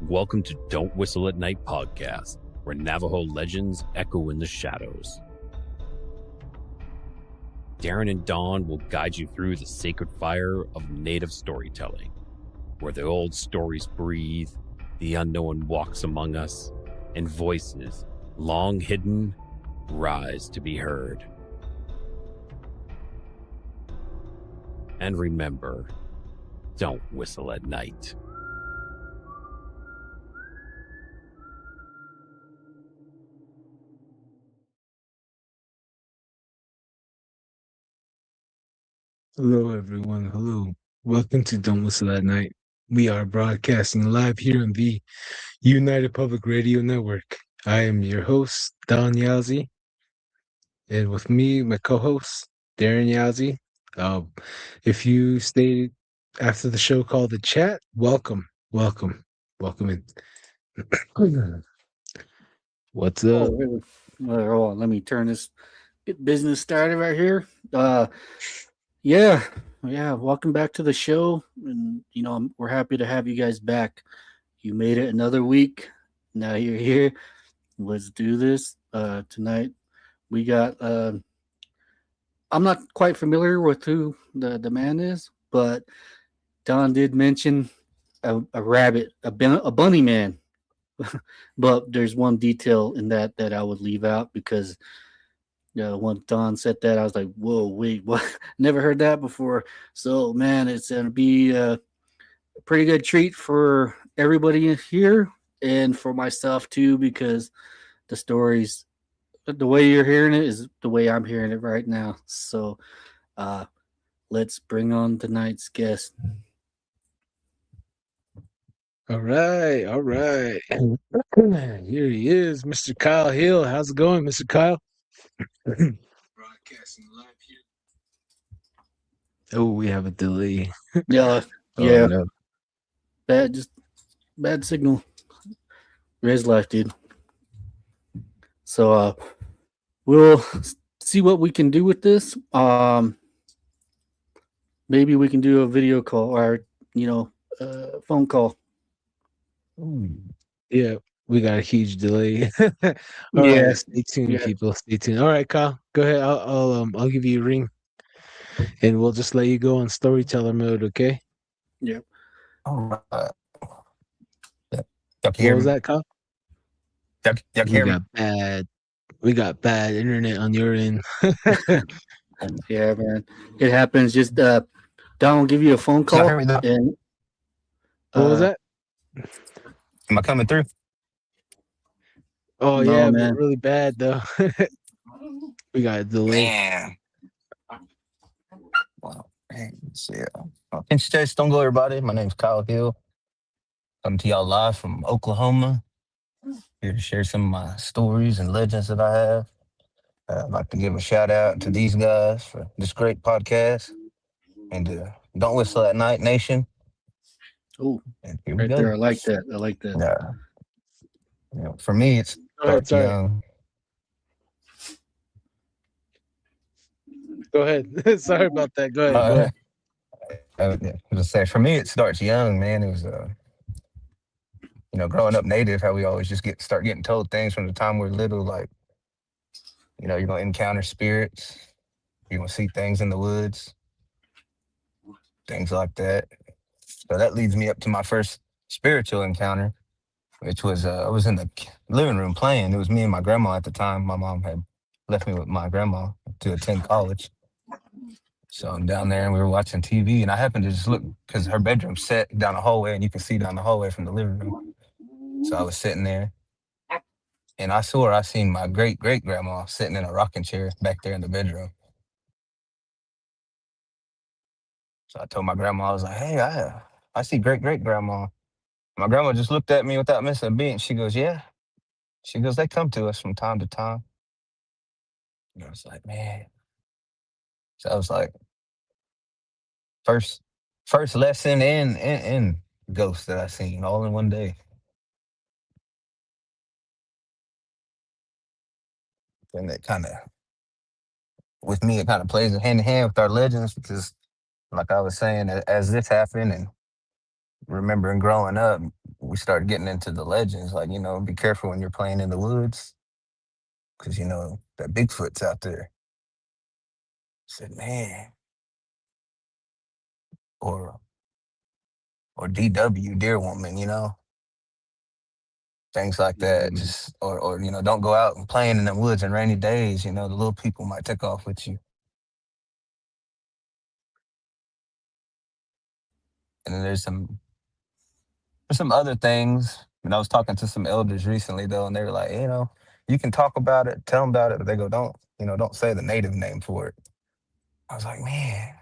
Welcome to Don't Whistle at Night podcast, where Navajo legends echo in the shadows. Darren and Dawn will guide you through the sacred fire of native storytelling, where the old stories breathe, the unknown walks among us, and voices, long hidden, rise to be heard. And remember, don't whistle at night. Hello, everyone. Hello. Welcome to Don't Whistle at Night. We are broadcasting live here on the United Public Radio Network. I am your host, Don Yazzie, and with me, my co-host, Darren Yazzie. If you stayed after the show called The Chat, welcome in. What's up? Oh, let me turn this business started right here. Yeah. Welcome back to the show, and we're happy to have you guys back. You made it another week. Now you're here. Let's do this. Tonight we got. I'm not quite familiar with who the man is, but Don did mention a rabbit, a bunny man. But there's one detail in that I would leave out because when Don said that, I was like, whoa, wait, what? Never heard that before. So, man, it's going to be a pretty good treat for everybody here and for myself, too, because the stories, the way you're hearing it is the way I'm hearing it right now. So, let's bring on tonight's guest. All right. Here he is, Mr. Kyle Hill. How's it going, Mr. Kyle? Broadcasting live here. Oh, we have a delay. Yeah. No. Bad signal. Res life, dude. So we'll see what we can do with this. Maybe we can do a video call or phone call. Yeah, we got a huge delay. All right, stay tuned, people. Stay tuned. All right, Kyle, go ahead. I'll give you a ring, and we'll just let you go on storyteller mode. Okay? Yep. All right. What was that, Kyle? We got bad internet on your end. Yeah, man, it happens. Just Don will give you a phone call. And what was that? Am I coming through? Oh, no, yeah, man. Really bad, though. We got a delay. Man. Wow. Yeah. Pinch Chase, don't go, everybody. My name's Kyle Hill. Coming to y'all live from Oklahoma. Here to share some of my stories and legends that I have. I'd like to give a shout out to these guys for this great podcast. And Don't Whistle at Night Nation. Oh, here we go. There. I like that. Yeah. For me, it's young. Go ahead. Sorry about that. Go ahead. For me, it starts young, man. It was, growing up native, how we always just start getting told things from the time we're little, like, you're going to encounter spirits. You're going to see things in the woods. Things like that. So that leads me up to my first spiritual encounter, which was, I was in the living room playing. It was me and my grandma at the time. My mom had left me with my grandma to attend college. So I'm down there and we were watching TV, and I happened to just look because her bedroom's set down the hallway and you can see down the hallway from the living room. So I was sitting there and I seen my great-great-grandma sitting in a rocking chair back there in the bedroom. So I told my grandma, I was like, hey, I see great-great-grandma. My grandma just looked at me without missing a beat. She goes, yeah. She goes, they come to us from time to time. And I was like, man. So I was like, first lesson in ghosts that I seen all in one day. And it kind of, with me, it kind of plays hand in hand with our legends because, like I was saying, as this happened and remembering growing up, we started getting into the legends. Like, be careful when you're playing in the woods, because that Bigfoot's out there. I said, man, or DW, deer woman, things like that. Mm. Just or don't go out and playing in the woods in rainy days. The little people might take off with you. And then there's some other things. And I was talking to some elders recently though, and they were like, you can talk about it, tell them about it, but they go, don't say the native name for it. I was like, man.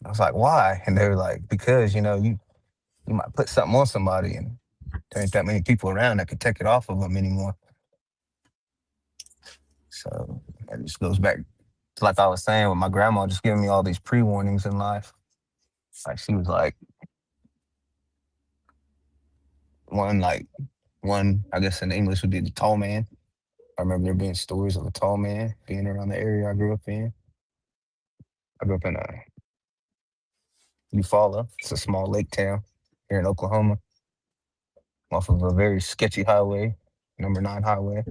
I was like, why? And they were like, because you might put something on somebody, and there ain't that many people around that could take it off of them anymore. So it just goes back to, like I was saying, with my grandma just giving me all these pre-warnings in life. Like she was like, one, I guess in English would be the tall man. I remember there being stories of a tall man being around the area I grew up in. I grew up in Eufaula. It's a small lake town here in Oklahoma, off of a very sketchy highway, number 9 highway.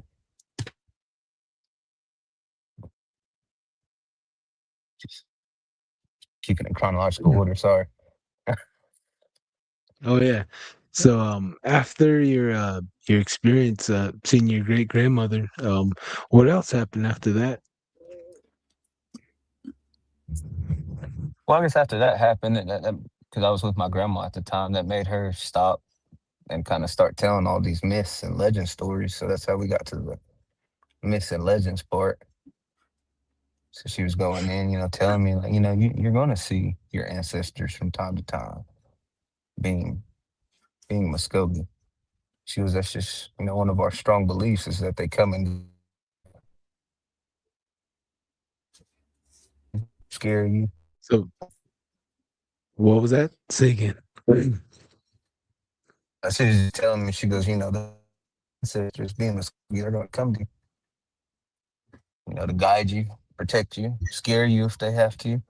Just keeping it in chronological order, sorry. Oh yeah. So after your experience seeing your great grandmother, what else happened after that? Well, I guess after that happened, because I was with my grandma at the time, that made her stop and kind of start telling all these myths and legend stories. So that's how we got to the myths and legends part. So she was going in, telling me, like, you're going to see your ancestors from time to time being Muskogee. That's just, one of our strong beliefs is that they come and scare you. So what was that? Say again. She was just telling me, she goes, the ancestors being Muskogee, they're going to come to you, to guide you, protect you, scare you if they have to.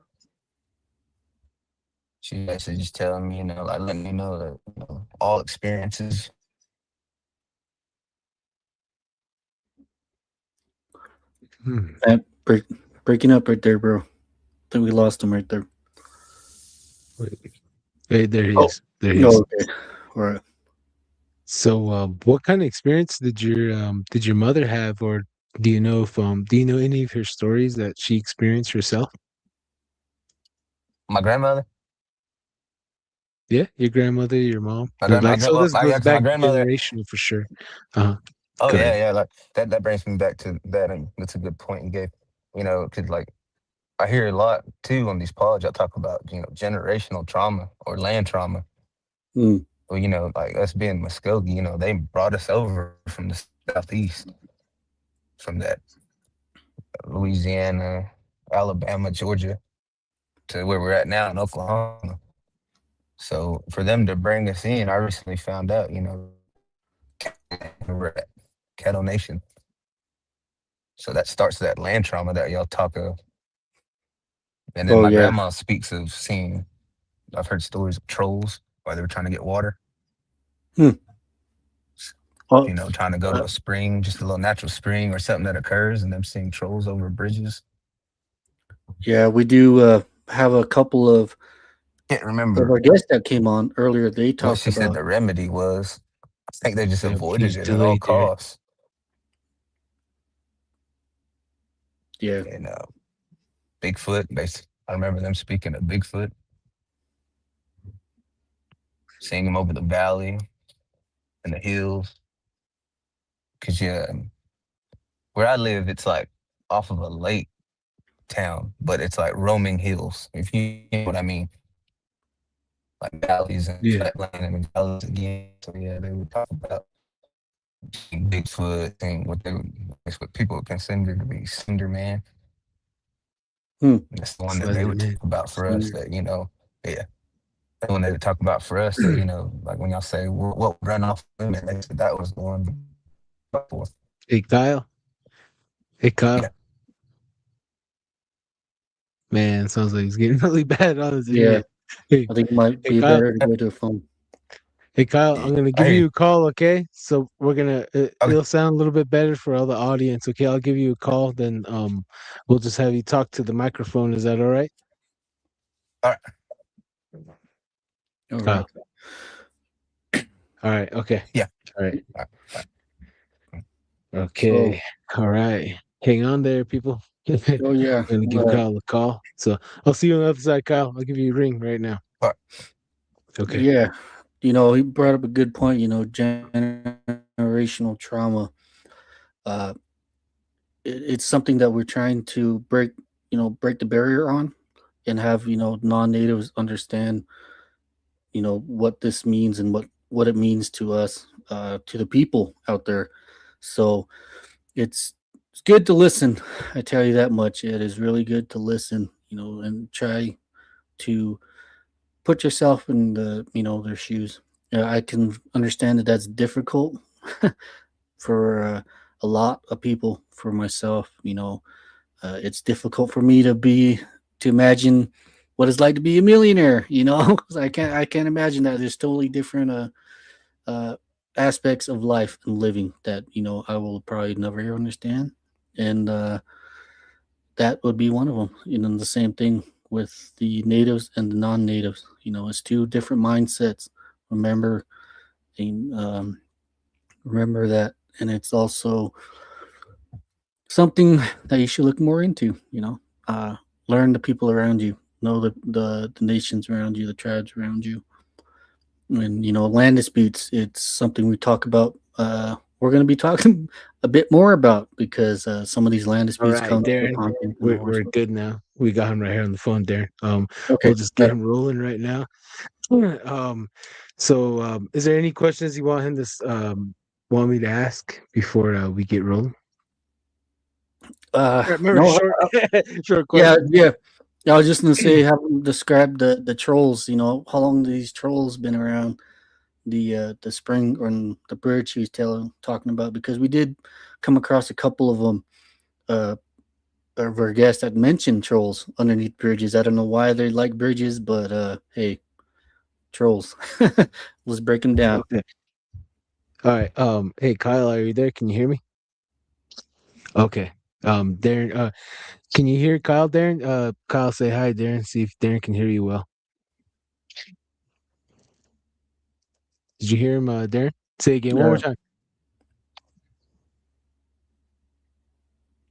She actually just telling me, like letting me know that all experiences. Hmm. Breaking up right there, bro. I think we lost him right there. Wait, there he Oh, is. There he no, is. okay. All right. So, what kind of experience did your mother have, or do you know any of her stories that she experienced herself? My grandmother, Yeah, your grandmother, your mom. my But grand, my like, grand, so well, this yeah, goes because my back grandmother. generational for sure. Uh-huh. Oh Go yeah, ahead. yeah, like that brings me back to that, and that's a good point you gave. Because like I hear a lot too on these pods. I talk about generational trauma or land trauma. Mm. Well, like us being Muskogee, they brought us over from the southeast, from that Louisiana, Alabama, Georgia, to where we're at now in Oklahoma. So for them to bring us in, I recently found out, we're at Cattle Nation. So that starts that land trauma that y'all talk of. And then Oh my yeah. grandma speaks of seeing, I've heard stories of trolls while they were trying to get water, Hmm. Oh, trying to go to a spring, just a little natural spring or something that occurs, and them seeing trolls over bridges. yeah, we do have a couple of Can't our remember guests that came on earlier. They what talked she said about the remedy was. I think they just Yeah, avoided she's it at all delayed there. costs. yeah. And Bigfoot, I remember them speaking of Bigfoot, seeing him over the valley and the hills. Cause yeah, where I live, it's like off of a lake town, but it's like roaming hills, if you know what I mean. Like valleys and Yeah. flatland and valleys again. So yeah, they would talk about Bigfoot and that's what people would consider to be Slender Man. Hmm. That's the one that they Slender would talk man. about for us Slender. that, yeah. The one they would talk about for us that, like when y'all say what run off women, they said that was the one for. Hey Kyle. Hey Kyle. Yeah. Man, sounds like he's getting really bad on his Yeah. internet. Hey, I think it might hey be Kyle. better to go to a phone. Hey Kyle, I'm gonna give Hey, you a call, okay? So we're gonna okay, it'll sound a little bit better for all the audience, okay? I'll give you a call, then we'll just have you talk to the microphone. Is that all right? all right. All Kyle. right. All right, okay. Yeah. All right. All right. Okay. All right. Hang on there, people. I'm Oh yeah. gonna give Kyle a call. So I'll see you on the other side, Kyle. I'll give you a ring right now. All right. Okay. Yeah. He brought up a good point. Generational trauma. Uh, it's something that we're trying to break. Break the barrier on, and have non-natives understand. What this means and what it means to us, to the people out there. So it's good to listen. I tell you that much. It is really good to listen. And try to put yourself in their shoes. I can understand that that's difficult for a lot of people. For myself, it's difficult for me to imagine what it's like to be a millionaire. 'Cause I can't imagine that. There's totally different uh, aspects of life and living that I will probably never understand, and that would be one of them. The same thing with the natives and the non-natives. It's two different mindsets. Remember, and, remember that, and it's also something that you should look more into. Learn the people around you, know the nations around you, the tribes around you, and land disputes. It's something we talk about. We're going to be talking a bit more about because some of these land All disputes right, come Darren. upon in the We're horse. good now. We got him right here on the phone, Darren. Okay, We'll just get him rolling right now. Is there any questions you want him to want me to ask before we get rolling? Remember, no, short yeah, question. yeah. I was just gonna say, have them describe the trolls. How long these trolls been around the spring or the bridge he was talking about? Because we did come across a couple of them. Of our guests that mentioned trolls underneath bridges. I don't know why they like bridges, but hey, trolls. Let's break them down. Okay. All right. Hey, Kyle, are you there? Can you hear me? Okay. Darren, can you hear Kyle, Darren? Kyle, say hi, Darren. See if Darren can hear you well. Did you hear him, Darren? Say again one more time.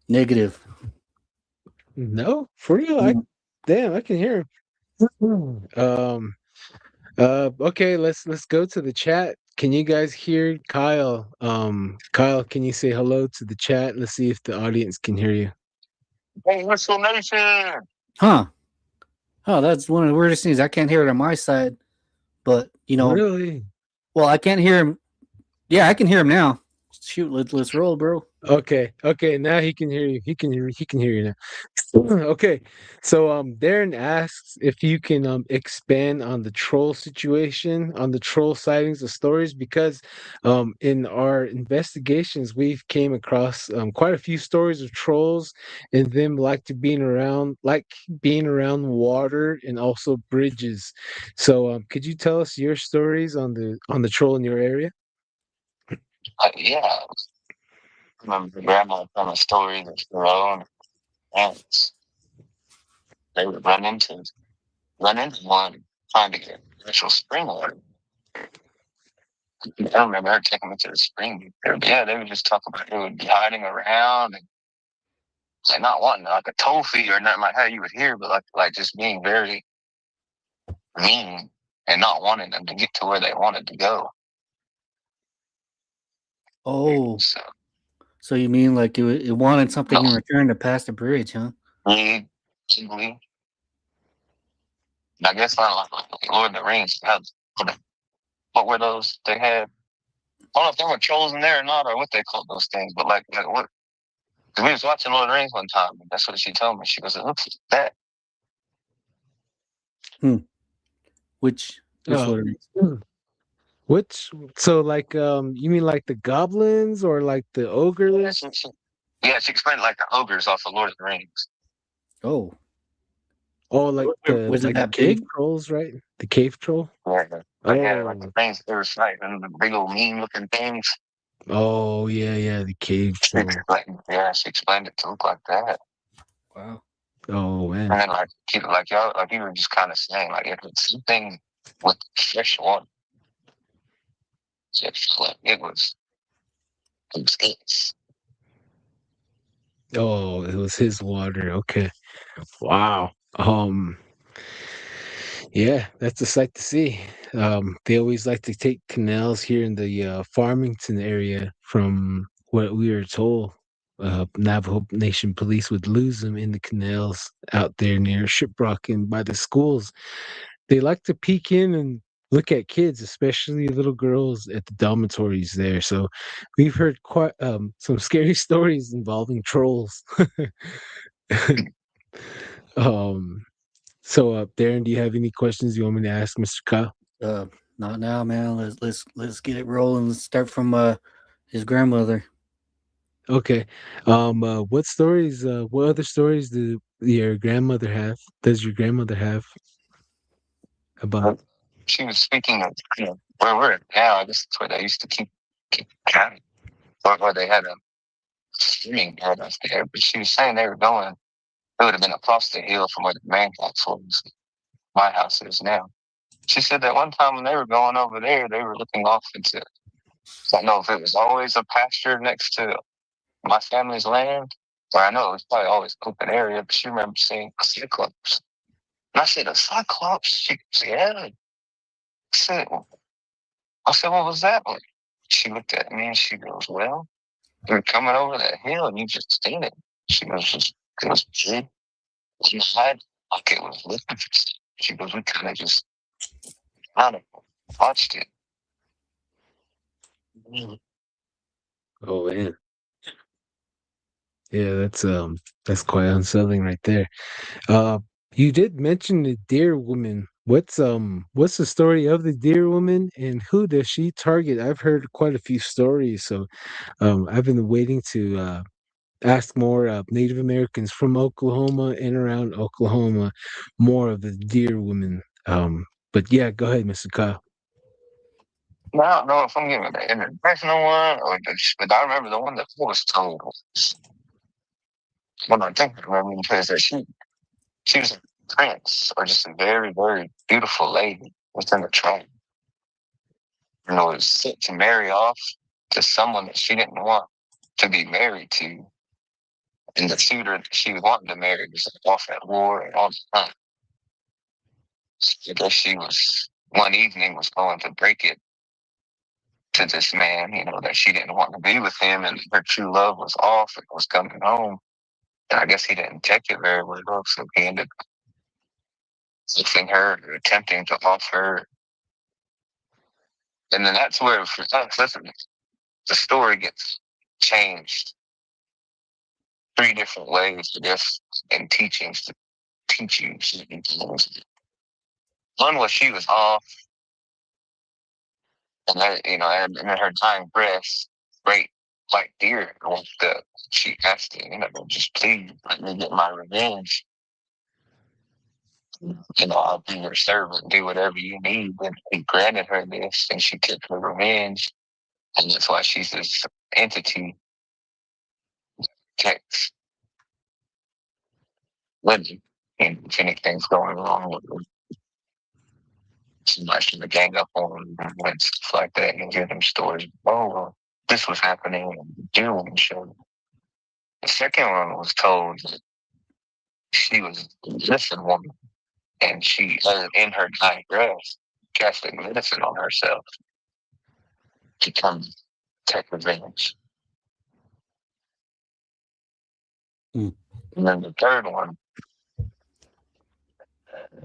Negative. No, for real. I can hear him. Okay, let's go to the chat. Can you guys hear Kyle? Kyle, can you say hello to the chat? Let's see if the audience can hear you. Hey, Whistle Nation! Huh. Oh, that's one of the weirdest things. I can't hear it on my side, but Really? well, I can't hear him. Yeah, I can hear him now. Shoot, let's roll, bro. Okay, now he can hear you. He can hear you now. Okay, so Darren asks if you can expand on the troll situation, on the troll sightings of stories, because in our investigations we've came across quite a few stories of trolls and them being around water and also bridges. So could you tell us your stories on the troll in your area? Yeah, I remember grandma telling a story that her own aunts, they would run into one trying to get actual spring water. I remember her taking me to the spring. Yeah, they would just talk about they would be hiding around and like not wanting like a toe feed or nothing like how you would hear, but like just being very mean and not wanting them to get to where they wanted to go. Oh, So so you mean like it wanted something no, in return to pass the bridge, huh? really, simply. I guess like Lord of the Rings. What were those they had? I don't know if there were trolls in there or not, or what they called those things. But like what? Cause we was watching Lord of the Rings one time, and that's what she told me. She goes, "It looks like Which Uh, Lord of the Rings? which so like you mean like the goblins or like the that." ogres? Yeah, she explained like the ogres off of Lord of the Rings. Oh, Oh, like Was it that cave big? trolls, right? The cave troll. Yeah, like the things they were fighting, the big old mean looking things. Oh yeah, the cave troll. She explained it to look like that. Wow. Oh man. And then like you were just kind of saying, like if it's something with fresh water, it was it. Oh, it was his water. Okay. Wow. Yeah, that's a sight to see. They always like to take canals here in the Farmington area. From what we were told, Navajo Nation police would lose them in the canals out there near Shiprock and by the schools. They like to peek in and look at kids, especially little girls at the dormitories there. So we've heard quite some scary stories involving trolls. um, Darren, do you have any questions you want me to ask Mr. Kyle? Not now, man. Let's get it rolling. Let's start from his grandmother. Okay. What other stories do your grandmother have? Does your grandmother have about? She was speaking of where we're at now. I guess that's where they used to keep cattle, or they had a swimming paradise there. But she was saying they were going. It would have been across the hill from where the man box was. My house is now. She said that one time when they were going over there, they were looking off into. I don't know if it was always a pasture next to my family's land, or I know it was probably always open area. But she remembered seeing a cyclops. And I said, a cyclops? She said, yeah. I said, what was that like? She looked at me and she goes, well, we were coming over that hill and you just seen it. She goes, it was big. She had like it was looking for stuff. She goes, we kind of just kind of watched it. Oh man, yeah, that's quite unsettling right there. Uh, you did mention the deer woman. What's the story of the deer woman and who does she target? I've heard quite a few stories, so I've been waiting to ask more Native Americans from Oklahoma and around Oklahoma more of the deer woman. But yeah, go ahead, Mr. Kyle. Now, I don't know if I'm giving the international one but I remember the one that was told was, well, I think I remember because that she was a prince or just a very, very beautiful lady within the tribe. Was set to marry off to someone that she didn't want to be married to. And the suitor that she was wanting to marry was off at war and all the time. So I guess she was one evening was going to break it to this man, that she didn't want to be with him and her true love was off and was coming home. And I guess he didn't take it very well, so he ended up lifting her, attempting to off her. And then that's where for us, listen, the story gets changed 3 different ways, I guess, in teachings to teach you certain things. One was she was off, and and in her dying breath, great white deer walked up. She asked him, just please let me get my revenge. I'll be your servant, do whatever you need. And he granted her this, and she took her revenge. And that's why she's this entity that protects living. And if anything's going wrong with her, somebody's going to gang up on them and stuff like that. And hear them stories. Oh, well, this was happening. And the deer woman showed up. The second one was told that she was a medicine woman. And she, in her dying breath, casting medicine on herself to come take revenge. Mm. And then the third one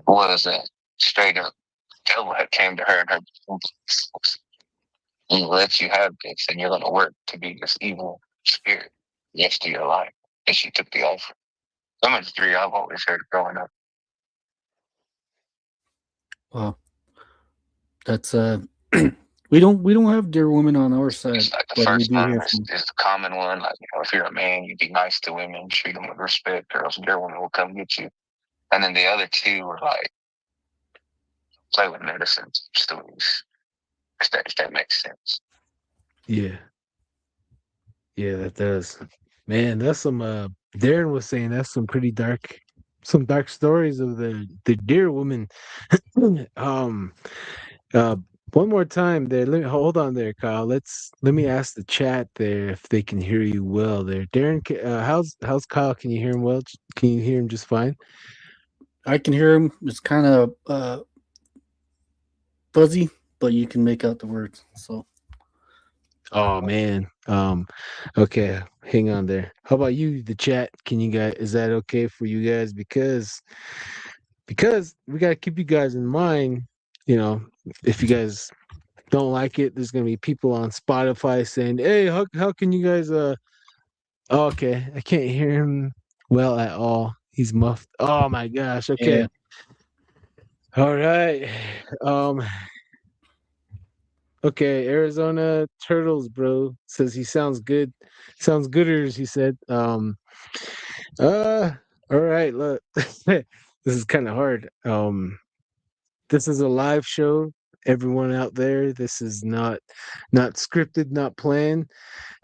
was that straight up devil had came to her and her and let you have this, and you're going to work to be this evil spirit the rest of your life. And she took the offer. Some of the 3 I've always heard growing up. Wow, that's we don't have deer women on our side. It's like the first one is the common one. Like, if you're a man, you be nice to women, treat them with respect, or else deer woman will come get you. And then the other two were like play with medicine stories. If that makes sense. Yeah. Yeah, that does. Man, that's some Darren was saying that's some dark stories of the deer woman. um uh one more time there. Hold on there, Kyle. Let me ask the chat there if they can hear you well there. Darren, how's Kyle? Can you hear him well? Can you hear him just fine? I can hear him. It's kind of fuzzy, but you can make out the words. So Oh man. Okay, hang on there. How about you, the chat? Can you guys is that okay for you guys? Because we gotta keep you guys in mind, you know, if you guys don't like it, there's gonna be people on Spotify saying, hey, how can you guys oh, okay. I can't hear him well at all. He's muffed. Oh my gosh, okay. yeah, All right. Um Okay, Arizona Turtles, bro, says he sounds good. Sounds gooders, he said. Uh all right, look. This is kind of hard. This is a live show. Everyone out there, this is not scripted, not planned.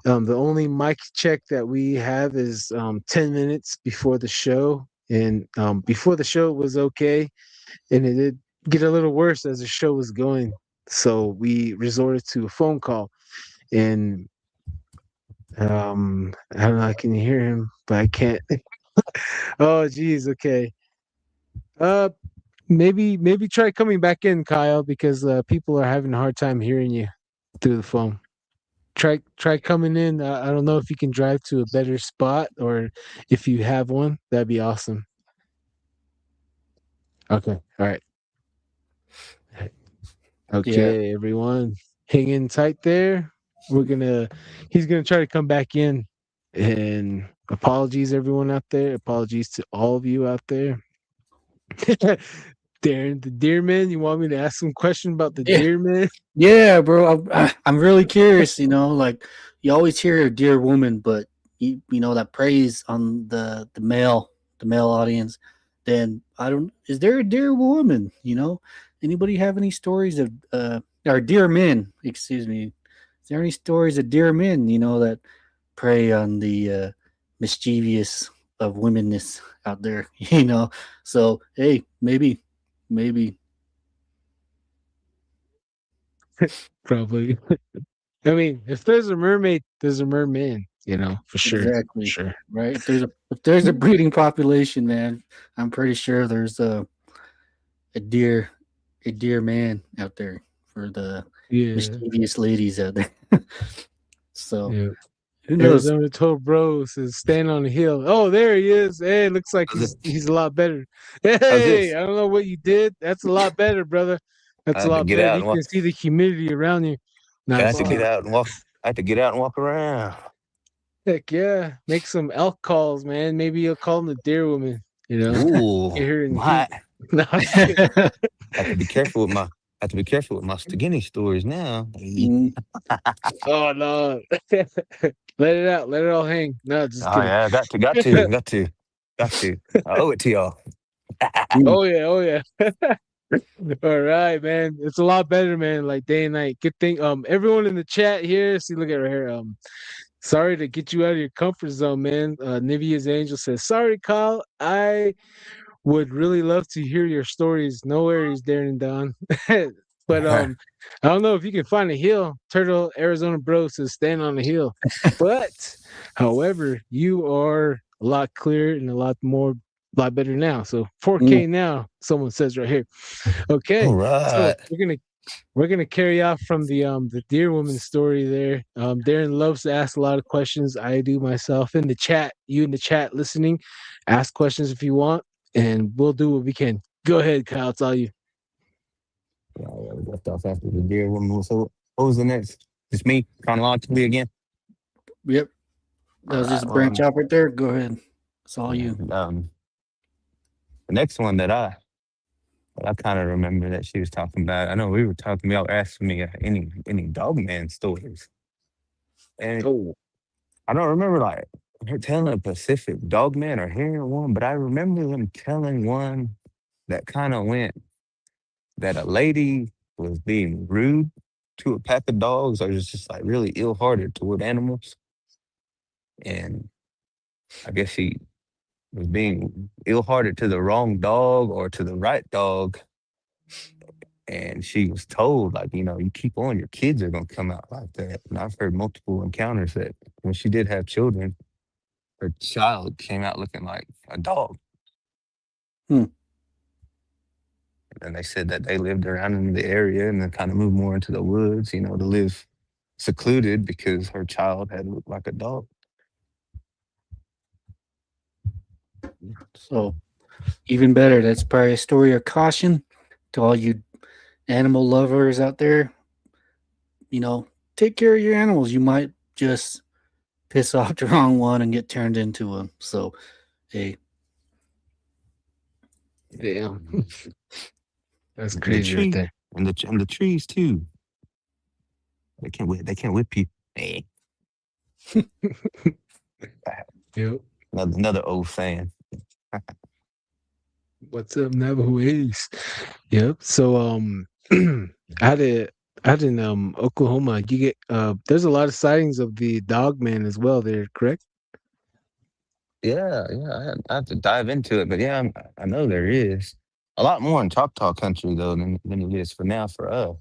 The only mic check that we have is 10 minutes before the show. And before the show was okay, and it did get a little worse as the show was going. So we resorted to a phone call, and I don't know. I can hear him, but I can't. Oh, geez. Okay. Uh, maybe try coming back in, Kyle, because people are having a hard time hearing you through the phone. Try coming in. I don't know if you can drive to a better spot, or if you have one, that'd be awesome. Okay. All right. Okay, everyone, hang in tight there. He's gonna try to come back in. And apologies, everyone out there. Apologies to all of you out there. Darren, the deer man. You want me to ask some question about the deer man? Yeah, bro. I'm really curious. Like you always hear a dear woman, but you know that praise on the male audience. Then I don't. Is there a dear woman? Anybody have any stories of or dear men? Excuse me. Is there any stories of dear men? That prey on the mischievous of womenness out there. So hey, maybe. Probably. I mean, if there's a mermaid, there's a merman. For sure. Exactly. Sure. Right. If there's a breeding population, man, I'm pretty sure there's a deer man out there for the mischievous ladies out there. So Yeah. who knows? Arizona told bro says stand on the hill. Oh, there he is. Hey, looks like he's a lot better. Hey, I don't know what you did. That's a lot better, brother. That's a lot better. You can see the humidity around you. I have to get out and walk. I have to get out and walk around. Heck yeah. Make some elk calls, man. Maybe you'll call them the deer woman. Ooh, Get her in the what? heat. No, I have to be careful with my skinny stories now. Oh no. Let it out. Let it all hang. No, just kidding. Yeah, got to. I owe it to y'all. Oh yeah. All right, man. It's a lot better, man. Like day and night. Good thing. Everyone in the chat here. See, look at right here. Sorry to get you out of your comfort zone, man. Nivea's Angel says, sorry, Kyle. I would really love to hear your stories. No worries, Darren and Don. But I don't know if you can find a hill. Turtle Arizona Bro says stand on the hill. But however, you are a lot clearer and a lot better now. So 4K now, someone says right here. Okay. All right. So we're gonna carry off from the deer woman story there. Darren loves to ask a lot of questions. I do myself in the chat. You in the chat listening, ask questions if you want, and we'll do what we can. Go ahead, Kyle. It's all you. Yeah, we left off after the deer woman. So what was the next? Just me chronologically again. Yep. That was just a branch out right there. Go ahead. It's all you. The next one that I kind of remember that she was talking about. I know we were talking about asking me any dog man stories, and I don't remember like her telling a Pacific dog man or hearing one, but I remember them telling one that kind of went that a lady was being rude to a pack of dogs or just like really ill-hearted toward animals. And I guess she was being ill-hearted to the wrong dog or to the right dog. And she was told, like, you keep on, your kids are gonna come out like that. And I've heard multiple encounters that when she did have children, her child came out looking like a dog. Hmm. And they said that they lived around in the area and then kind of moved more into the woods, to live secluded because her child had looked like a dog. So even better, that's probably a story of caution to all you animal lovers out there. Take care of your animals. You might just piss off the wrong one and get turned into one. So, hey, Damn. That's The crazy right tree there. and the trees too. They can't whip you. Hey, Yep. another old saying. What's up, Navajo Ace? Yep. So out of out in Oklahoma, you get there's a lot of sightings of the dog man as well there, correct? Yeah. I have to dive into it, but yeah, I know there is a lot more in Choctaw country though than it is for now for us.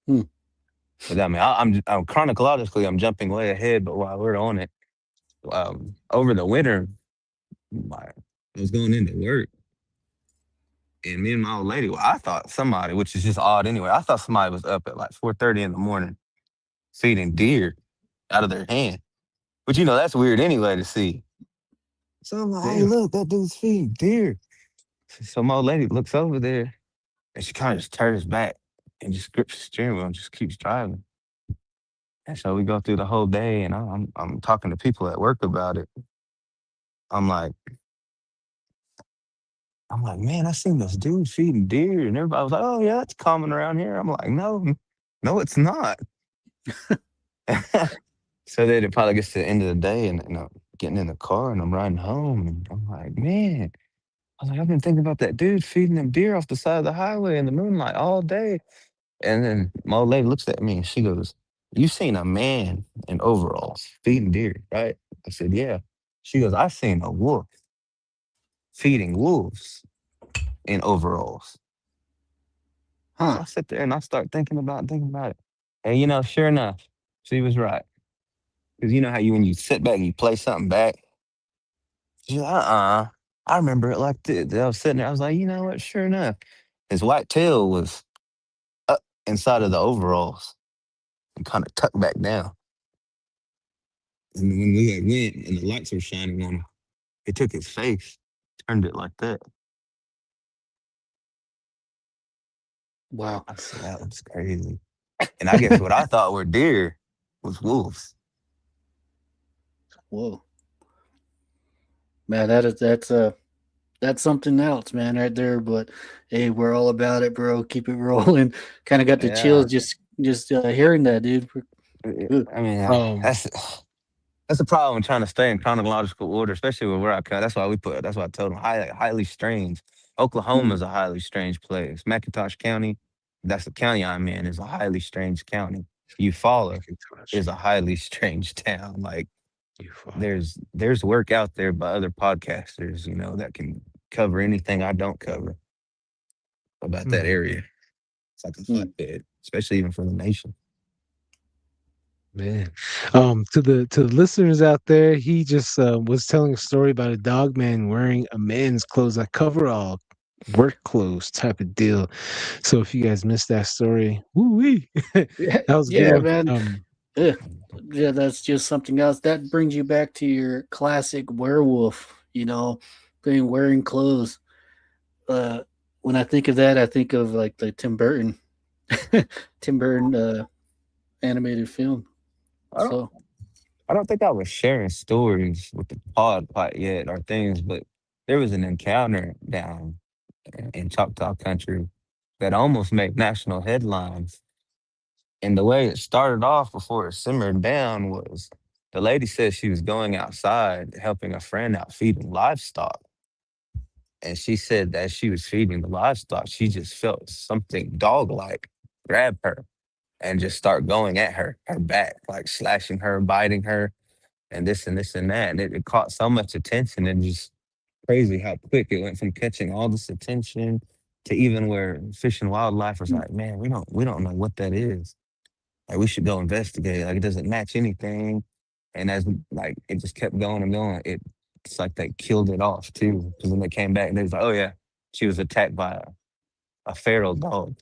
Hmm. But I mean, I'm chronologically I'm jumping way ahead, but while we're on it, over the winter, I was going into work, and me and my old lady, well, I thought somebody, which is just odd anyway, I thought somebody was up at like 4:30 in the morning feeding deer out of their hand, which that's weird anyway to see. So I'm like, hey, Damn. look, that dude's feeding deer. So my old lady looks over there, and she kind of just turns back and just grips the steering wheel and just keeps driving. And so we go through the whole day, and I'm talking to people at work about it. I'm like, man, I seen this dude feeding deer, and everybody was like, oh yeah, it's common around here. I'm like, no, it's not. So then it probably gets to the end of the day, and I'm getting in the car, and I'm riding home, and I'm like, man, I was like, I've been thinking about that dude feeding them deer off the side of the highway in the moonlight all day. And then my old lady looks at me and she goes, you seen a man in overalls feeding deer, right? I said, yeah. She goes, I seen a wolf feeding wolves in overalls. So Huh. I sit there and I start thinking about it. And sure enough, she was right. Because you know how when you sit back and you play something back, she's like, I remember it like this. I was sitting there, I was like, you know what? Sure enough, his white tail was up inside of the overalls and kind of tucked back down. And when we had went and the lights were shining on him, it took his face, turned it like that. Wow. I said, that was crazy. And I guess what I thought were deer was wolves. Whoa. Man, that's something else, man, right there. But hey, we're all about it, bro. Keep it rolling. Kind of got the Yeah. chills just hearing that, dude. Ooh. I mean, Um that's the problem trying to stay in chronological order, especially where I come. That's why I told them highly strange. Oklahoma Hmm. is a highly strange place. McIntosh County, that's the county I'm in, is a highly strange county. Eufaula Macintosh. is a highly strange town. Like You fall. there's work out there by other podcasters, that can cover anything I don't cover about that Hmm. area. It's like a Hmm. hotbed, especially even for the nation. Man, to the listeners out there, he just was telling a story about a dog man wearing a man's clothes, like coverall, work clothes type of deal. So if you guys missed that story, woo wee, that Yeah, was a good yeah, one. man. Yeah, yeah, that's just something else. That brings you back to your classic werewolf, being wearing clothes. Uh, when I think of that, I think of like the Tim Burton animated film. I don't So, I don't think I was sharing stories with the pod quite yet or things, but there was an encounter down in Choctaw country that almost made national headlines. And the way it started off before it simmered down was The lady said she was going outside helping a friend out feeding livestock. And she said that as she was feeding the livestock, she just felt something dog like grab her and just start going at her back, like slashing her, biting her, and this and this and that. And it caught so much attention, and just crazy how quick it went from catching all this attention to even where Fish and Wildlife was like, man, we don't know what that is. Like, we should go investigate. Like, it doesn't match anything. And as like it just kept going and going, it's like they killed it off too. Because when they came back, they was like, oh yeah, she was attacked by a feral dog.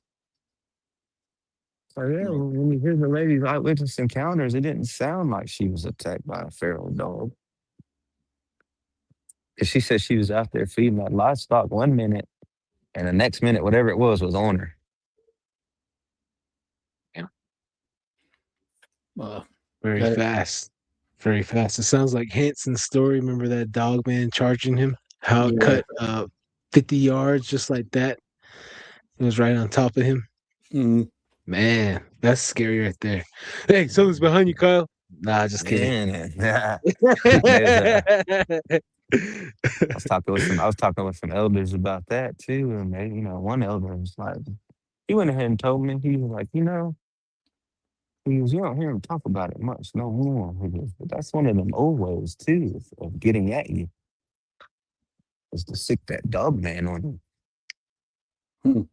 So yeah, when you hear the lady's eyewitness encounters, it didn't sound like she was attacked by a feral dog. Because she said she was out there feeding that livestock one minute, and the next minute, whatever it was on her. Very fast. Very fast. It sounds like Hanson's story. Remember that dog man charging him? How it cut 50 yards just like that. It was right on top of him. Man, that's scary right there. Hey, someone's behind you, Kyle. Nah, just kidding. I was talking with some elders about that too, and they, one elder was like, he went ahead and told me, he was like, you don't hear him talk about it much no more. He goes, but that's one of them old ways too of getting at you, is to sick that dog man on you.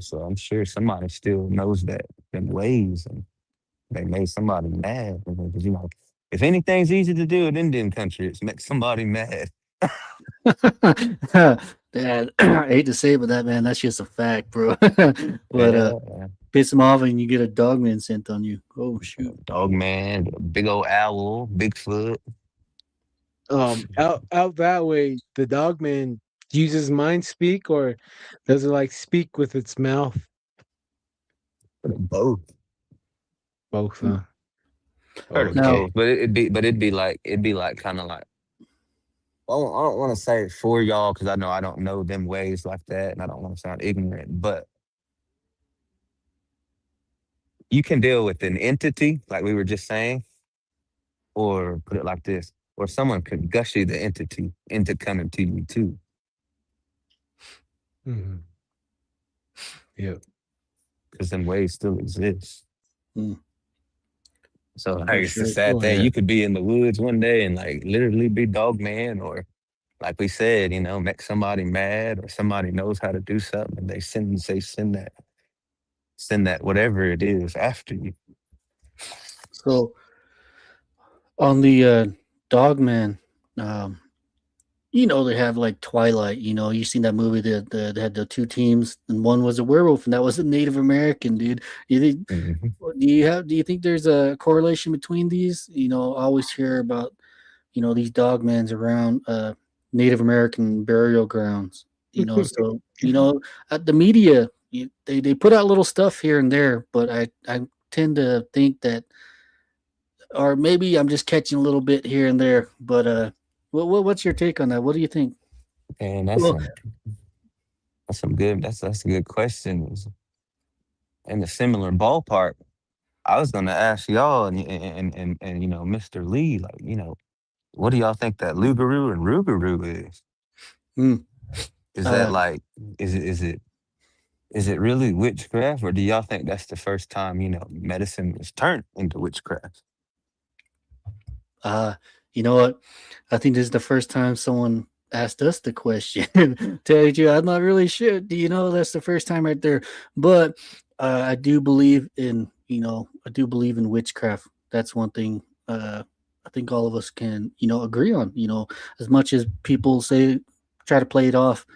So I'm sure somebody still knows them ways, and they made somebody mad. Because if anything's easy to do in Indian country, it's make somebody mad. Dad, I hate to say it, but that's just a fact, bro. But piss him off and you get a dog man sent on you. Oh shoot. Dog man, big old owl, Bigfoot. Out that way, the dog man uses mind speak, or does it like speak with its mouth? Both. Both, huh? Both. But it'd be like kind of like, I don't want to say it for y'all because I know I don't know them ways like that, and I don't want to sound ignorant, but you can deal with an entity, like we were just saying, or put it like this, or someone could gush you the entity into coming to you too. Mm-hmm. Yeah. Because them ways still exist. So like, it's a sure. sad thing. You could be in the woods one day and like literally be dog man, or like we said, make somebody mad, or somebody knows how to do something and they send that whatever it is after you. So on the dog man, they have like Twilight. You seen that movie that they had the two teams, and one was a werewolf, and that was a Native American dude. Do you think there's a correlation between these? I always hear about these dog mans around Native American burial grounds. So the media they put out little stuff here and there, but I tend to think that, or maybe I'm just catching a little bit here and there, but what's your take on that? What do you think? And that's a good question. In a similar ballpark, I was gonna ask y'all and Mr. Lee, like, what do y'all think that Lugaroo and Rougarou is? Is that like is it really witchcraft, or do y'all think that's the first time medicine was turned into witchcraft? You know what? I think this is the first time someone asked us the question. Tell you, I'm not really sure. That's the first time right there. But I do believe in witchcraft. That's one thing I think all of us can, agree on. As much as people try to play it off,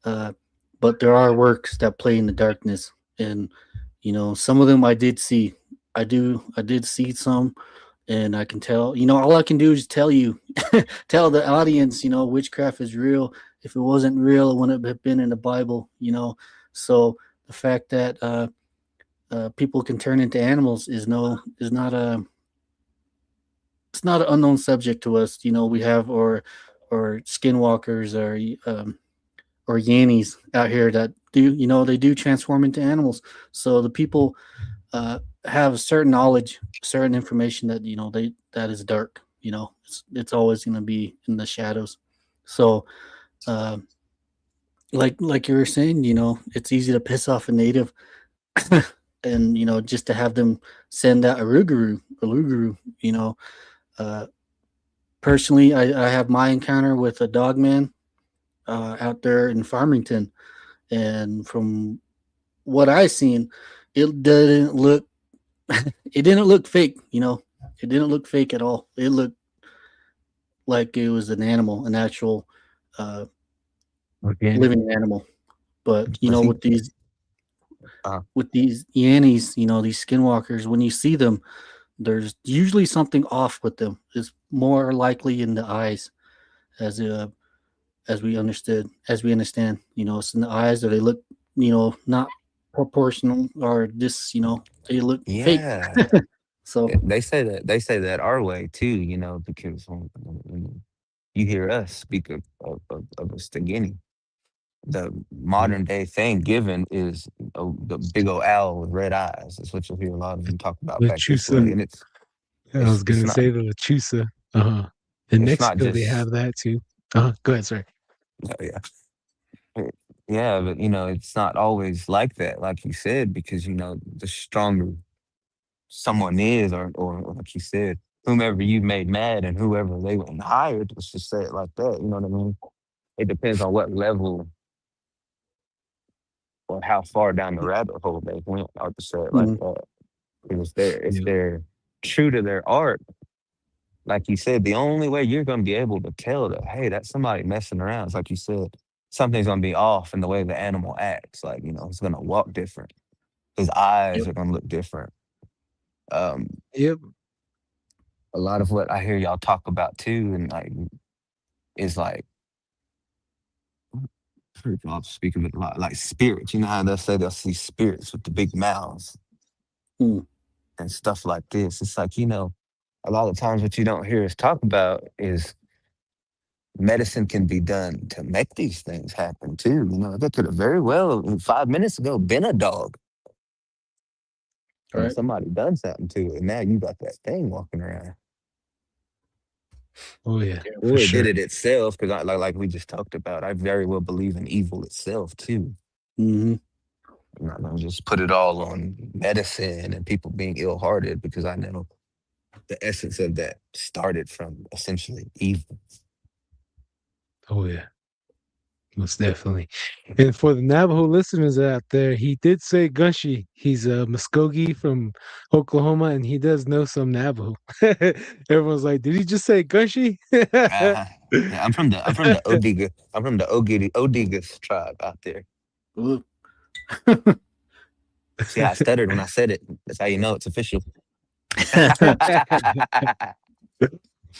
but there are works that play in the darkness, and some of them I did see. I did see some. And I can tell, all I can do is tell the audience, witchcraft is real. If it wasn't real, it wouldn't have been in the Bible, So the fact that people can turn into animals is not an unknown subject to us. We have or skinwalkers or Yannies out here that do, they do transform into animals. So the people have certain knowledge, certain information that that is dark. It's always going to be in the shadows. So, like you were saying, it's easy to piss off a native, and just to have them send out a Uluguru. Personally, I have my encounter with a dog man out there in Farmington, and from what I seen, it didn't look it didn't look fake. It didn't look fake at all. It looked like it was an animal, an actual Organic. living animal. But Was he- with these Yannies, these skinwalkers, when you see them, there's usually something off with them. It's more likely in the eyes, as we understand. It's in the eyes, or they look, not proportional, or just, they look fake. Yeah. So They say that our way too, because when you hear us speak of a Stegini, the modern day thing given is the big old owl with red eyes. That's what you'll hear a lot of them talk about back this way. Lechusa. And I was it's gonna not say the Lechusa. Uh-huh. In it's not Mexico, they just have that too. Uh-huh. Go ahead, sorry. yeah. Yeah, but it's not always like that, like you said, because the stronger someone is, or like you said, whomever you made mad and whoever they went and hired, let's just say it like that. You know what I mean? It depends on what level or how far down the rabbit hole they went. I'll just say it like mhm. that. Because if Yeah. they're true to their art, like you said, the only way you're going to be able to tell that, hey, that's somebody messing around. It's like you said, something's going to be off in the way the animal acts. Like, it's going to walk different. His eyes Yep. are going to look different. Um, Yep. a lot of what I hear y'all talk about too, and is like, I've heard y'all speak of it a lot, like spirits. You know how they'll say they'll see spirits with the big mouths Mm. and stuff like this. It's like, a lot of times what you don't hear us talk about is medicine can be done to make these things happen too. That could have very well 5 minutes ago been a dog. And Right. somebody done something to it. And now you got that thing walking around. Oh yeah, Yeah. for Or it sure. did it itself, because like we just talked about, I very well believe in evil itself too. Mm-hmm. I'm not gonna just put it all on medicine and people being ill-hearted, because I know the essence of that started from essentially evil. Oh yeah, most definitely. And for the Navajo listeners out there, he did say Gushy. He's a Muskogee from Oklahoma, and he does know some Navajo. Everyone's like, "Did he just say Gushy?" Uh-huh. Yeah, I'm from the Odiga. I'm from the Odigas tribe out there. Ooh. See, I stuttered when I said it. That's how you know it's official.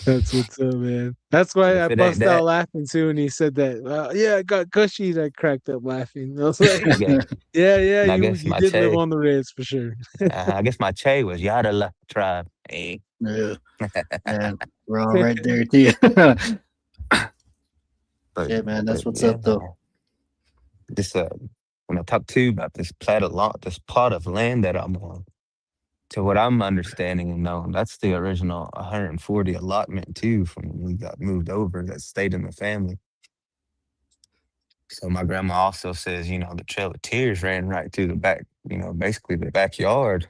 That's what's up, man. That's why If I it ain't bust out that, laughing too when he said that. Yeah, I got Gushy. And I cracked up laughing. I was like, I guess, yeah, and I you guess you my did live Che, on the ridge for sure. I guess my Che was Yadala tribe. Hey. Yeah. And we're all right there too. But, Yeah, man, that's what's yeah, up though. man. This when I talk to you about this plot of land that I'm on, to what I'm understanding and knowing, that's the original 140 allotment too, from when we got moved over, that stayed in the family. So my grandma also says, the Trail of Tears ran right through the back, basically the backyard.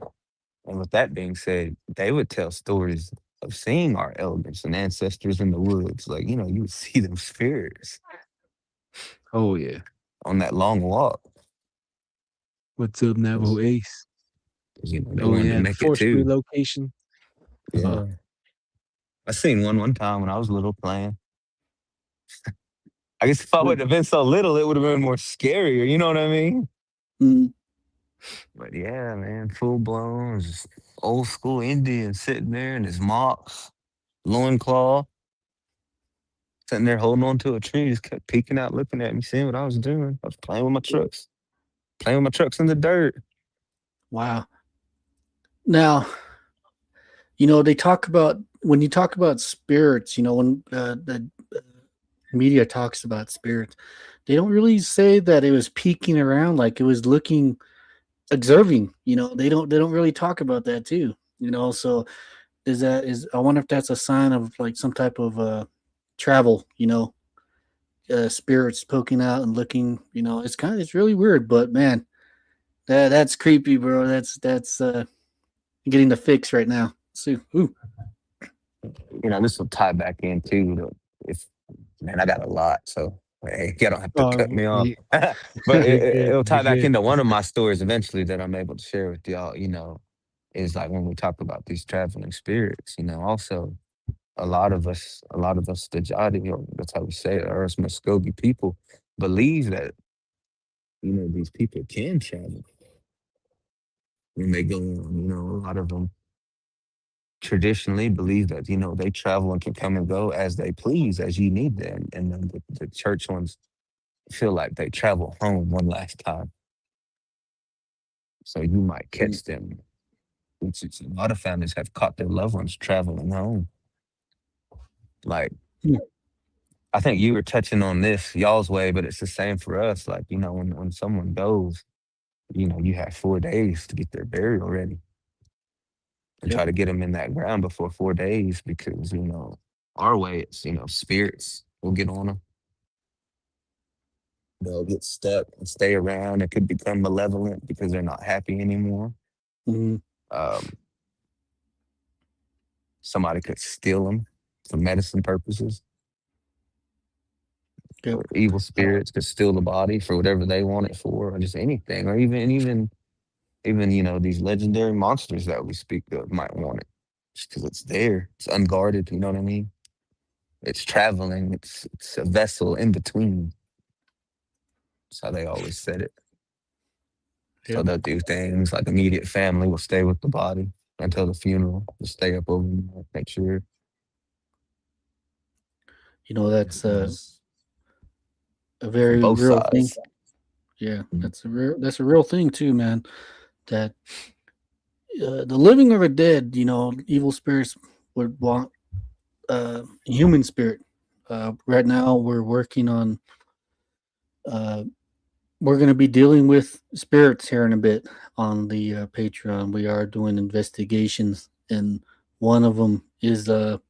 And with that being said, they would tell stories of seeing our elders and ancestors in the woods. Like, you would see them spirits Oh yeah. on that long walk. What's up, Navajo Ace? 'Cause, they Oh wanted to yeah, the make it forestry too. location. Yeah. I seen one time when I was little playing. I guess if I wouldn't have been so little, it would have been more scarier. You know what I mean? Mm. But yeah, man, full blown, just old school Indian sitting there in his mocks, loincloth, sitting there holding on to a tree, just kept peeking out, looking at me, seeing what I was doing. I was playing with my trucks in the dirt. Wow. Now, they talk about, when you talk about spirits, when the media talks about spirits, they don't really say that it was peeking around, like it was looking, observing. They don't really talk about that too. So I wonder if that's a sign of like some type of travel, spirits poking out and looking, it's really weird, but man, that's creepy, bro. That's getting the fix right now. So, ooh. This will tie back into if man, I got a lot, so hey, you don't have to cut me off. But You're good. it'll tie You're back good. into one of my stories eventually that I'm able to share with y'all. Is like when we talk about these traveling spirits. Also a lot of us, the Jadi, or that's how we say it, or us Muskogee people, believe that these people can travel when they go on. A lot of them traditionally believe that they travel and can come and go as they please, as you need them, and then the church ones feel like they travel home one last time, so you might catch them. A lot of families have caught their loved ones traveling home. Like, I think you were touching on this y'all's way, but it's the same for us. Like, when someone goes, you have 4 days to get their burial ready and try to get them in that ground before 4 days, because our way it's spirits will get on them. They'll get stuck and stay around. It could become malevolent because they're not happy anymore. Mhm. Somebody could steal them for medicine purposes. Yep. Or evil spirits could steal the body for whatever they want it for, or just anything, or even these legendary monsters that we speak of might want it just because it's there. It's unguarded. You know what I mean? It's traveling. It's a vessel in between. That's how they always said it. So they'll do things like immediate family will stay with the body until the funeral. They'll stay up overnight, make sure. That's a very Both real thing. sides. Yeah, that's a real thing too, man. That the living or the dead, evil spirits would want human spirit. Right now, we're working on. We're going to be dealing with spirits here in a bit on the Patreon. We are doing investigations, and one of them is a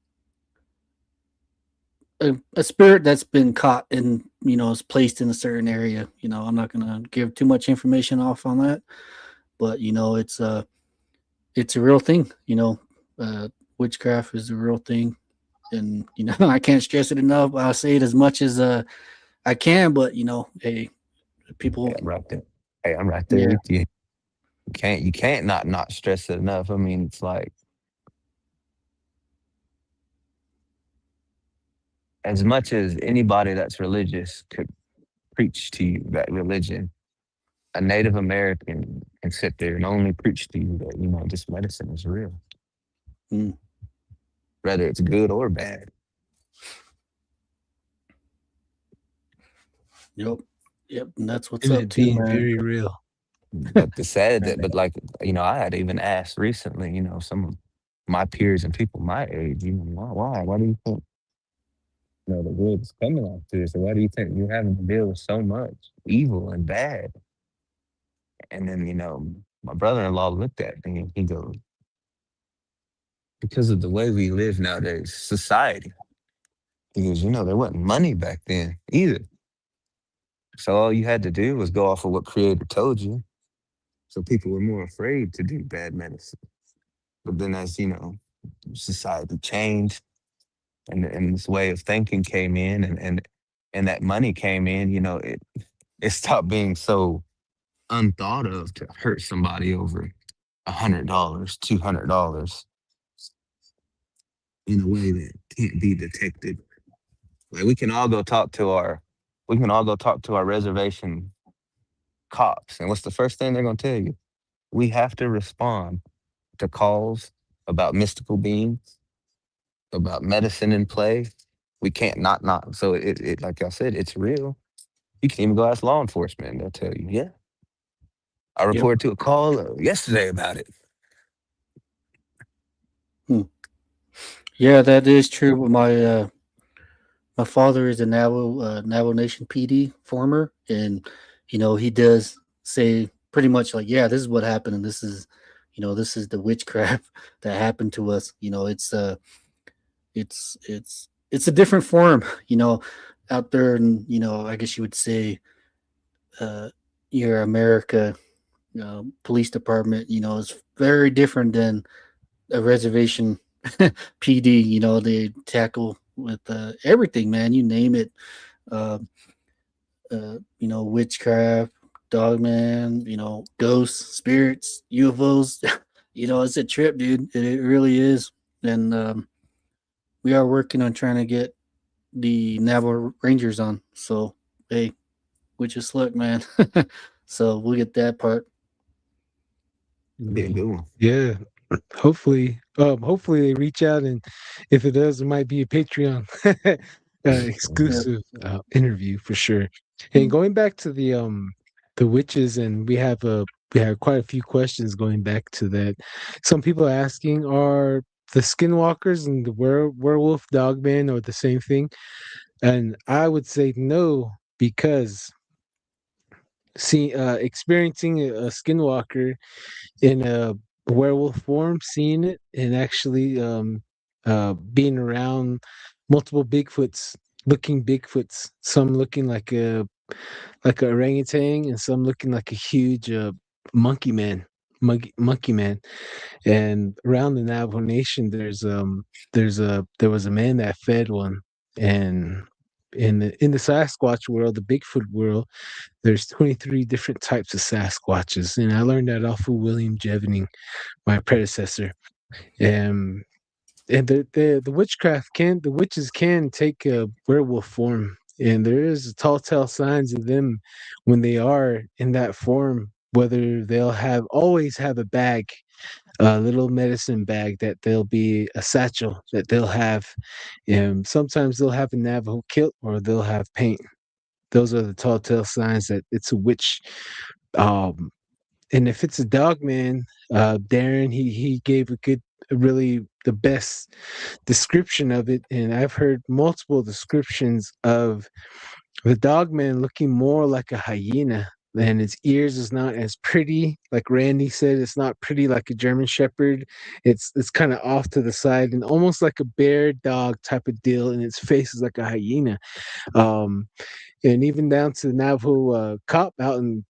spirit that's been caught and is placed in a certain area. I'm not going to give too much information off on that, but it's a real thing. Witchcraft is a real thing, and I can't stress it enough. I'll say it as much as I can, but hey, people. Yeah, I'm right there. Hey, I'm right there with you. You can't not stress it enough. I mean, it's like, as much as anybody that's religious could preach to you that religion, a Native American can sit there and only preach to you that this medicine is real, whether it's good or bad. Yep, and that's what's up too, Being man. very real. But the sad that, but like I had even asked recently, some of my peers and people my age, why do you think the world is coming like this? Or why do you think you're having to deal with so much evil and bad? And then, my brother-in-law looked at me and he goes, because of the way we live nowadays, society. He goes, there wasn't money back then either. So all you had to do was go off of what Creator told you. So people were more afraid to do bad medicine. But then as, society changed and this way of thinking came in and that money came in, it stopped being so unthought of to hurt somebody over $100, $200 in a way that can't be detected. Like we can all go talk to our reservation cops, and what's the first thing they're gonna tell you? We have to respond to calls about mystical beings, about medicine in play. We can't not. So it like I said, it's real. You can even go ask law enforcement, and they'll tell you, yeah. I reported to a call yesterday about it. Yeah, that is true. My father is a Navajo Nation PD former, and he does say pretty much like, yeah, this is what happened, and this is this is the witchcraft that happened to us. It's a different form, out there, and I guess you would say, uh, your America police department, is very different than a reservation PD. They tackle with everything, man. You name it. Uh, Witchcraft, dogman, ghosts, spirits, UFOs. It's a trip, dude. It really is. And we are working on trying to get the Navajo Rangers on. So, hey, which is luck, man. So we'll get that part. Be a good one. Yeah. Hopefully they reach out, and if it does, it might be a Patreon exclusive interview for sure. And going back to the witches, and we have quite a few questions going back to that. Some people are asking, are the skinwalkers and the werewolf dogman or the same thing? And I would say no, because experiencing a skinwalker in a werewolf form, seeing it, and actually being around multiple Bigfoots, some looking like a orangutan, and some looking like a huge monkey man. And around the Navajo Nation, there was a man that fed one, and in the Sasquatch world, the Bigfoot world, there's 23 different types of Sasquatches, and I learned that off of William Jevening, my predecessor. Um, and the witches can take a werewolf form, and there is telltale signs of them when they are in that form. Whether they'll always have a bag, a little medicine bag, that they'll be a satchel that they'll have. Sometimes they'll have a Navajo kilt, or they'll have paint. Those are the telltale signs that it's a witch. Um, and if it's a dog man, Darren, he gave really the best description of it, and I've heard multiple descriptions of the dog man looking more like a hyena, and its ears is not as pretty. Like Randy said, it's not pretty like a German Shepherd. It's kind of off to the side and almost like a bear dog type of deal, and its face is like a hyena. Um, and even down to the Navajo cop out in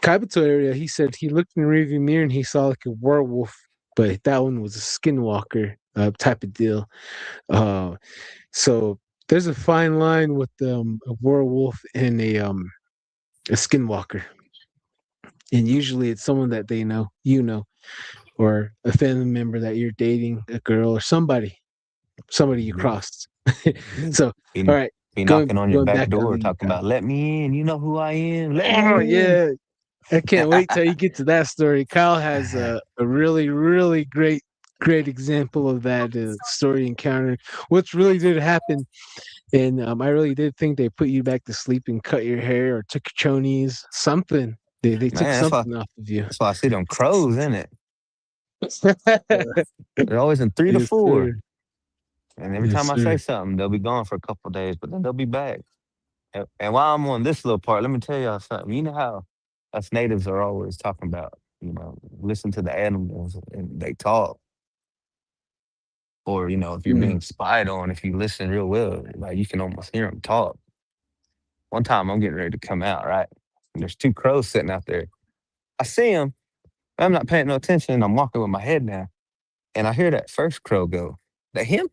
Kaibito area, he said he looked in the rearview mirror and he saw like a werewolf, but that one was a skinwalker type of deal. So there's a fine line with a werewolf and a skinwalker, and usually it's someone that they know, or a family member that you're dating, a girl or somebody you crossed. So, Be, all right, be going knocking on your back back door on talking about, let me in. You know who I am. Let oh me in. yeah, I can't wait till you get to that story. Kyle has a really, really great example of that story encounter, which really did happen. And I really did think they put you back to sleep and cut your hair or took your chonies, something. They took Man, something off of you. that's why I see them crows in it. They're always in 3 to Yes, 4. sir. And every Yes, time I say sir. something, they'll be gone for a couple of days, but then they'll be back. And while I'm on this little part, let me tell y'all something. You know how us natives are always talking about, listen to the animals and they talk. Or, if you're Mm. being spied on, if you listen real well, like you can almost hear them talk. One time I'm getting ready to come out, right? And there's 2 crows sitting out there. I see them. I'm not paying no attention. I'm walking with my head down. And I hear that first crow go, that him?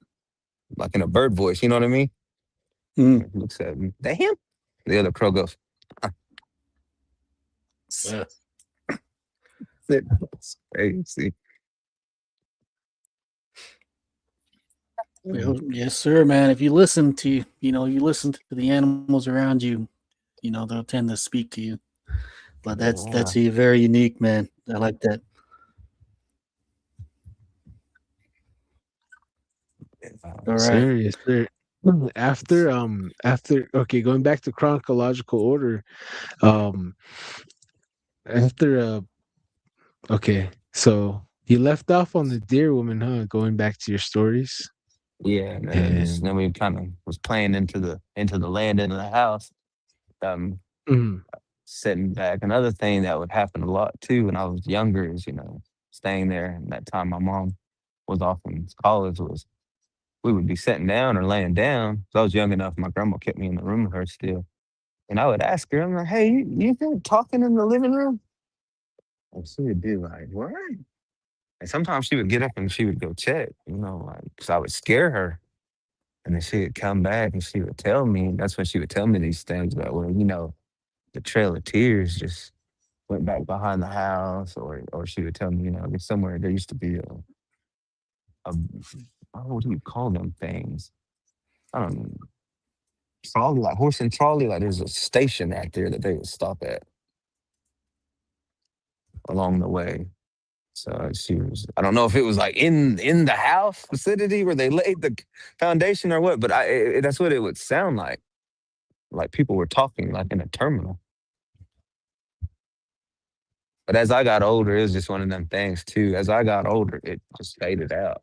Like in a bird voice, you know what I mean? Mm. He looks at me, that him? The other crow goes, Yeah. It's crazy. Well, yes, sir, man. If you listen to, you listen to the animals around you, they'll tend to speak to you. But that's very unique, man. I like that. All right. Sir, yes, sir. After okay, going back to chronological order, um after okay, so you left off on the deer woman, huh? Going back to your stories. Yeah, and then And we kind of was playing into the land, into the house, um, mm, sitting back. Another thing that would happen a lot too when I was younger is, staying there. And that time my mom was off in college was we would be sitting down or laying down. So I was young enough. My grandma kept me in the room with her still. And I would ask her, I'm like, hey, you been talking in the living room? And she would be like, what? And sometimes she would get up and she would go check, like, so I would scare her. And then she would come back and she would tell me, that's when she would tell me these things about, well, the Trail of Tears just went back behind the house, or she would tell me, there's somewhere there used to be a what do you call them things? I don't know. Trolley, like horse and trolley, like there's a station out there that they would stop at along the way. So I don't know if it was like in the house vicinity where they laid the foundation or what, but that's what it would sound like people were talking like in a terminal. But as I got older, it was just one of them things too. As I got older, it just faded out.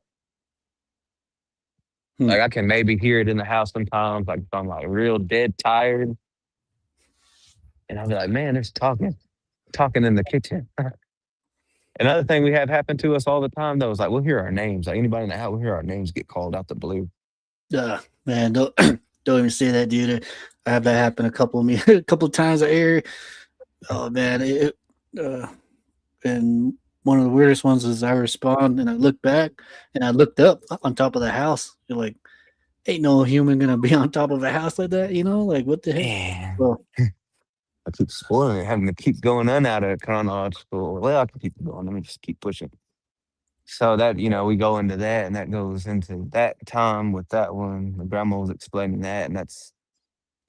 Like I can maybe hear it in the house sometimes, like if I'm like real dead tired. And I'll be like, man, there's talking in the kitchen. Another thing we have happen to us all the time though is like we'll hear our names. Like anybody in the house, we'll hear our names get called out the blue. Man, don't even say that, dude. I have that happen a couple of times a year. Oh man, and one of the weirdest ones is I respond and I look back and I looked up on top of the house. You're like, ain't no human gonna be on top of a house like that, like what the heck? Man. Well, I keep spoiling it, having to keep going on out of chronological. Well, I can keep going. Let me just keep pushing. So that, we go into that, and that goes into that time with that one. My grandma was explaining that, and that's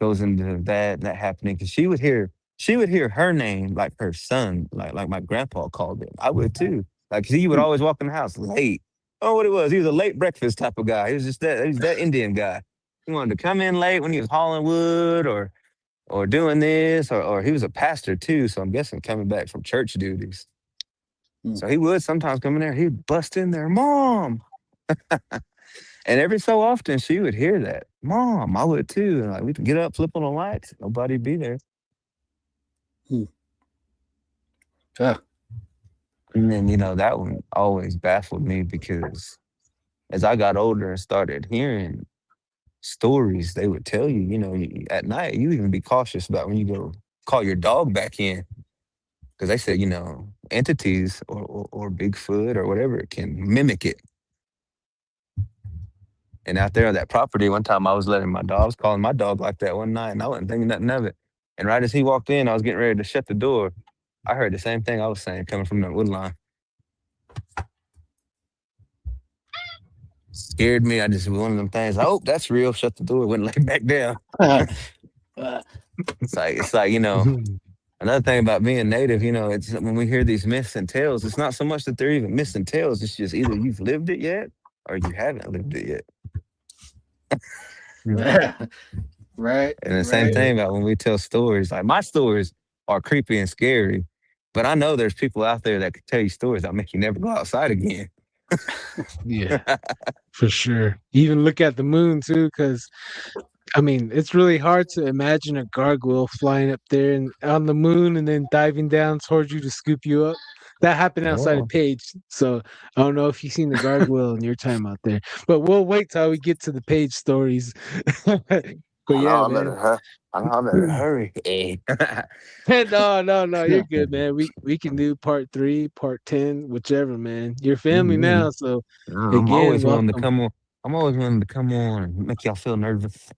goes into that happening because she would hear her name like her son, like my grandpa called it. I would too. Like he would always walk in the house late. Oh, what it was? He was a late breakfast type of guy. He was just that. He was that Indian guy. He wanted to come in late when he was hauling wood or doing this, or he was a pastor too. So I'm guessing coming back from church duties. So he would sometimes come in there. He'd bust in there, Mom. And every so often she would hear that, Mom. I would too. And like we'd get up, flip on the lights, nobody'd be there. Yeah. And then that one always baffled me because as I got older and started hearing stories, they would tell you, at night, you even be cautious about when you go call your dog back in. Because they said, entities or Bigfoot or whatever can mimic it. And out there on that property, one time I was calling my dog like that one night, and I wasn't thinking nothing of it. And right as he walked in, I was getting ready to shut the door. I heard the same thing I was saying coming from that wood line. Scared me. I just one of them things. Oh, that's real. Shut the door. Wouldn't lay back down. It's like another thing about being native. It's when we hear these myths and tales. It's not so much that they're even myths and tales. It's just either you've lived it yet or you haven't lived it yet. Right. And the same thing about when we tell stories. Like my stories are creepy and scary, but I know there's people out there that could tell you stories that make you never go outside again. Yeah, for sure. Even look at the moon too, because it's really hard to imagine a gargoyle flying up there and on the moon and then diving down towards you to scoop you up. That happened outside of Page. So I don't know if you've seen the gargoyle in your time out there, but we'll wait till we get to the Page stories. But yeah, man. I better hurry. No, you're good, man. We can do part 3, part 10, whichever, man. You're family now, so I'm always willing to come on. I'm always willing to come on and make y'all feel nervous.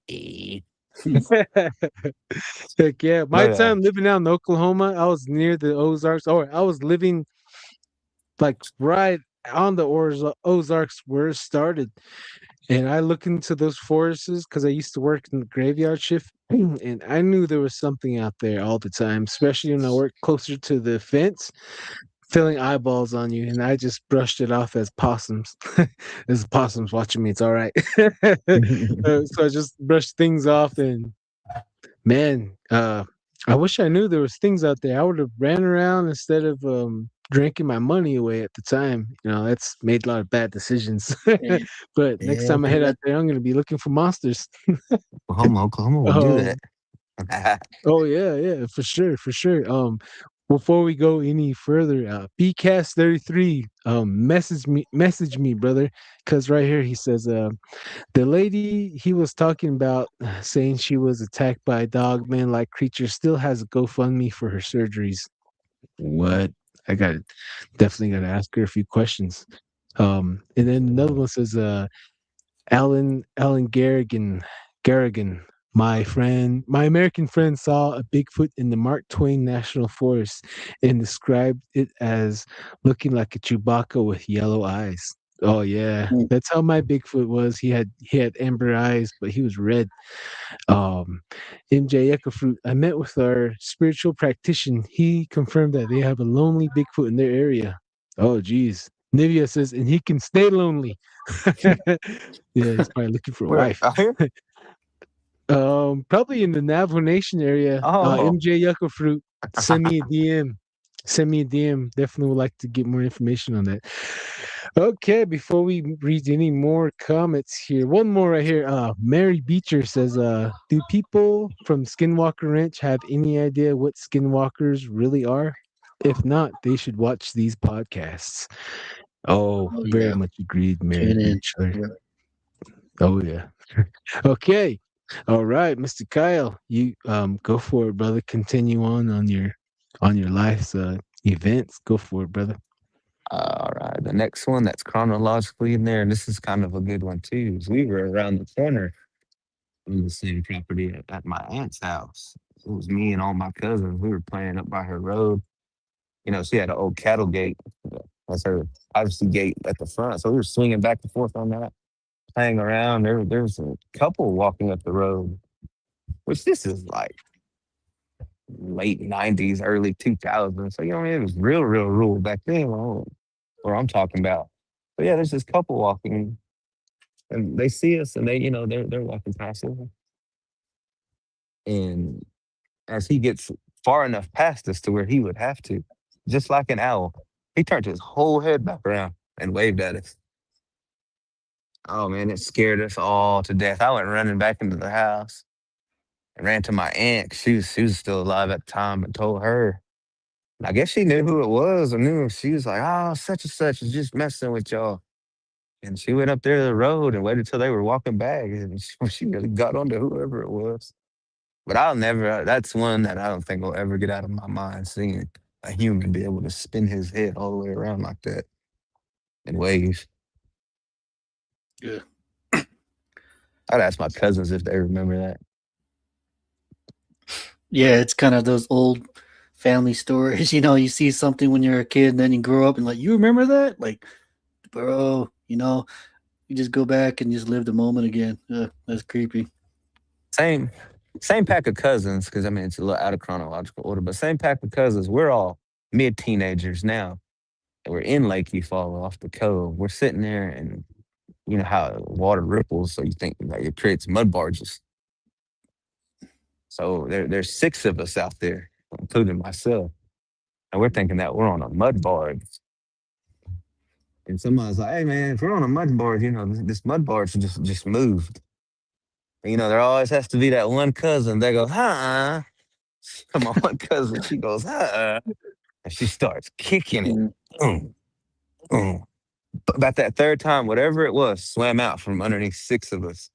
Heck yeah. My time living out in Oklahoma, I was near the Ozarks, or I was living like right on the Ozarks where it started. And I look into those forests because I used to work in the graveyard shift, and I knew there was something out there all the time, especially when I worked closer to the fence, filling eyeballs on you. And I just brushed it off as possums. As possums watching me, it's all right. So I just brushed things off, and man, I wish I knew there was things out there. I would have ran around instead of drinking my money away at the time. That's made a lot of bad decisions. But next time I head out there, I'm going to be looking for monsters. Oklahoma will do that. Oh yeah, for sure. before we go any further, BCast33, message me, brother, because right here he says, the lady he was talking about, saying she was attacked by a dog man-like creature, still has a GoFundMe for her surgeries. What? I got definitely got to ask her a few questions. And then another one says, Alan Garrigan, my American friend saw a Bigfoot in the Mark Twain National Forest and described it as looking like a Chewbacca with yellow eyes. Oh yeah, Mm. that's how my Bigfoot was. He had amber eyes, but he was red. Um, MJ Eckerfruit, I met with our spiritual practitioner. He confirmed that they have a lonely Bigfoot in their area. Oh geez. Nivea says, and he can stay lonely. Yeah, he's probably looking for a Where wife. out here? Probably in the Navajo Nation area. Oh, MJ Yucca Fruit, send me a DM. Send me a DM. Definitely would like to get more information on that. Okay, before we read any more comments here, one more right here. Mary Beecher says, do people from Skinwalker Ranch have any idea what skinwalkers really are? If not, they should watch these podcasts. Oh, Oh very yeah, much agreed, Mary tune in. Beecher. Yeah. Oh yeah. Okay. All right, Mr. Kyle, you go for it, brother. Continue on your life's events. Go for it, brother. all right. The next one that's chronologically in there, and this is kind of a good one too, is we were around the corner from the same property at my aunt's house. It was me and all my cousins. We were playing up by her road. You know, she had an old cattle gate. That's her privacy gate at the front. So we were swinging back and forth on that, playing around. There was a couple walking up the road, which this is like late 90s, early 2000s. So, you know, it was real rural back then where I'm talking about. But yeah, there's this couple walking and they see us and they're walking past us. And as he gets far enough past us to where he would have to, just like an owl, he turned his whole head back around and waved at us. Oh man, it scared us all to death. I went running back into the house and ran to my aunt. 'Cause she was still alive at the time, and told her. And I guess she knew who it was, or knew. She was like, "Oh, such and such is just messing with y'all." And she went up there to the road and waited till they were walking back, and she really got onto whoever it was. But I'll never. That's one that I don't think will ever get out of my mind. Seeing a human be able to spin his head all the way around like that and wave. Yeah. I'd ask my cousins if they remember that. Yeah, it's kind of those old family stories. You know, you see something when you're a kid, and then you grow up and like, you remember that? Like, bro, you just go back and just live the moment again. That's creepy. Same, same pack of cousins. Because I mean, it's a little out of chronological order, but same pack of cousins. We're all mid teenagers now. And we're in Lake Eufaula off the cove. We're sitting there, and you know how water ripples, so you think like it creates mud barges. So there's six of us out there, including myself, and we're thinking that we're on a mud barge. And somebody's like, "Hey man, if we're on a mud barge, this mud barge just moved." And, there always has to be that one cousin that goes, "Huh?" My one cousin, she goes, "Huh?" And she starts kicking it. Mm. Boom, boom. But about that third time, whatever it was, swam out from underneath six of us.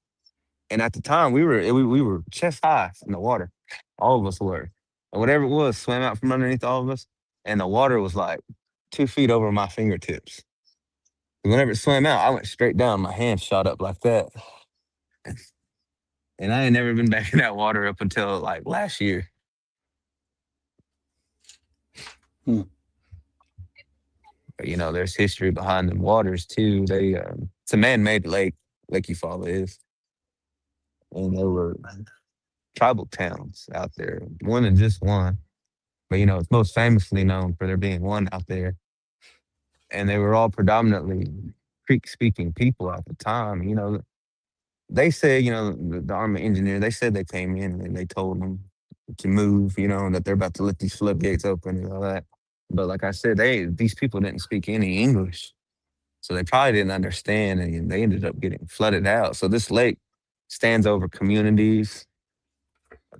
And at the time, we were chest high in the water. All of us were. And whatever it was, swam out from underneath all of us. And the water was like 2 feet over my fingertips. And whenever it swam out, I went straight down. My hand shot up like that. And I ain't never been back in that water up until like last year. Hmm. But, there's history behind the waters too. It's a man-made lake. Lake Eufaula is. And there were tribal towns out there, more than just one. But it's most famously known for there being one out there. And they were all predominantly Creek speaking people at the time. They said, the Army engineer, they said they came in and they told them to move, and that they're about to let these floodgates open and all that. But like I said, these people didn't speak any English. So they probably didn't understand and they ended up getting flooded out. So this lake stands over communities,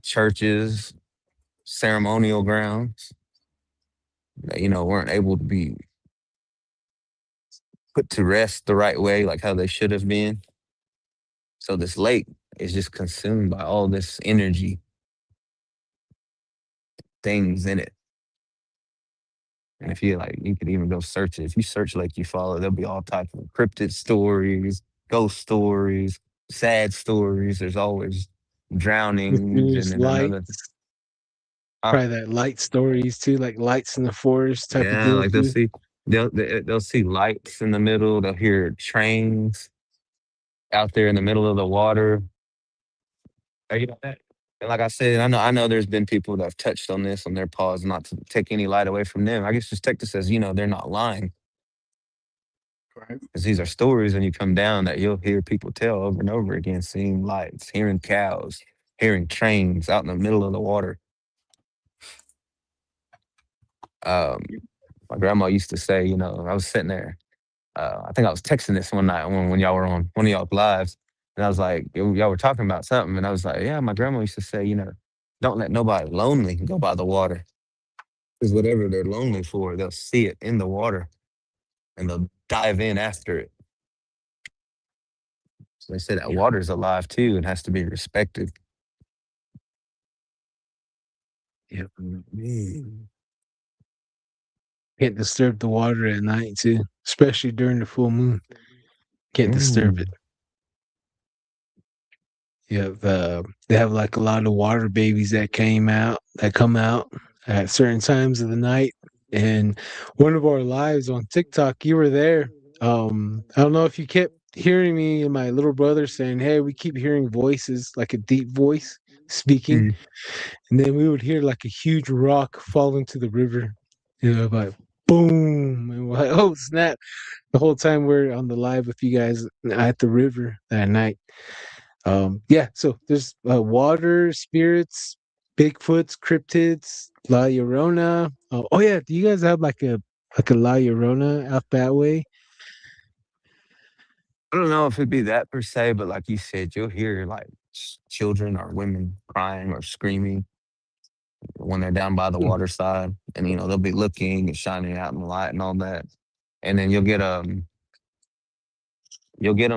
churches, ceremonial grounds. that, weren't able to be put to rest the right way, like how they should have been. So this lake is just consumed by all this energy, things in it. And if you like, you could even go search it. If you search Lake Eufaula, there'll be all types of cryptid stories, ghost stories, sad stories. There's always drownings, and Mysterious then another. lights. Huh? Probably that light stories too, like lights in the forest type of Yeah, deal like too. they'll see lights in the middle. They'll hear trains out there in the middle of the water. You know that? And like I said, I know there's been people that have touched on this on their pause, not to take any light away from them. I guess just take this as, they're not lying. Right. Because these are stories when you come down that you'll hear people tell over and over again, seeing lights, hearing cows, hearing trains out in the middle of the water. Um, my grandma used to say, I was sitting there. I think I was texting this one night when y'all were on one of y'all lives. And I was like, y'all were talking about something. And I was like, yeah, my grandma used to say, don't let nobody lonely go by the water. Because whatever they're lonely for, they'll see it in the water and they'll dive in after it. So they say that Yeah. water's alive too and has to be respected. Yep. Mm. Can't disturb the water at night too, especially during the full moon. Can't disturb it. Mm. Yeah, they have like a lot of water babies that come out at certain times of the night. And one of our lives on TikTok, you were there. I don't know if you kept hearing me and my little brother saying, "Hey, we keep hearing voices, like a deep voice speaking," Mm. and then we would hear like a huge rock fall into the river. Like boom, and we're like, "Oh snap!" The whole time we're on the live with you guys at the river that night. Yeah, so there's water spirits, Bigfoots, cryptids, La Llorona. Oh yeah, do you guys have like a La Llorona out that way? I don't know if it'd be that per se, but like you said, you'll hear like children or women crying or screaming when they're down by the Hmm. water side, and they'll be looking and shining out in the light and all that. And then you'll get them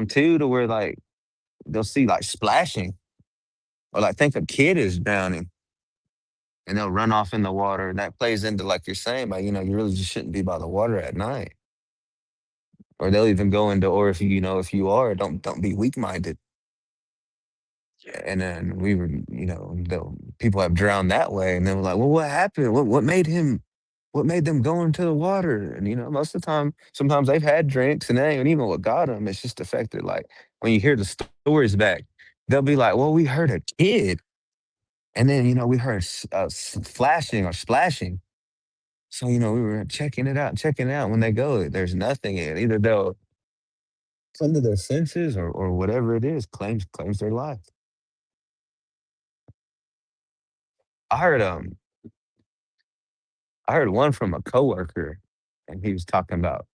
too to where like they'll see like splashing or like think a kid is drowning and they'll run off in the water. And that plays into like you're saying, but you really just shouldn't be by the water at night. Or they'll even go into, or if you are, don't be weak minded. And then we were, people have drowned that way, and they were like, "Well, what happened? What made them go into the water?" And most of the time, sometimes they've had drinks, and that ain't even what got them. It's just the fact that, like, when you hear the stories back, they'll be like, "Well, we heard a kid, and then we heard flashing or splashing." So we were checking it out. When they go, there's nothing in it. Either they'll come to their senses, or whatever it is, claims their life. I heard I heard one from a coworker, and he was talking about,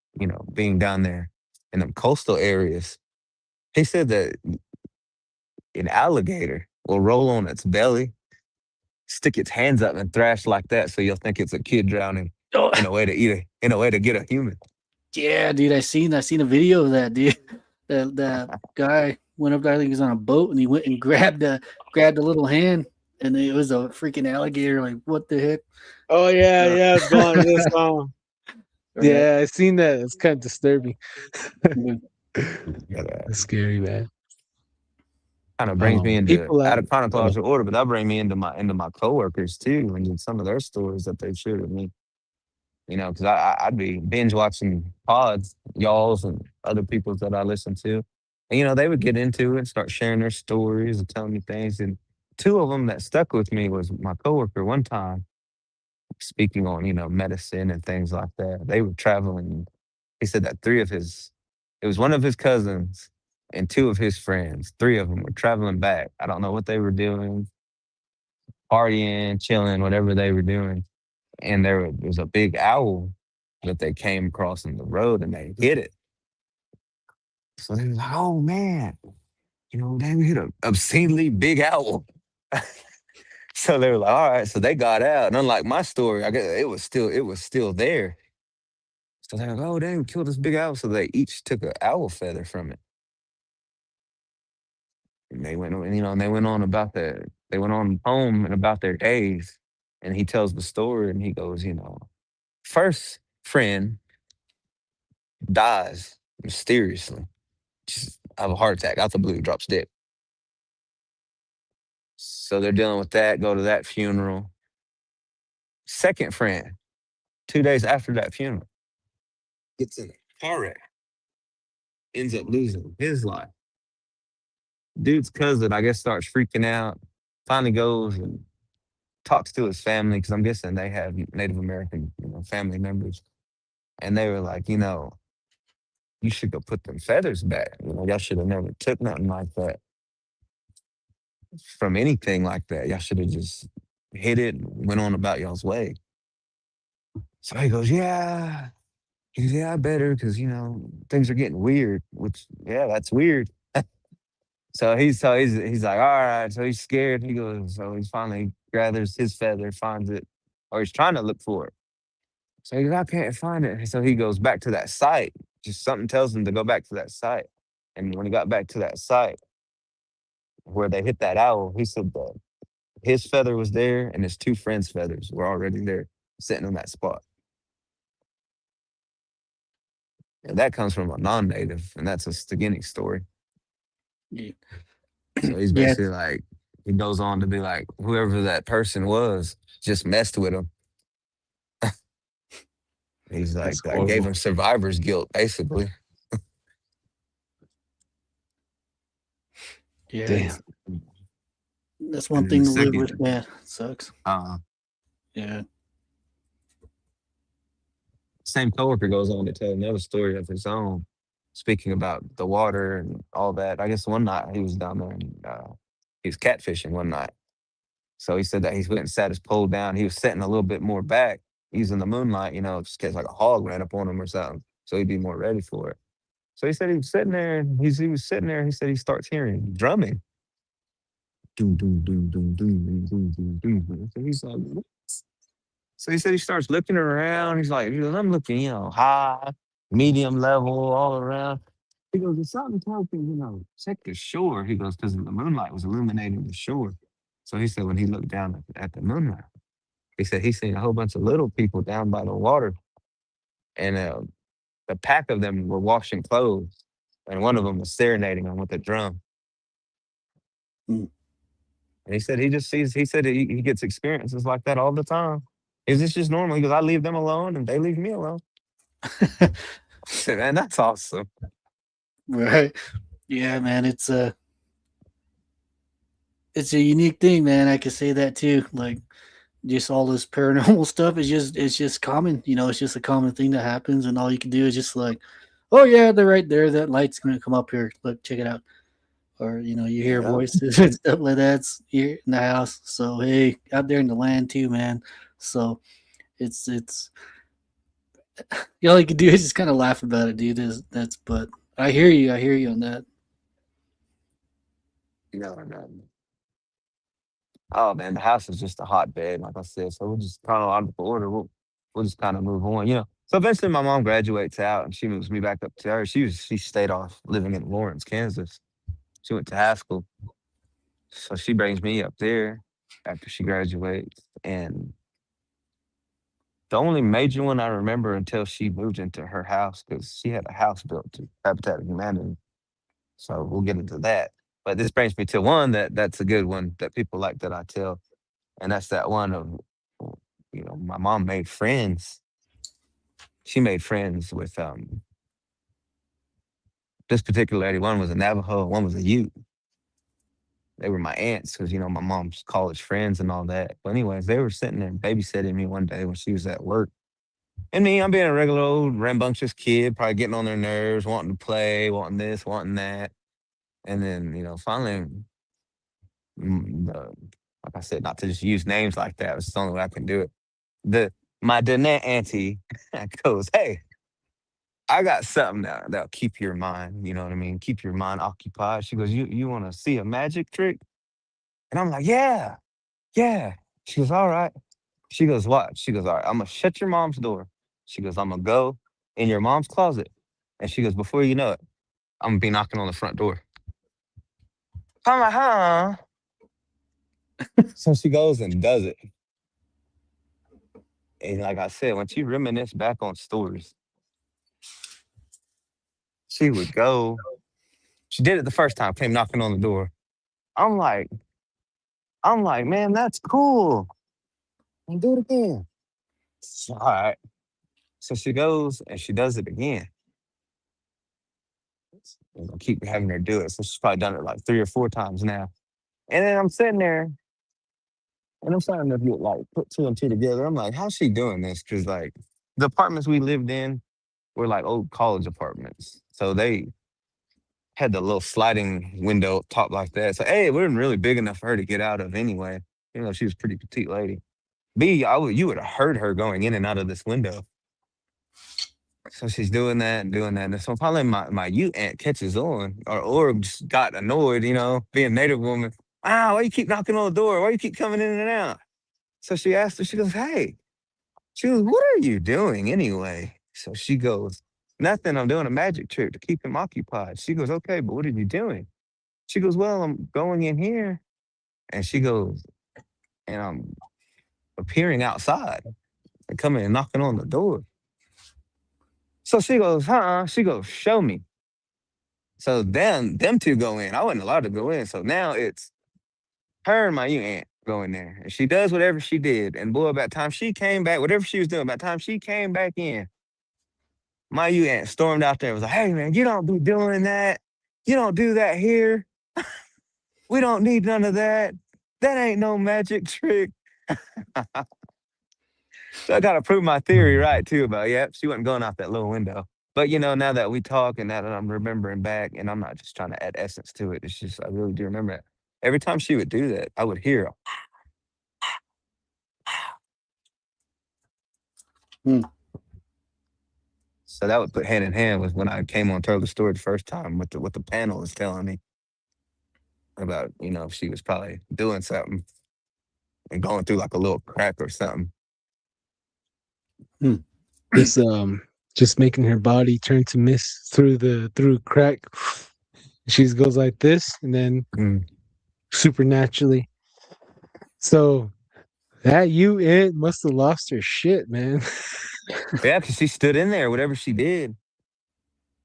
being down there in them coastal areas. He said that an alligator will roll on its belly, stick its hands up and thrash like that, so you'll think it's a kid drowning Oh, in a way to get a human. yeah, dude. I seen a video of that, dude. That guy went up there. I think he was on a boat, and he went and grabbed a little hand, and it was a freaking alligator. Like, what the heck? Oh yeah, Uh, yeah, gone this song. right. Yeah, I seen that. It's kind of disturbing. Yeah. It's scary, man. Kind of brings me into People out out. of chronological order, but that brings me into my coworkers too, and some of their stories that they've shared with me. Because I'd be binge watching pods, y'all's and other people's that I listen to. And, they would get into it and start sharing their stories and telling me things. And two of them that stuck with me was my coworker one time speaking on, medicine and things like that. They were traveling. He said that it was one of his cousins and two of his friends. Three of them were traveling back. I don't know what they were doing, partying, chilling, whatever they were doing. And there was a big owl that they came across in the road and they hit it. So they was like, "Oh man, they hit a obscenely big owl." So they were like, all right. So they got out. And unlike my story, I guess it was still there. So they're like, oh, dang, we killed this big owl. So they each took an owl feather from it. And they went on they went on home and about their days. And he tells the story and he goes, first friend dies mysteriously, just have a heart attack out the blue, drops dead. So they're dealing with that, go to that funeral. Second friend, 2 days after that funeral, gets in a car wreck, ends up losing his life. Dude's cousin, I guess, starts freaking out, finally goes and talks to his family, because I'm guessing they have Native American, family members. And they were like, you should go put them feathers back. Y'all should have never took nothing like that from anything like that. Y'all should have just hit it and went on about y'all's way. So he goes, yeah. He goes, yeah, I better, because, things are getting weird, which, yeah, that's weird. So he's like, all right. So he's scared. He goes, so he finally gathers his feather, finds it, or he's trying to look for it. So he goes, I can't find it. So he goes back to that site. Just something tells him to go back to that site. And when he got back to that site where they hit that owl, he said that his feather was there and his two friends' feathers were already there, sitting on that spot. And that comes from a non-native, and that's a Stiginic story. Yeah. So he's Yeah. basically like, he goes on to be like, whoever that person was just messed with him. He's like, That's I gave horrible. him survivor's guilt, basically. Yeah, Damn. that's one And then thing the to live with. second, Yeah, it sucks. uh, Yeah. same coworker goes on to tell another story of his own, speaking about the water and all that. I guess one night he was down there and he was catfishing one night. So he said that he went and sat his pole down. He was sitting a little bit more back, using the moonlight, just in case like a hog ran up on him or something. So he'd be more ready for it. So he said he was sitting there and he was sitting there and he said he starts hearing drumming. Doom, doom, doom, doom, doom, doom, doom, doom, doom. So he's like, what? So he said he starts looking around. He's like, I'm looking, high, medium level, all around. He goes, there's something tells me, check the shore. He goes, because the moonlight was illuminating the shore. So he said when he looked down at the moonlight, he said he seen a whole bunch of little people down by the water. And the pack of them were washing clothes. And one of them was serenading them with a drum. Mm. And he said he said he gets experiences like that all the time. Is this just normal? He goes, I leave them alone and they leave me alone. I said, man, that's awesome. Right. Yeah, man. It's a unique thing, man. I can say that too. Like, just all this paranormal stuff is just common. It's just a common thing that happens, and all you can do is just like, oh yeah, they're right there. That light's gonna come up here. Look, check it out. Or you hear Yeah. voices and stuff like that's here in the house. So hey, out there in the land too, man. So it's all you can do is just kind of laugh about it, dude. That's but I hear you on that. And, oh man, the house is just a hotbed, like I said. So we'll just kind of out of order. We'll just kind of move on, So eventually, my mom graduates out and she moves me back up to her. She stayed off living in Lawrence, Kansas. She went to high school, so she brings me up there after she graduates. And the only major one I remember until she moved into her house, because she had a house built to Habitat of Humanity. So we'll get into that. But this brings me to one that's a good one that people like that I tell. And that's that one of, my mom made friends. She made friends with this particular lady. One was a Navajo, one was a Ute. They were my aunts because, my mom's college friends and all that. But anyways, they were sitting there babysitting me one day when she was at work. And me, I'm being a regular old rambunctious kid, probably getting on their nerves, wanting to play, wanting this, wanting that. And then, finally, like I said, not to just use names like that. It's the only way I can do it. My Danette auntie goes, hey, I got something that'll keep your mind, you know what I mean? Keep your mind occupied. She goes, you want to see a magic trick? And I'm like, yeah. Yeah. She goes, all right. She goes, what? She goes, all right, I'm going to shut your mom's door. She goes, I'm going to go in your mom's closet. And she goes, before you know it, I'm going to be knocking on the front door. I'm like, huh? So she goes and does it. And like I said, when she reminisce back on stories, she would go. She did it the first time, came knocking on the door. I'm like, man, that's cool. And do it again. All right. So she goes and she does it again. I'm gonna keep having her do it. So she's probably done it like 3 or 4 times now. And then I'm sitting there and I'm starting to get like put 2 and 2 together. I'm like, how's she doing this? Because like the apartments we lived in were like old college apartments. So they had the little sliding window up top like that. So A, it wasn't really big enough for her to get out of anyway. You know, she was a pretty petite lady. B, you would have heard her going in and out of this window. So she's doing that and doing that. And so finally my Ute aunt catches on, or just got annoyed, you know, being a native woman. Wow, why you keep knocking on the door? Why you keep coming in and out? So she asked her, she goes, hey, she goes, what are you doing anyway? So she goes, nothing, I'm doing a magic trick to keep him occupied. She goes, okay, but what are you doing? She goes, well, I'm going in here. And she goes, and I'm appearing outside and coming and knocking on the door. So she goes, she goes, show me. So then them 2 go in. I wasn't allowed to go in. So now it's her and my aunt go in there. And she does whatever she did. And boy, by the time she came back, whatever she was doing, by the time she came back in, my aunt stormed out there and was like, hey man, you don't be doing that. You don't do that here. We don't need none of that. That ain't no magic trick. So I gotta prove my theory right too about, yep, she wasn't going out that little window. But you know, now that we talk and now that I'm remembering back, and I'm not just trying to add essence to it, it's just I really do remember it. Every time she would do that, I would hear. Hmm. So that would put hand in hand with when I came on Told the Story the first time with what the panel was telling me about, you know, she was probably doing something and going through like a little crack or something. This just making her body turn to mist through crack. She goes like this, and then supernaturally. So that aunt must have lost her shit, man. Yeah, because she stood in there, whatever she did.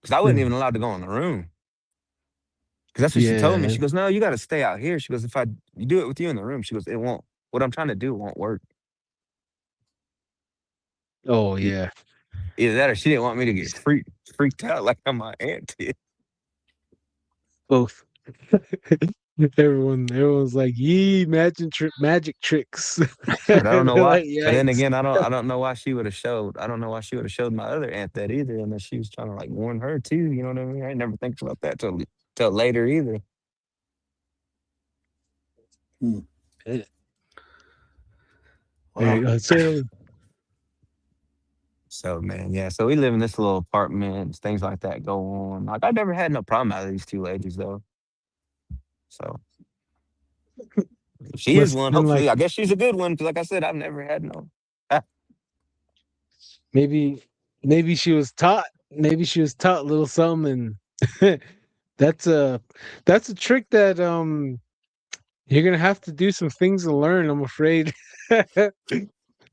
Because I wasn't even allowed to go in the room. Because that's what she told me. She goes, no, you got to stay out here. She goes, if you do it with you in the room, she goes, it won't. What I'm trying to do won't work. Oh yeah. Either that or she didn't want me to get freaked out like my aunt did. Both. Everyone's like, yee, magic tricks. But I don't know why. Like, But then yikes. again, I don't know why she would have showed. I don't know why she would have showed my other aunt that either, unless she was trying to like warn her too. You know what I mean? I never think about that till later either. Hmm. Wow. So man, yeah. So we live in this little apartment. Things like that go on. Like I never had no problem out of these 2 ladies though. So if she is one. Hopefully, like, I guess she's a good one because, like I said, I've never had no. maybe she was taught. Maybe she was taught a little something. And that's a trick that you're gonna have to do some things to learn. I'm afraid.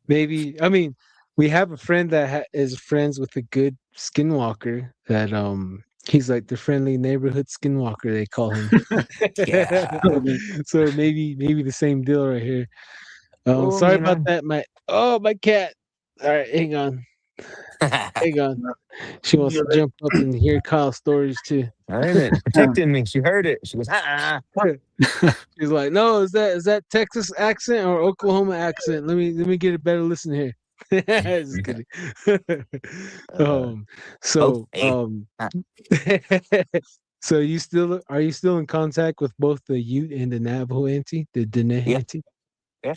Maybe I mean we have a friend that is friends with a good skinwalker. That he's like the friendly neighborhood skinwalker they call him. Yeah. So maybe the same deal right here. Well, Sorry you about know. that. My cat. All right, hang on. Hang on. She wants to jump up and hear Kyle's stories too. Wait a minute, protecting me. She heard it. She goes, She's like, no, is that Texas accent or Oklahoma accent? Let me get a better listen here. Just kidding. both. So so are you still in contact with both the Ute and the Navajo auntie, the Dene Yeah. auntie? Yeah.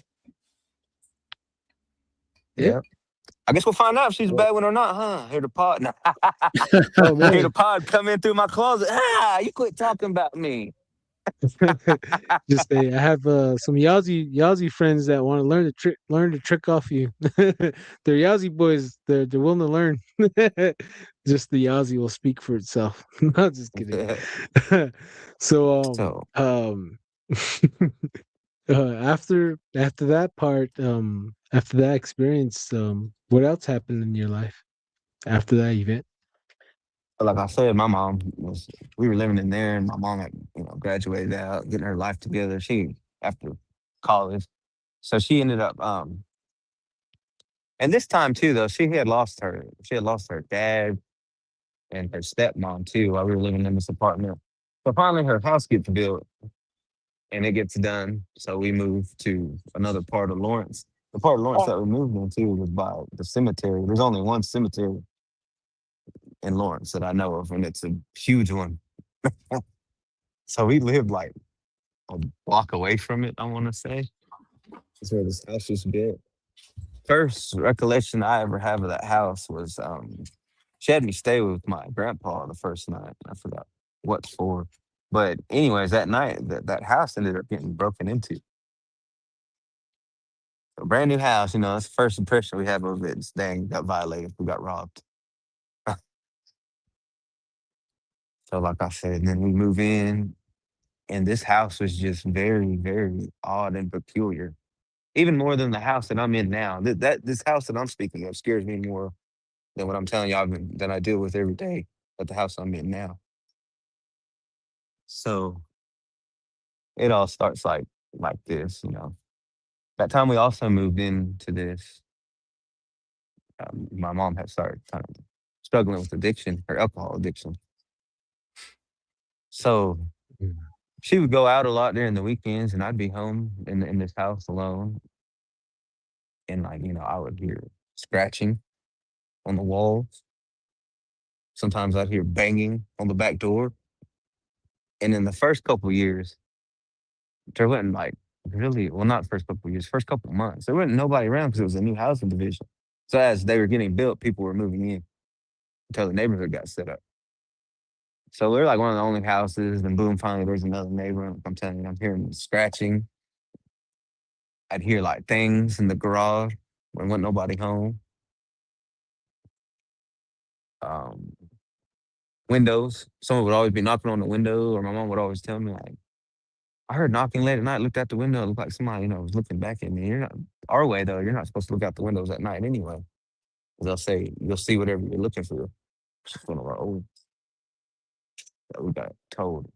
Yeah. Yeah. I guess we'll find out if she's a bad one or not, huh? Hear the pod. Oh Hear the man. pod come in through my closet. You quit talking about me. Just say I have some Yazi friends that want to learn the trick off you. They're Yazi boys. They're willing to learn. Just the Yazi will speak for itself. No, just kidding. So So, after that part, after that experience, what else happened in your life after that event? like I said, my mom was, we were living in there, and my mom had, graduated out, getting her life together. She, after college. So she ended up, and this time too, though, she had lost her dad and her stepmom too while we were living in this apartment. So finally her house gets built and it gets done. So we moved to another part of Lawrence. The part of Lawrence that we moved into was by the cemetery. There's only one cemetery in Lawrence that I know of, and it's a huge one. So we lived like a block away from it, I want to say. That's where this house was built. First recollection I ever have of that house was she had me stay with my grandpa the first night. I forgot what for. But anyways, that night that house ended up getting broken into. A brand new house, that's the first impression we have of it. This dang got violated. We got robbed. So like I said, and then we move in, and this house was just very, very odd and peculiar. Even more than the house that I'm in now. This house that I'm speaking of scares me more than what I'm telling y'all than I deal with every day at the house I'm in now. So it all starts like this. That time we also moved into this, my mom had started kind of struggling with addiction, her alcohol addiction. So Mm. she would go out a lot during the weekends, and I'd be home in this house alone. And I would hear scratching on the walls. Sometimes I'd hear banging on the back door. And in the first couple years, there wasn't like really, well, not first couple years, first couple months, there wasn't nobody around because it was a new housing division. So as they were getting built, people were moving in until the neighborhood got set up. So we are like one of the only houses. Then boom, finally there's another neighbor. I'm telling you, I'm hearing scratching. I'd hear like things in the garage when wasn't nobody home. Um, Windows. Someone would always be knocking on the window, or my mom would always tell me like, I heard knocking late at night, looked out the window, it looked like somebody, was looking back at me. You're not our way though, you're not supposed to look out the windows at night anyway. 'Cause they'll say you'll see whatever you're looking for. It's just one of our old that we got told.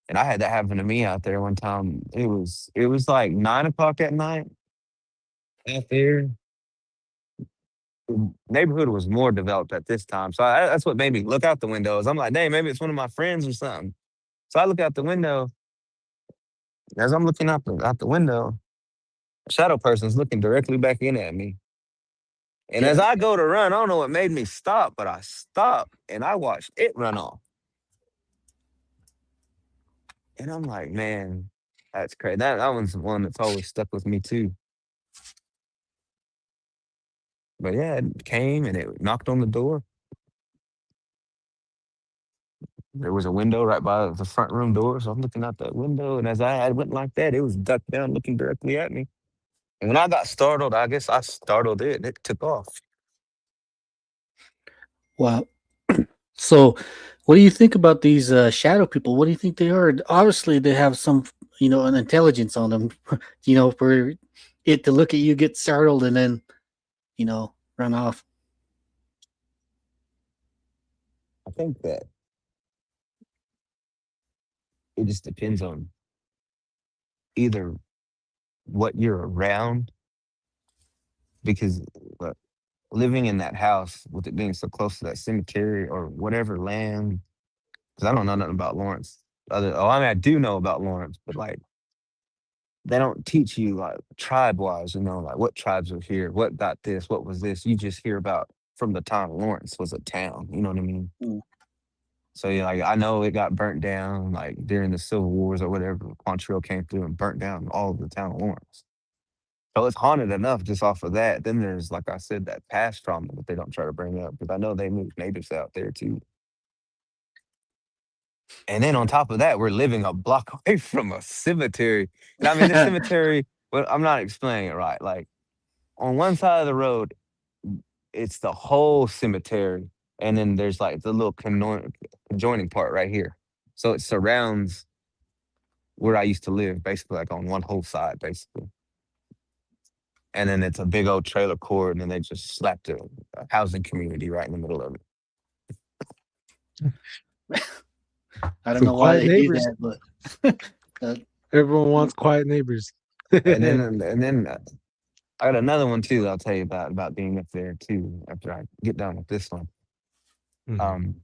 And I had that happen to me out there one time. It was like 9 o'clock at night out there. The neighborhood was more developed at this time. So that's what made me look out the windows. I'm like, dang, maybe it's one of my friends or something. So I look out the window. As I'm looking out the window, a shadow person's looking directly back in at me. And as I go to run, I don't know what made me stop, but I stopped and I watched it run off. And I'm like, man, that's crazy. That one's one that's always stuck with me too. But yeah, it came and it knocked on the door. There was a window right by the front room door, so I'm looking out that window, and as I went like that, it was ducked down, looking directly at me. And when I got startled, I guess I startled it, and it took off. Wow. So, what do you think about these shadow people? What do you think they are? Obviously, they have some, an intelligence on them, for it to look at you, get startled, and then, run off. I think that it just depends on either what you're around, because living in that house with it being so close to that cemetery or whatever land, because I don't know nothing about Lawrence. I mean, I do know about Lawrence, but like they don't teach you like tribe wise, like what tribes are here, what got this, what was this. You just hear about from the time Lawrence was a town. You know what I mean? Mm. So yeah, like I know it got burnt down like during the Civil Wars or whatever. Quantrill came through and burnt down all of the town of Lawrence. So it's haunted enough just off of that. Then there's, like I said, that past trauma that they don't try to bring up, because I know they moved natives out there too. And then on top of that, we're living a block away from a cemetery. And I mean, this cemetery, well, I'm not explaining it right. Like on one side of the road, it's the whole cemetery. And then there's like the little conjoining part right here. So it surrounds where I used to live, basically, like on one whole side, basically. And then it's a big old trailer court, and then they just slapped a housing community right in the middle of it. I don't Some know why quiet they neighbors. do that, but Everyone wants quiet neighbors. And then I got another one too that I'll tell you about being up there too after I get done with this one. Mhm.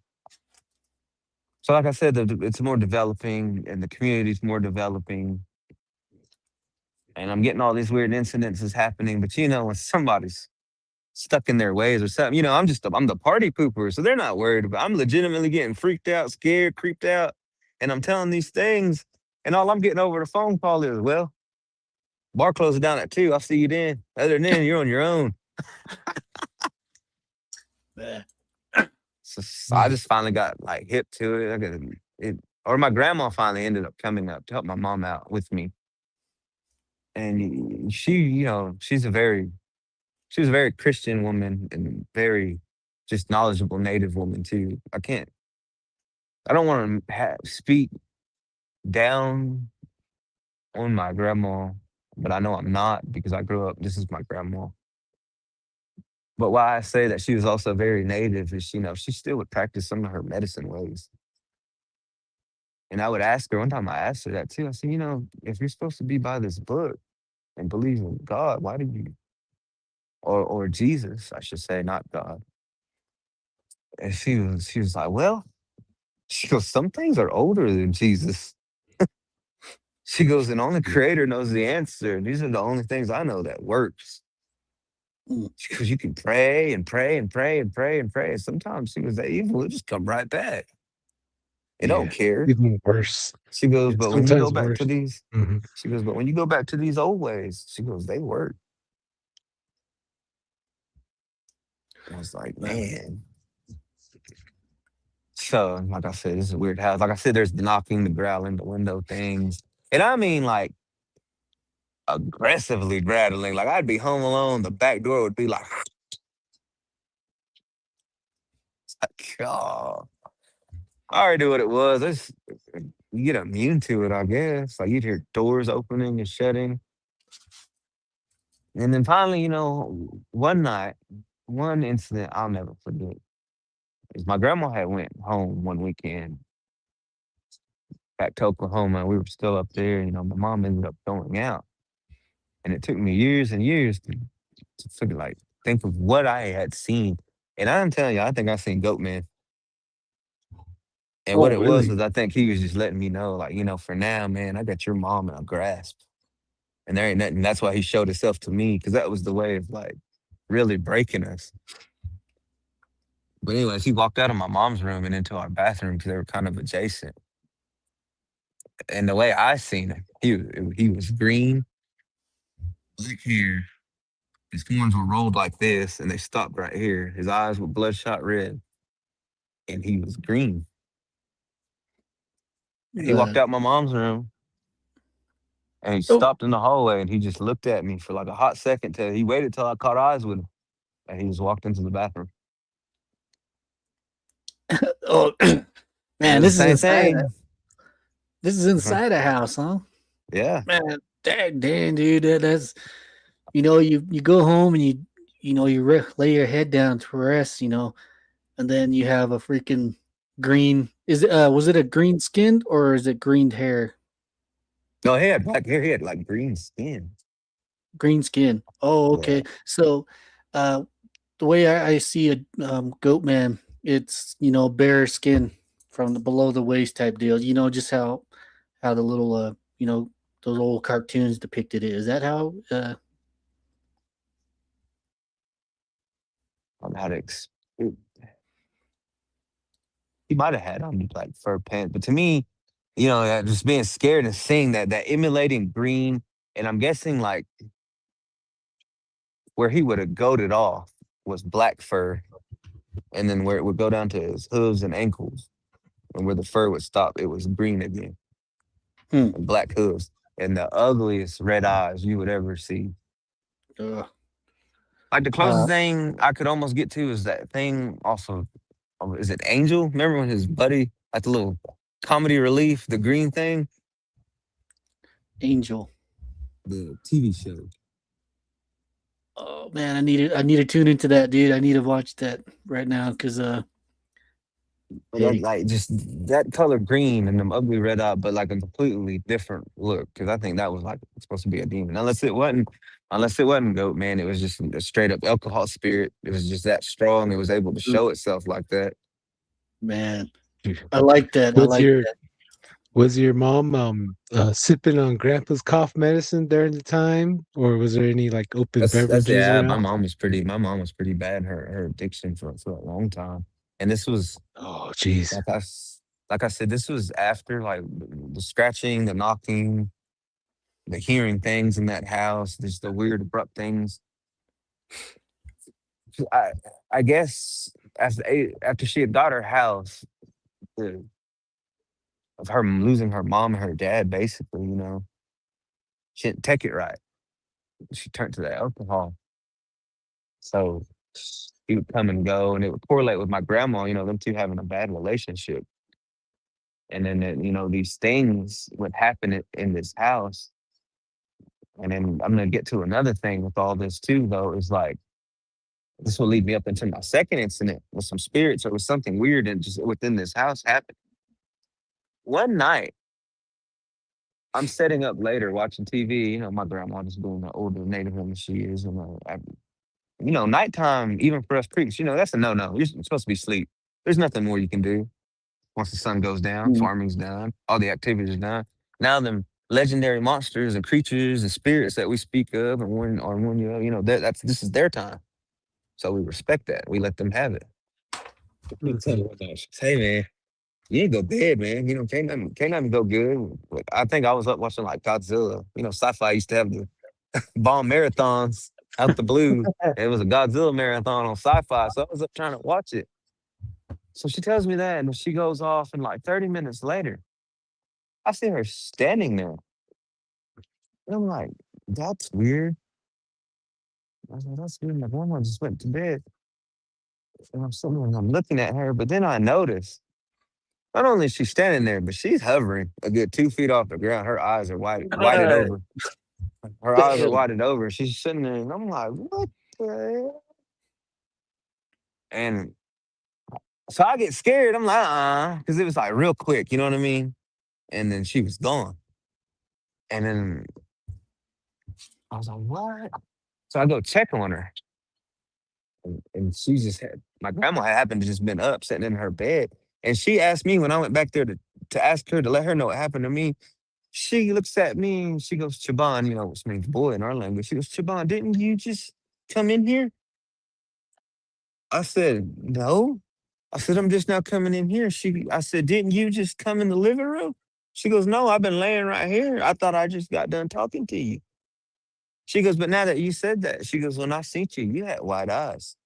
So like I said, it's more developing and the community's more developing. And I'm getting all these weird incidences happening. But when somebody's stuck in their ways or something, I'm the party pooper. So they're not worried about I'm legitimately getting freaked out, scared, creeped out. And I'm telling these things. And all I'm getting over the phone call is, well, bar closes down at 2. I'll see you then. Other than then, you're on your own. yeah. So I just finally got like hip to it. Or my grandma finally ended up coming up to help my mom out with me. And she's a very Christian woman and very just knowledgeable Native woman too. I don't want to speak down on my grandma, but I know I'm not because I grew up. This is my grandma. But why I say that she was also very Native is, she still would practice some of her medicine ways. And I would ask her, one time I asked her that too. I said, if you're supposed to be by this book and believe in God, why did you, or Jesus, I should say, not God. And she was like, well, she goes, some things are older than Jesus. She goes, and only creator knows the answer. And these are the only things I know that works. She goes, you can pray and pray and pray and pray and pray. And sometimes she goes, that evil will just come right back. It don't care. Even worse. She goes, It's but when you go sometimes back worse. to these, Mhm. she goes, but when you go back to these old ways, she goes, they work. I was like, man. So, like I said, this is a weird house. Like I said, there's the knocking, the growling, the window things. And I mean, like, aggressively rattling. Like, I'd be home alone, the back door would be like, oh. I already knew what it was. You get immune to it, I guess. Like, you'd hear doors opening and shutting. And then finally, one night, one incident I'll never forget is my grandma had went home one weekend back to Oklahoma. We were still up there. My mom ended up going out. And it took me years and years to figure, like, think of what I had seen. And I'm telling you, I think I seen Goat Man. And what Oh, it really? was I think he was just letting me know, like, for now, man, I got your mom in a grasp. And there ain't nothing. That's why he showed himself to me, because that was the way of, like, really breaking us. But anyways, he walked out of my mom's room and into our bathroom because they were kind of adjacent. And the way I seen him, he was green, black hair. His horns were rolled like this, and they stopped right here. His eyes were bloodshot red, and he was green. He walked out my mom's room, and he Oh, stopped in the hallway, and he just looked at me for like a hot second. Till he waited till I caught eyes with him, and he just walked into the bathroom. oh, And it man, was this the is same inside. thing. This is inside a house, huh? Yeah. Man, dang, dude, that's you go home and you lay your head down to rest, and then you have a freaking green. Is it was it a green skinned or is it green hair? No, he had black hair. He had like green skin. Green skin. Oh, Yeah. okay. So, uh, the way I see a goat man, it's bare skin from the below the waist type deal. Just how the little those old cartoons depicted it. Is that how? I don't know how to he might have had on like fur pants, but to me, just being scared and seeing that emulating green, and I'm guessing like where he would have goated off was black fur, and then where it would go down to his hooves and ankles and where the fur would stop, it was green again, Hmm. and black hooves, and the ugliest red eyes you would ever see. Uh, Like the closest thing I could almost get to is that thing off of, is it Angel? Remember when his buddy, like the little comedy relief, the green thing, Angel. the TV show. Oh man, I need to tune into that, dude. I need to watch that right now because But hey, like just that color green and them ugly red eye, but like a completely different look. Because I think that was like supposed to be a demon. Unless it wasn't goat, man. It was just a straight up alcohol spirit. It was just that strong. It was able to show itself like that. man, I like that. I Was like your that. was your mom sipping on grandpa's cough medicine during the time, or was there any like open That's beverages yeah. around? My mom was pretty bad. Her addiction for a long time. And this was Oh, jeez. like like I said, this was after like the scratching, the knocking, the hearing things in that house, just the weird abrupt things. I I guess after she had got her house, the, of her losing her mom and her dad, basically, she didn't take it right. She turned to the alcohol. So he would come and go, and it would correlate with my grandma. Them two having a bad relationship, and then these things would happen in this house. And then I'm gonna get to another thing with all this too, though, is like this will lead me up into my second incident with some spirits or with something weird and just within this house happened. One night, I'm setting up later watching TV. My grandma just being the older native woman she is, and nighttime, even for us creeks, that's a no-no. You're supposed to be asleep. There's nothing more you can do once the sun goes down. Mm. Farming's done. All the activities are done. Now them legendary monsters and creatures and spirits that we speak of and warn you of, this is their time. So we respect that. We let them have it. You tell me what else. Hey man, you ain't go bad, man. Can't nothing go good. Like, I think I was up watching like Godzilla. Sci-fi used to have the bomb marathons out the blue. It was a Godzilla marathon on sci-fi, so I was up trying to watch it. So she tells me that, and she goes off, and like 30 minutes later, I see her standing there. And I'm like, that's weird. I was like, that's weird. My grandma just went to bed. And I'm looking at her, but then I notice not only is she standing there, but she's hovering a good 2 feet off the ground. Her eyes are whited over. Her eyes are whited over. She's sitting there, and I'm like, what the hell? And so I get scared. I'm like, because it was like real quick, you know what I mean? And then she was gone. And then I was like, what? So I go check on her. And she just my grandma had happened to just been up, sitting in her bed. And she asked me when I went back there to ask her to let her know what happened to me. She looks at me and she goes, Chaban, which means boy in our language. She goes, Chaban, didn't you just come in here? I said, no. I said, I'm just now coming in here. I said, didn't you just come in the living room? She goes, no, I've been laying right here. I thought I just got done talking to you. She goes, but now that you said that, she goes, when I seen you, you had white eyes.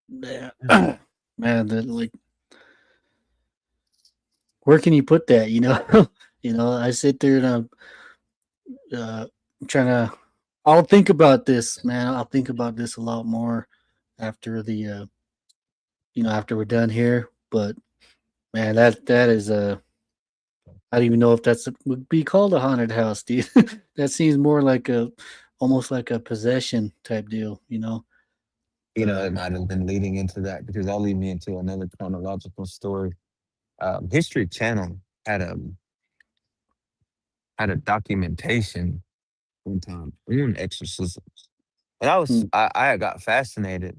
man, man, that like, where can you put that? I sit there and I'm trying to. I'll think about this, man. I'll think about this a lot more after after we're done here. But man, that is I don't even know if would be called a haunted house, dude. That seems more like almost like a possession type deal. It might have been leading into that because that'll lead me into another chronological story. History Channel had a documentation one time on exorcisms, and I had got fascinated,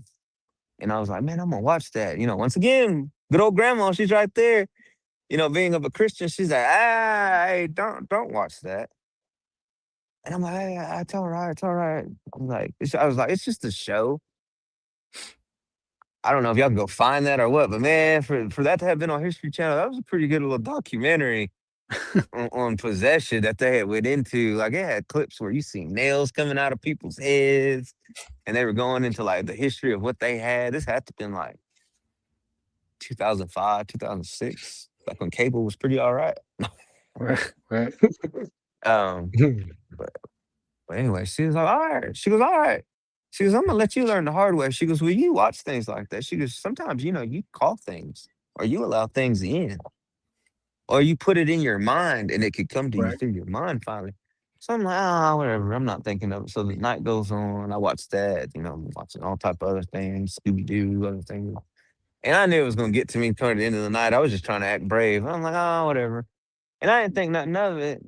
and I was like, man, I'm gonna watch that. Once again, good old grandma, she's right there. Being of a Christian, she's like, hey, don't watch that. And I'm like, hey, it's all right, it's all right. I was like, it's just a show. I don't know if y'all can go find that or what, but man, for that to have been on History Channel, that was a pretty good little documentary. on possession that they had went into. Like it had clips where you see nails coming out of people's heads, and they were going into like the history of what they had. This had to been like 2005, 2006, like when cable was pretty all right. Right, right. Um, but, but anyway, she was like, all right. She goes, all right. She goes, I'm gonna let you learn the hard way. She goes, when you watch things like that, she goes, sometimes you call things or you allow things in. Or you put it in your mind and it could come to you Right. through your mind finally. So I'm like, ah, whatever. I'm not thinking of it. So the night goes on. I watch that, I'm watching all type of other things, Scooby Doo, other things. And I knew it was gonna get to me toward the end of the night. I was just trying to act brave. I'm like, oh, whatever. And I didn't think nothing of it.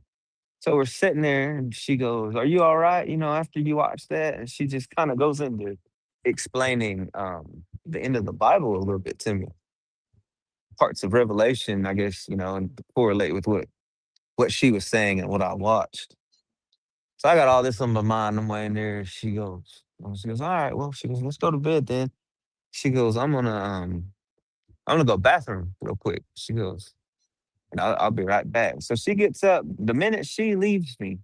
So we're sitting there and she goes, are you all right? After you watch that? And she just kind of goes into explaining the end of the Bible a little bit to me. Parts of Revelation, I guess, and correlate with what she was saying and what I watched. So I got all this on my mind. I'm waiting there. She goes, all right, well, she goes, let's go to bed then. She goes, I'm gonna go bathroom real quick. She goes, and I'll be right back. So she gets up. The minute she leaves me,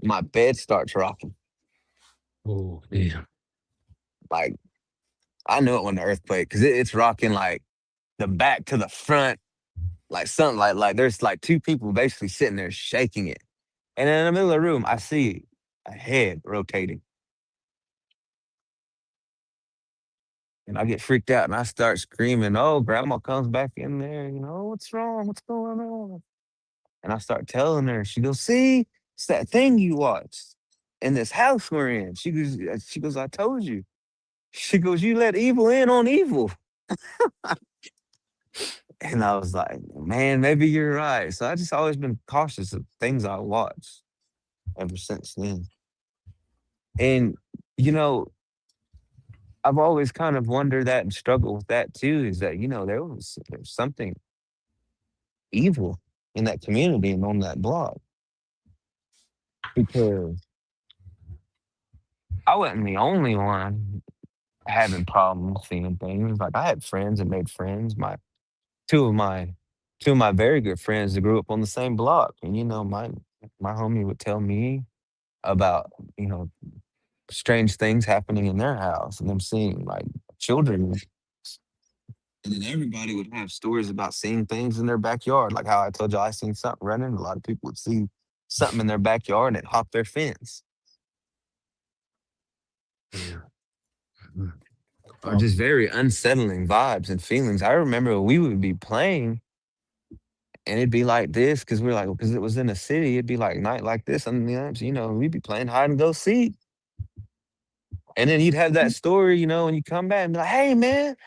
my bed starts rocking. Oh, damn. Like I knew it when the earthquake because it's rocking like the back to the front, like something like there's like two people basically sitting there shaking it. And in the middle of the room, I see a head rotating. And I get freaked out and I start screaming, oh, grandma comes back in there, what's wrong? What's going on? And I start telling her, she goes, see, it's that thing you watched in this house we're in. She goes, I told you. She goes, you let evil in on evil. And I was like, man, maybe you're right. So I just always been cautious of things I watch ever since then. And, I've always kind of wondered that and struggled with that too, is that, there's something evil in that community and on that block. Because I wasn't the only one having problems seeing things. Like I had friends that made friends. Two of my very good friends that grew up on the same block. And my homie would tell me about, strange things happening in their house and them seeing like children. And then everybody would have stories about seeing things in their backyard. Like how I told you I seen something running. A lot of people would see something in their backyard and it'd hop their fence. Yeah. Or just very unsettling vibes and feelings. I remember we would be playing and it'd be like this because because it was in a city, it'd be like night like this. And we'd be playing hide and go seek. And then you'd have that story, when you come back and be like, hey man,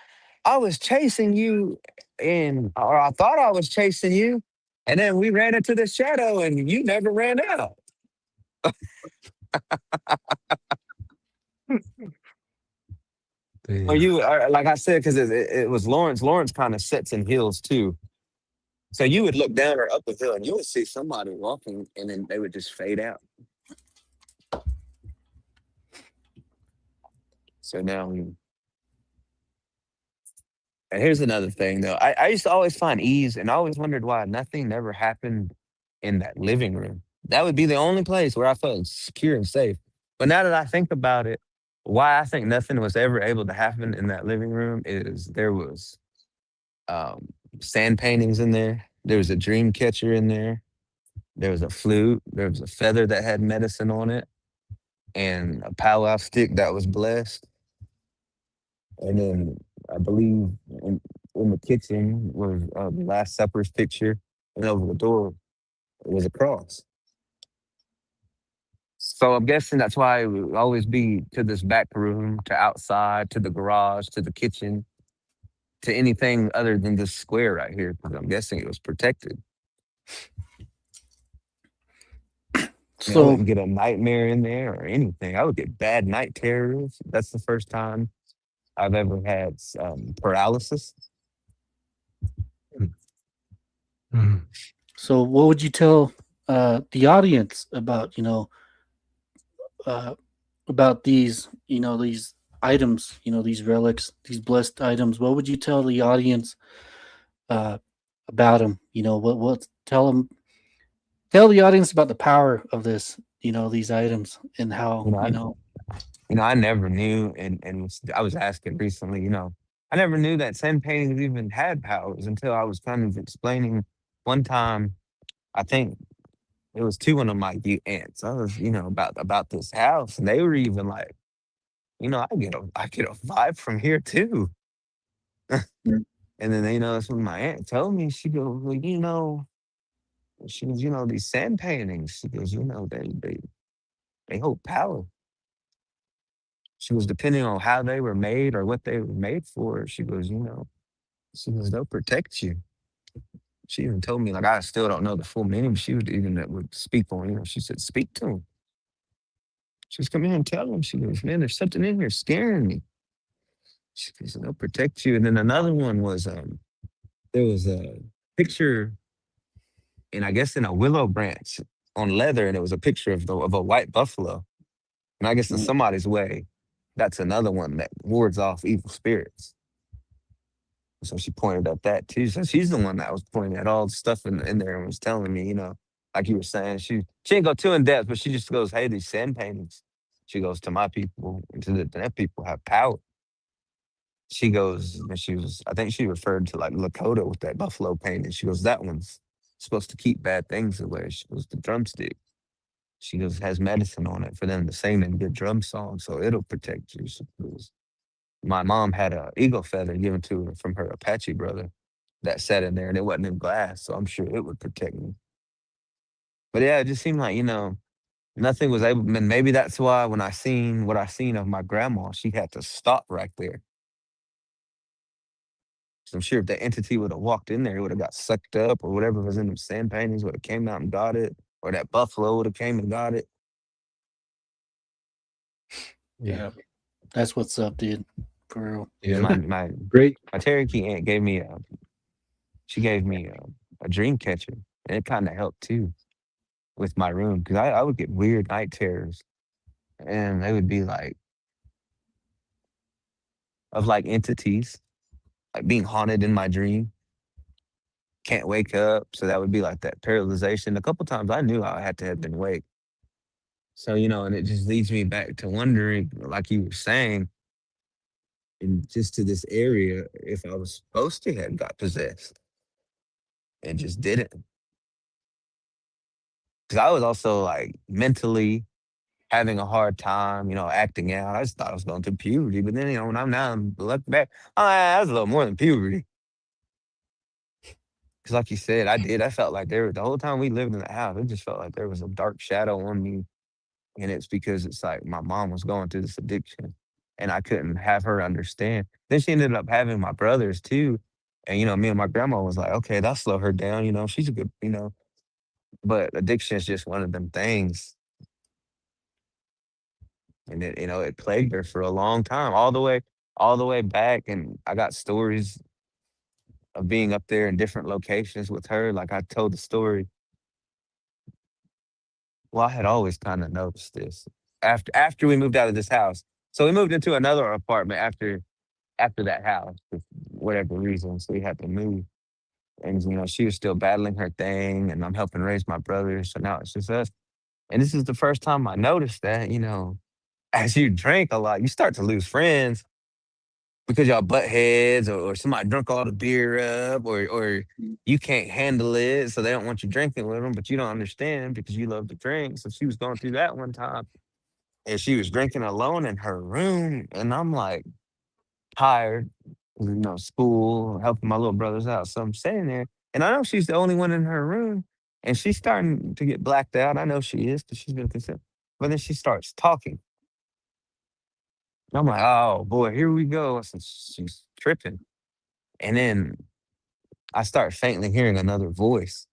I was chasing you or I thought I was chasing you. And then we ran into the shadow and you never ran out. Or like I said, because it was Lawrence. Lawrence kind of sits in hills too. So you would look down or up a hill and you would see somebody walking and then they would just fade out. So now and here's another thing though. I used to always find ease and I always wondered why nothing never happened in that living room. That would be the only place where I felt secure and safe. But now that I think about it, why I think nothing was ever able to happen in that living room is there was sand paintings in there. There was a dream catcher in there. There was a flute. There was a feather that had medicine on it and a powwow stick that was blessed. And then I believe in the kitchen was the Last Supper's picture, and over the door was a cross. So I'm guessing that's why it would always be to this back room, to outside, to the garage, to the kitchen, to anything other than this square right here, because I'm guessing it was protected. I wouldn't get a nightmare in there or anything. I would get bad night terrors. That's the first time I've ever had paralysis. Mhm. So what would you tell the audience about, about these, these items, these relics, these blessed items? What would you tell the audience about them. What tell the audience about the power of this. These items and how You know, I never knew, and I was asking recently. I never knew that sand paintings even had powers until I was kind of explaining one time. I think it was to one of my aunts. I was, about this house, and they were even like, I get a vibe from here too. Mm. And then, that's when my aunt told me. She goes, well, she goes, these sand paintings. She goes, they hold power. She goes, depending on how they were made or what they were made for. She goes, they'll protect you. She even told me, like, I still don't know the full meaning, but she would even that would speak on, she said, speak to him. She goes, come here and tell him. She goes, man, there's something in here scaring me. She goes, they'll protect you. And then another one was, there was a picture, and I guess in a willow branch on leather, and it was a picture of a white buffalo. And I guess in Mm. somebody's way, that's another one that wards off evil spirits. So she pointed at that too. So she's the one that was pointing at all the stuff in there and was telling me, like you were saying, she didn't go too in depth, but she just goes, hey, these sand paintings. She goes, to my people, and to that people have power. She goes, and I think she referred to like Lakota with that buffalo painting. She goes, that one's supposed to keep bad things away. She goes, the drumstick. She goes, has medicine on it for them to sing and good drum songs, so it'll protect you. She goes, my mom had a eagle feather given to her from her Apache brother that sat in there, and it wasn't in glass, so I'm sure it would protect me. But yeah, it just seemed like, nothing was able, and maybe that's why when I seen what I seen of my grandma, she had to stop right there. 'Cause I'm sure if that entity would have walked in there, it would have got sucked up, or whatever was in them sand paintings would have came out and got it, or that buffalo would have came and got it. Yeah, that's what's up, dude. For real. And Yeah. my Great. my Cherokee aunt gave me a dream catcher, and it kind of helped too with my room because I would get weird night terrors, and they would be like of like entities, like being haunted in my dream. Can't wake up, so that would be like that paralyzation. A couple times I knew I had to have been awake. So and it just leads me back to wondering, like you were saying, and just to this area, if I was supposed to have got possessed and just didn't, because I was also like mentally having a hard time, acting out. I just thought I was going through puberty, but then when I'm looking back, oh, that was a little more than puberty. Because like you said, I did. I felt like the whole time we lived in the house, it just felt like there was a dark shadow on me. And it's because it's like my mom was going through this addiction and I couldn't have her understand. Then she ended up having my brothers too. And, me and my grandma was like, okay, that'll slow her down. She's a good, but addiction is just one of them things. And it plagued her for a long time, all the way back. And I got stories of being up there in different locations with her. Like I told the story. Well, I had always kind of noticed this after we moved out of this house. So we moved into another apartment after that house for whatever reason. So we had to move. And she was still battling her thing, and I'm helping raise my brothers. So now it's just us. And this is the first time I noticed that, as you drink a lot, you start to lose friends because y'all butt heads, or somebody drunk all the beer up, or you can't handle it, so they don't want you drinking with them, but you don't understand because you love to drink. So she was going through that one time, and she was drinking alone in her room, and I'm like tired, school, helping my little brothers out. So I'm sitting there, and I know she's the only one in her room, and she's starting to get blacked out. I know she is because she's been consistent, but then she starts talking. I'm like, oh boy, here we go. So she's tripping. And then I start faintly hearing another voice.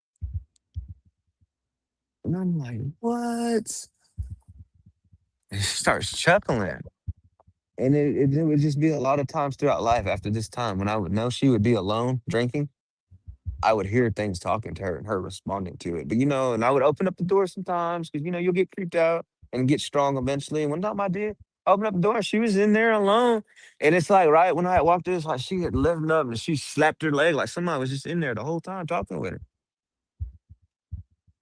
And I'm like, what? And she starts chuckling. And it would just be a lot of times throughout life after this time when I would know she would be alone drinking. I would hear things talking to her and her responding to it. But, and I would open up the door sometimes because, you'll get creeped out and get strong eventually. And one time I did. Opened up the door. She was in there alone. And it's like right when I walked in, it's like she had lifted up and she slapped her leg like somebody was just in there the whole time talking with her.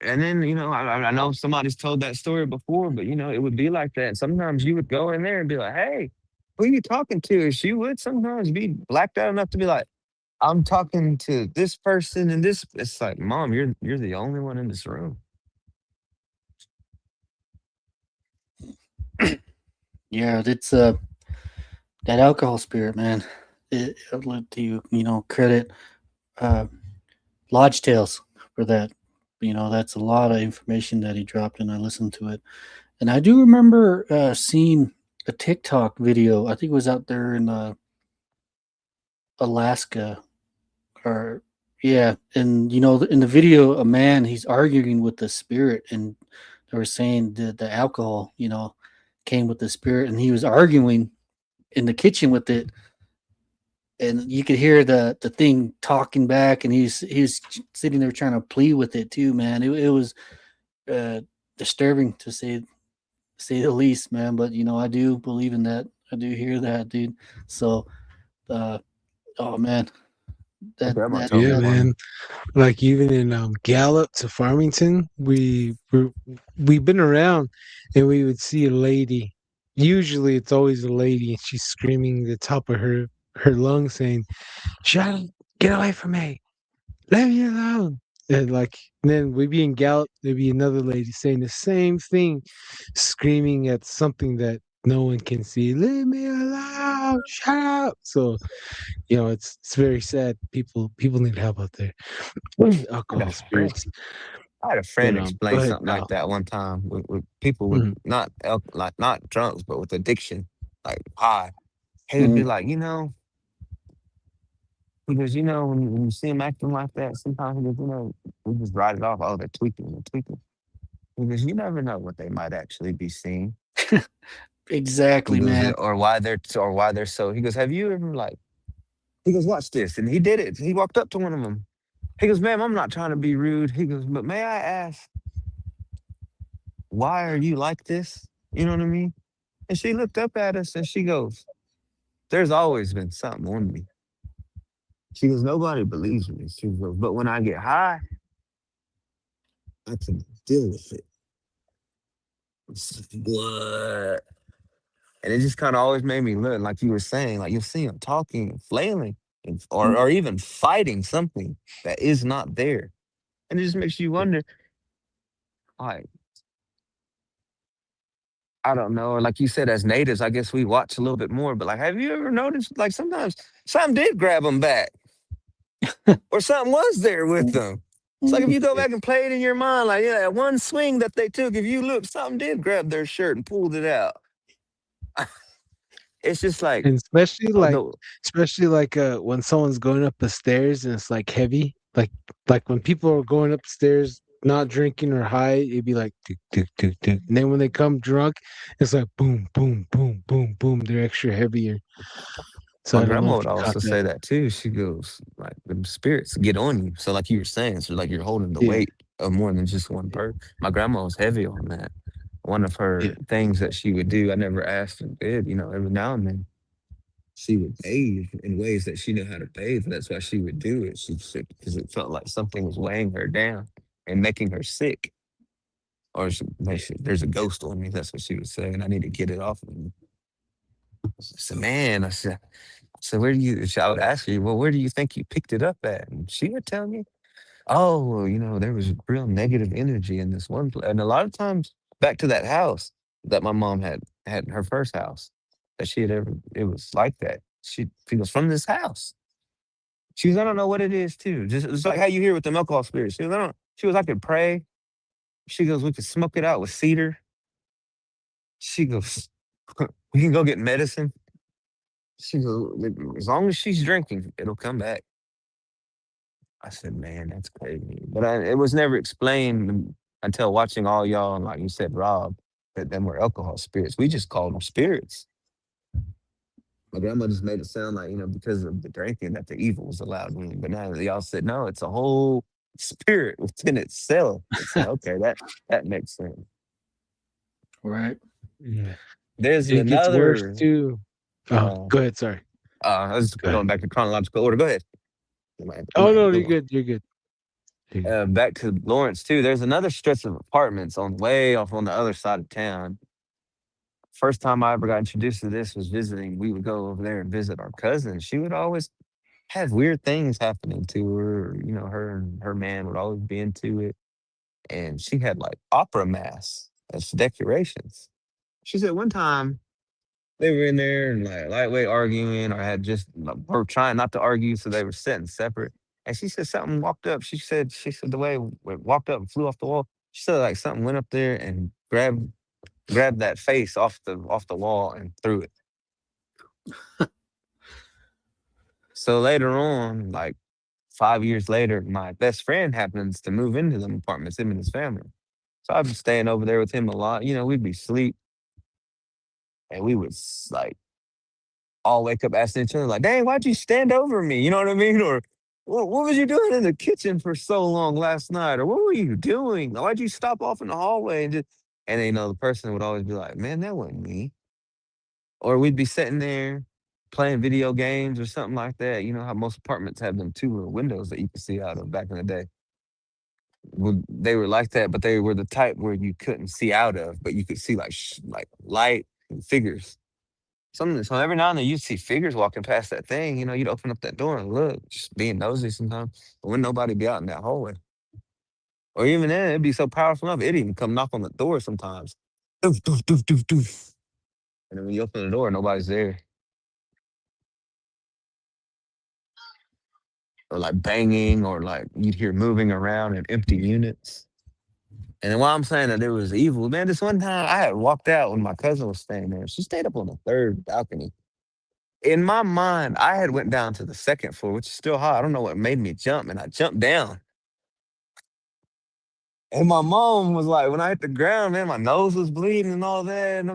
And then, I know somebody's told that story before, but it would be like that. Sometimes you would go in there and be like, hey, who are you talking to? And she would sometimes be blacked out enough to be like, I'm talking to this person and this. It's like, Mom, you're the only one in this room. Yeah, it's that alcohol spirit, man. I'll let you, credit Lodge Tales for that. That's a lot of information that he dropped, and I listened to it. And I do remember seeing a TikTok video. I think it was out there in Alaska, or yeah. And in the video, a man, he's arguing with the spirit, and they were saying that the alcohol, came with the spirit, and he was arguing in the kitchen with it, and you could hear the thing talking back, and he's sitting there trying to plead with it too, man. It was disturbing to say the least, man. But I do believe in that. I do hear that, dude. So, oh man, My that grandma that told me Yeah, that one. man. Like even in Gallup to Farmington, we've been around, and we would see a lady. Usually, it's always a lady, and she's screaming the top of her lungs, saying, "Shut up! Get away from me! Leave me alone!" And then we'd be in Gallup, there'd be another lady saying the same thing, screaming at something that no one can see. Leave me alone! Shut up! So it's very sad. People need help out there. I had a Alcohol friend. spirits. I had a But friend go explain ahead, something like Kyle. that one time with people with Mhm. like not drunks, but with addiction, like high. He would be mhm. like, because when you see them acting like that, sometimes he goes, we just write it off. Oh, they're tweaking. Because you never know what they might actually be seeing. He Exactly, goes, man. or why they're so. He goes, have you ever like? He goes, watch this, and he did it. He walked up to one of them. He goes, ma'am, I'm not trying to be rude. He goes, but may I ask, why are you like this? You know what I mean? And she looked up at us and she goes, there's always been something on me. She goes, nobody believes me. She goes, but when I get high, I can deal with it. What? And it just kind of always made me look like you were saying, like you'll see him talking and flailing or even fighting something that is not there. And it just makes you wonder, like, I don't know, or like you said, as natives, I guess we watch a little bit more. But like, have you ever noticed, like sometimes something did grab them back, or something was there with them? It's like if you go Yeah. back and play it in your mind, like yeah, that one swing that they took, if you look, something did grab their shirt and pulled it out. It's just like, And oh no, especially when someone's going up the stairs and it's like heavy, like when people are going upstairs not drinking or high, it'd be like tick, tick, tick, tick. And then when they come drunk, it's like boom, boom, boom, boom, boom. They're extra heavier. So my I don't know grandma if would you caught also that. say that too. She goes like the spirits get on you. So like you were saying, so like you're holding the Yeah, weight of more than just one person. My grandma was heavy on that. One of her yeah, things that she would do, I never asked her did, every now and then she would bathe in ways that she knew how to bathe. That's why she would do it. She said because it felt like something was weighing her down and making her sick. Or there's a ghost on me. That's what she would say, and I need to get it off of me. I said, man, I said, where do you? I would ask her, well, where do you think you picked it up at? And she would tell me, oh, well, there was real negative energy in this one place. And a lot of times, back to that house that my mom had her first house that she had ever, it was like that. She goes from this house. She goes, I don't know what it is too. Just it's like how you hear with the alcohol spirits. She goes, I don't. She goes, I could pray. She goes, we could smoke it out with cedar. She goes, we can go get medicine. She goes, as long as she's drinking, it'll come back. I said, man, that's crazy. But it was never explained until watching all y'all, and like you said, Rob, that them were alcohol spirits. We just called them spirits. My grandma just made it sound like, because of the drinking that the evil was allowed in. But now y'all said, no, it's a whole spirit within itself. I said, okay, that makes sense. Right. yeah. There's It gets worse another. too. Oh, Uh, go ahead. Sorry. I was Go ahead. going back to chronological order. Go ahead. You Oh might have no, a good you're one. good. You're good. You're good. Back to Lawrence too. There's another stretch of apartments on way off on the other side of town. First time I ever got introduced to this was visiting. We would go over there and visit our cousin. She would always have weird things happening to her. You know, her and her man would always be into it. And she had like opera mass as decorations. She said one time they were in there and like lightweight arguing or had just were trying not to argue, so they were sitting separate. And she said something walked up. She said the way it walked up and flew off the wall. She said like something went up there and grabbed that face off the wall and threw it. So later on, like 5 years later, my best friend happens to move into them apartments, him and his family. So I'd be staying over there with him a lot. You know, we'd be asleep and we would like all wake up asking each other, like, dang, why'd you stand over me? You know what I mean? Or what was you doing in the kitchen for so long last night? Or what were you doing? Why'd you stop off in the hallway and then, the person would always be like, man, that wasn't me. Or we'd be sitting there playing video games or something like that. You know how most apartments have them two little windows that you could see out of back in the day. Well, they were like that, but they were the type where you couldn't see out of, but you could see like like light and figures. So every now and then you'd see figures walking past that thing. You know, you'd open up that door and look, just being nosy sometimes. But when nobody be out in that hallway, or even then, it'd be so powerful enough, it'd even come knock on the door sometimes. Doof, doof, doof, doof, doof. And then when you open the door, nobody's there. Or like banging, or like you'd hear moving around in empty units. And then while I'm saying that it was evil, man, this one time I had walked out when my cousin was staying there. She stayed up on the third balcony. In my mind, I had went down to the second floor, which is still high. I don't know what made me jump, and I jumped down. And my mom was like, when I hit the ground, man, my nose was bleeding and all that.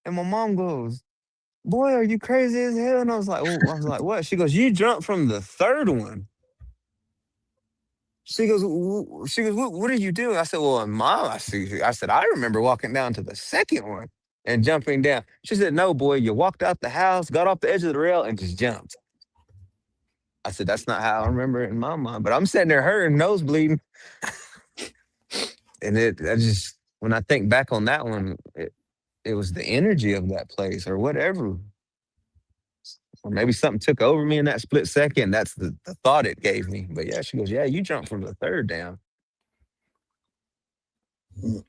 And my mom goes, "Boy, are you crazy as hell?" And I was like, "What?" She goes, "You jumped from the third one." She goes, what are you doing? I said, well, mom, I said, I remember walking down to the second one and jumping down. She said, no, boy, you walked out the house, got off the edge of the rail, and just jumped. I said, that's not how I remember it in my mind. But I'm sitting there hurting, nose bleeding. And when I think back on that one, it was the energy of that place or whatever. Or maybe something took over me in that split second. That's the thought it gave me. But yeah, she goes, yeah, you jumped from the third down. And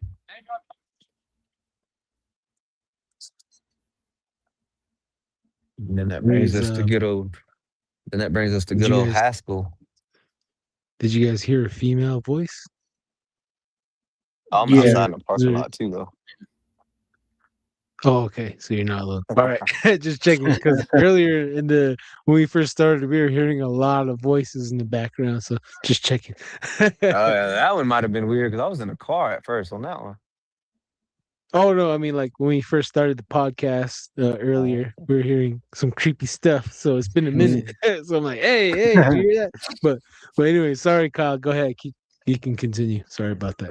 then that brings Anyways, us to good old. Then that brings us to did good you old guys Haskell. hear a female voice? I'm Yeah. outside in There, the parking there. lot too, though. Oh, okay. So you're not alone. All right. Just checking because earlier when we first started, we were hearing a lot of voices in the background. So just checking. Oh yeah, that one might have been weird because I was in a car at first on that one. Oh no, I mean like when we first started the podcast Oh, earlier, we were hearing some creepy stuff. So it's been a minute. Mm. So I'm like, hey, did you hear that? But anyway, sorry, Kyle. Go ahead. You can continue. Sorry about that.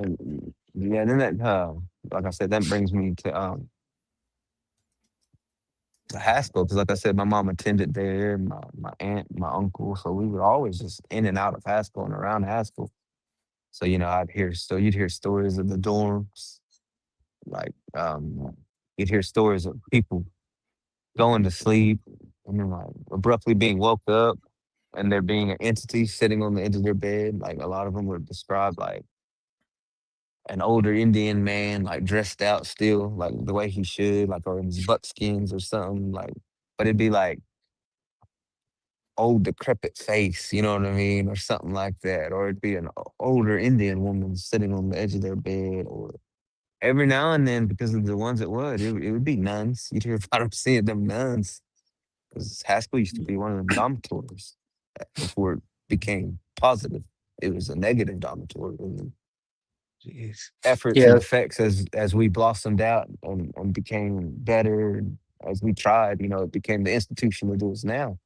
yeah, and then like I said, that brings me to Haskell because, like I said, my mom attended there, my aunt, my uncle, so we would always just in and out of Haskell and around Haskell. So you'd hear stories of the dorms, like you'd hear stories of people going to sleep and then like abruptly being woke up and there being an entity sitting on the edge of their bed. Like a lot of them would describe like an older Indian man, like dressed out still, like the way he should, like or in his buckskins or something. Like, but it'd be like old decrepit face, you know what I mean, or something like that. Or it'd be an older Indian woman sitting on the edge of their bed, or every now and then, because of the ones it would be nuns. You'd hear about them seeing them nuns. Because Haskell used to be one of them dormitories before it became positive. It was a negative dormitory. And the Jeez. efforts and Yeah. effects as we blossomed out and became better, and as we tried, it became the institution it is now.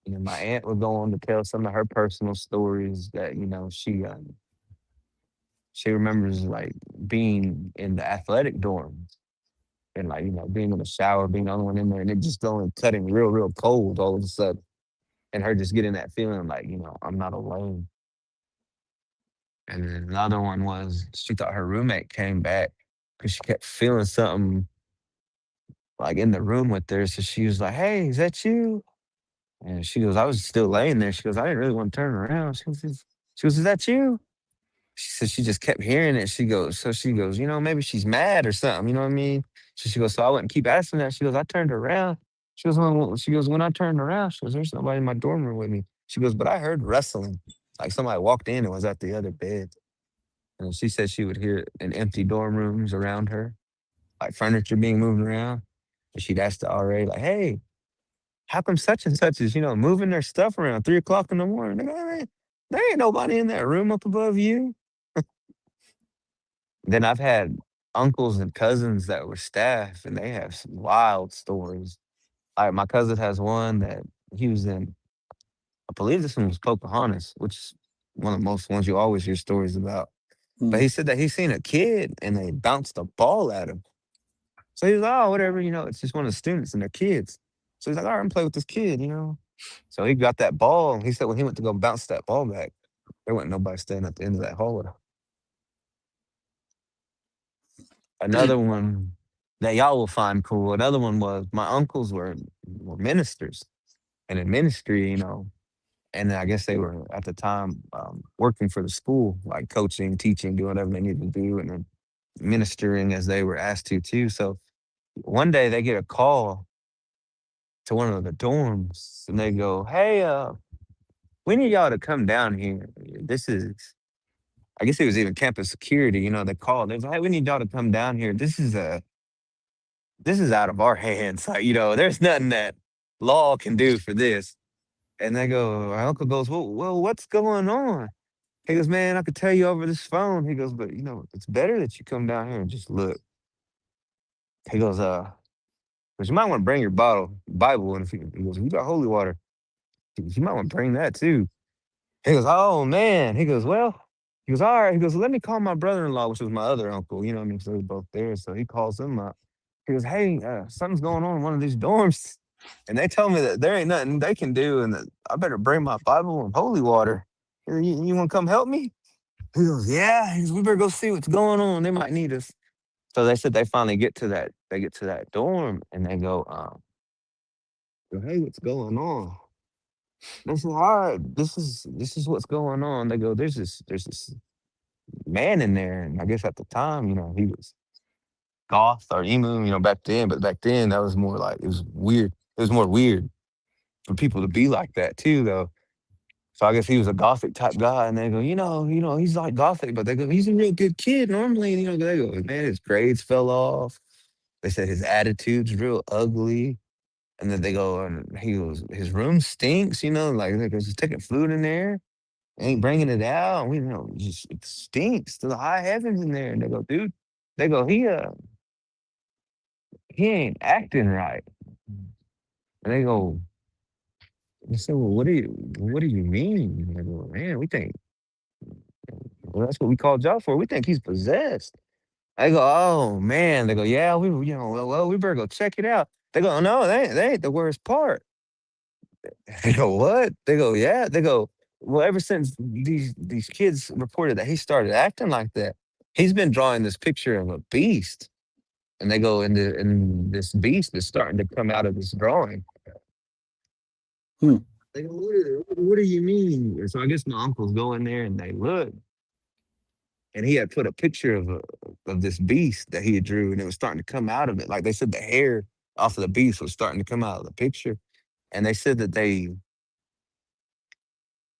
My aunt would go on to tell some of her personal stories that, she remembers like being in the athletic dorm and like, being in the shower, being the only one in there, and it just going cutting real, real cold all of a sudden. And her just getting that feeling like, I'm not alone. And then another one was she thought her roommate came back because she kept feeling something like in the room with her. So she was like, "Hey, is that you?" And she goes, "I was still laying there." She goes, "I didn't really want to turn around." She goes, "Is that you?" She said she just kept hearing it. She goes, maybe she's mad or something. You know what I mean? So she goes, so I wouldn't keep asking that. She goes, I turned around. When I turned around, she goes, there's nobody in my dorm room with me. She goes, but I heard wrestling. Like somebody walked in and was at the other bed. And she said she would hear it in empty dorm rooms around her, like furniture being moved around. And she'd ask the RA, like, hey, how come such and such is, moving their stuff around 3 o'clock in the morning? They go, "Man, there ain't nobody in that room up above you." Then I've had uncles and cousins that were staff, and they have some wild stories. Like my cousin has one that he was in. I believe this one was Pocahontas, which is one of the most ones you always hear stories about. But Mm. he said that he seen a kid and they bounced a ball at him. So he's like, oh, whatever, it's just one of the students and their kids. So he's like, all right, I'm play with this kid. So he got that ball. And he said when he went to go bounce that ball back, there wasn't nobody standing at the end of that hallway. Another one that y'all will find cool. Another one was my uncles were ministers, and in ministry, and I guess they were at the time working for the school, like coaching, teaching, doing whatever they needed to do, and then ministering as they were asked to too. So one day they get a call to one of the dorms, and they go, "Hey, we need y'all to come down here. This is." I guess it was even campus security. They called. They was like, "Hey, we need y'all to come down here. This is out of our hands. Like, there's nothing that law can do for this." And they go, my uncle goes, well, what's going on? He goes, man, I could tell you over this phone. He goes, but it's better that you come down here and just look. He goes, but you might want to bring your Bible. And he goes, you got holy water. He goes, you might want to bring that too. He goes, oh man. He goes, all right. He goes, let me call my brother-in-law, which was my other uncle. You know what I mean? So they're both there. So he calls him up. He goes, hey, something's going on in one of these dorms. And they tell me that there ain't nothing they can do and that I better bring my Bible and holy water. You want to come help me? He goes, yeah. He goes, we better go see what's going on. They might need us. So they said they finally get to that. They get to that dorm and they go, hey, what's going on? They said, all right, this is what's going on. They go, there's this man in there. And I guess at the time, he was goth or emo, back then. But back then, that was more like, it was weird. It was more weird for people to be like that too, though. So I guess he was a gothic type guy. And they go, he's like gothic, but they go, he's a real good kid normally. And, they go, man, his grades fell off. They said his attitude's real ugly. And then they go, and he goes, his room stinks, like there's taking food in there, ain't bringing it out. And we just it stinks to the high heavens in there. And they go, dude, they go, he ain't acting right. And they go, they said, well, what do you mean? And they go, man, we think, well, that's what we called y'all for. We think he's possessed. I go, oh man. They go, yeah, well, we better go check it out. They go, no, they ain't the worst part. They go, what? They go, yeah. They go, well, ever since these kids reported that he started acting like that, he's been drawing this picture of a beast. And they go, and this beast is starting to come out of this drawing. Hmm. They go, what do you mean? And so I guess my uncles go in there and they look. And he had put a picture of this beast that he had drew, and it was starting to come out of it. Like they said, the hair off of the beast was starting to come out of the picture. And they said that they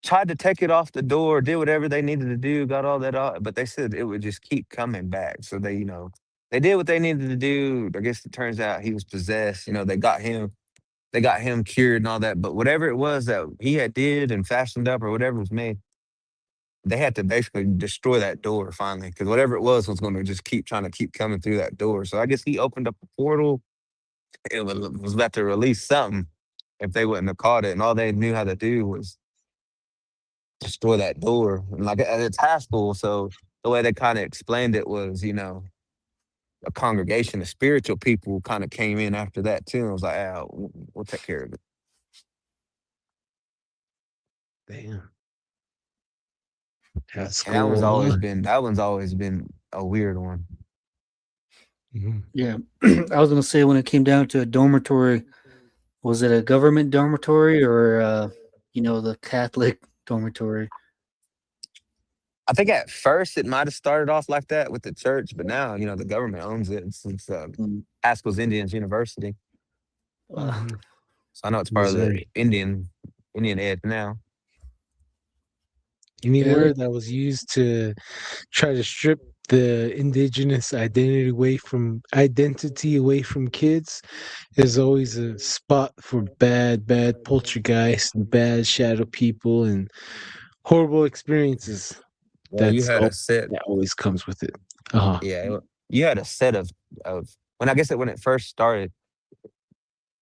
tried to take it off the door, did whatever they needed to do, got all that off, but they said it would just keep coming back. So they did what they needed to do. I guess it turns out he was possessed. They got him cured and all that. But whatever it was that he had did and fashioned up or whatever was made, they had to basically destroy that door finally, because whatever it was going to just keep trying to keep coming through that door. So I guess he opened up a portal. It was about to release something if they wouldn't have caught it, and all they knew how to do was destroy that door. And like it's high school, so the way they kind of explained it was, a congregation of spiritual people kind of came in after that too. I was like, we'll take care of it. Damn. That's And that one's cool. always been a weird one. Mhm. Yeah, I was gonna say when it came down to a dormitory, was it a government dormitory or the Catholic dormitory? I think at first it might have started off like that with the church, but now, the government owns it since Mm. Haskell's Indians University. Mhm. So I know it's part of the Missouri. Indian Ed now. Any Yeah, word that was used to try to strip the indigenous identity away from kids is always a spot for bad poltergeists and bad shadow people and horrible experiences. Well, you had a set, That always comes with it. Uh-huh. you had a set of when it first started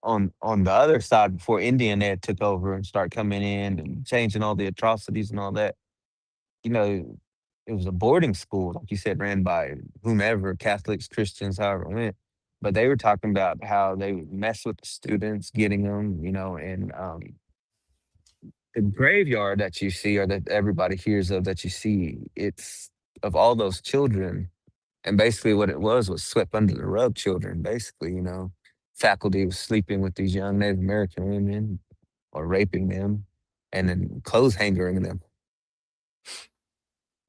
on the other side before Indian Ed took over and started coming in and changing all the atrocities and all that. You know, it was a boarding school, like you said, ran by whomever, Catholics, Christians, however it went. But they were talking about how they would mess with the students, getting them, and the graveyard that you see or that everybody hears of that you see, it's of all those children. And basically what it was swept under the rug children, basically, faculty was sleeping with these young Native American women or raping them and then clothes hangering them.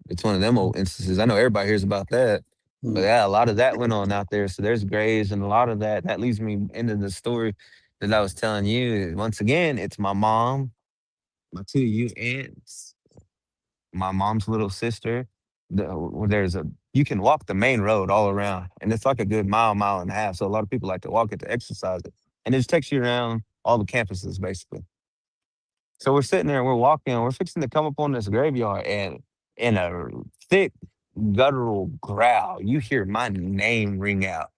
It's one of them old instances. I know everybody hears about that. But yeah, a lot of that went on out there. So there's graves and a lot of that. That leads me into the story that I was telling you. Once again, it's my mom, my two you aunts, my mom's little sister. You can walk the main road all around, and it's like a good mile and a half. So a lot of people like to walk it to exercise it, and it just takes you around all the campuses basically. So we're sitting there, we're walking, we're fixing to come up on this graveyard, and in a thick guttural growl, you hear my name ring out,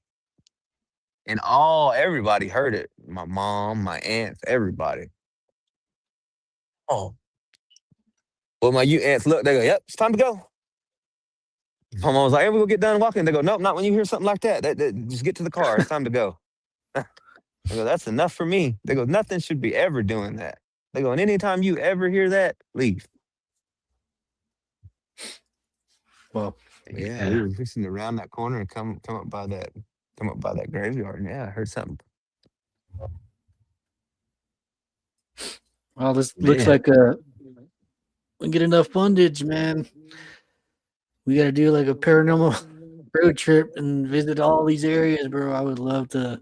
and everybody heard it. My mom, my aunts, everybody. Oh, well, my you aunts look, they go, "Yep, it's time to go." My mom was like, "Hey, we gonna get done walking." They go, "Nope, not when you hear something like that. Just get to the car. It's time to go." I go, "That's enough for me." They go, "Nothing should be ever doing that." They go, "And anytime you ever hear that, leave." well, Yeah, we were fixing to round that corner and come up by that graveyard. And yeah, I heard something. well, this looks Man. like we get enough fundage, man. We got to do like a paranormal road trip and visit all these areas, bro. I would love to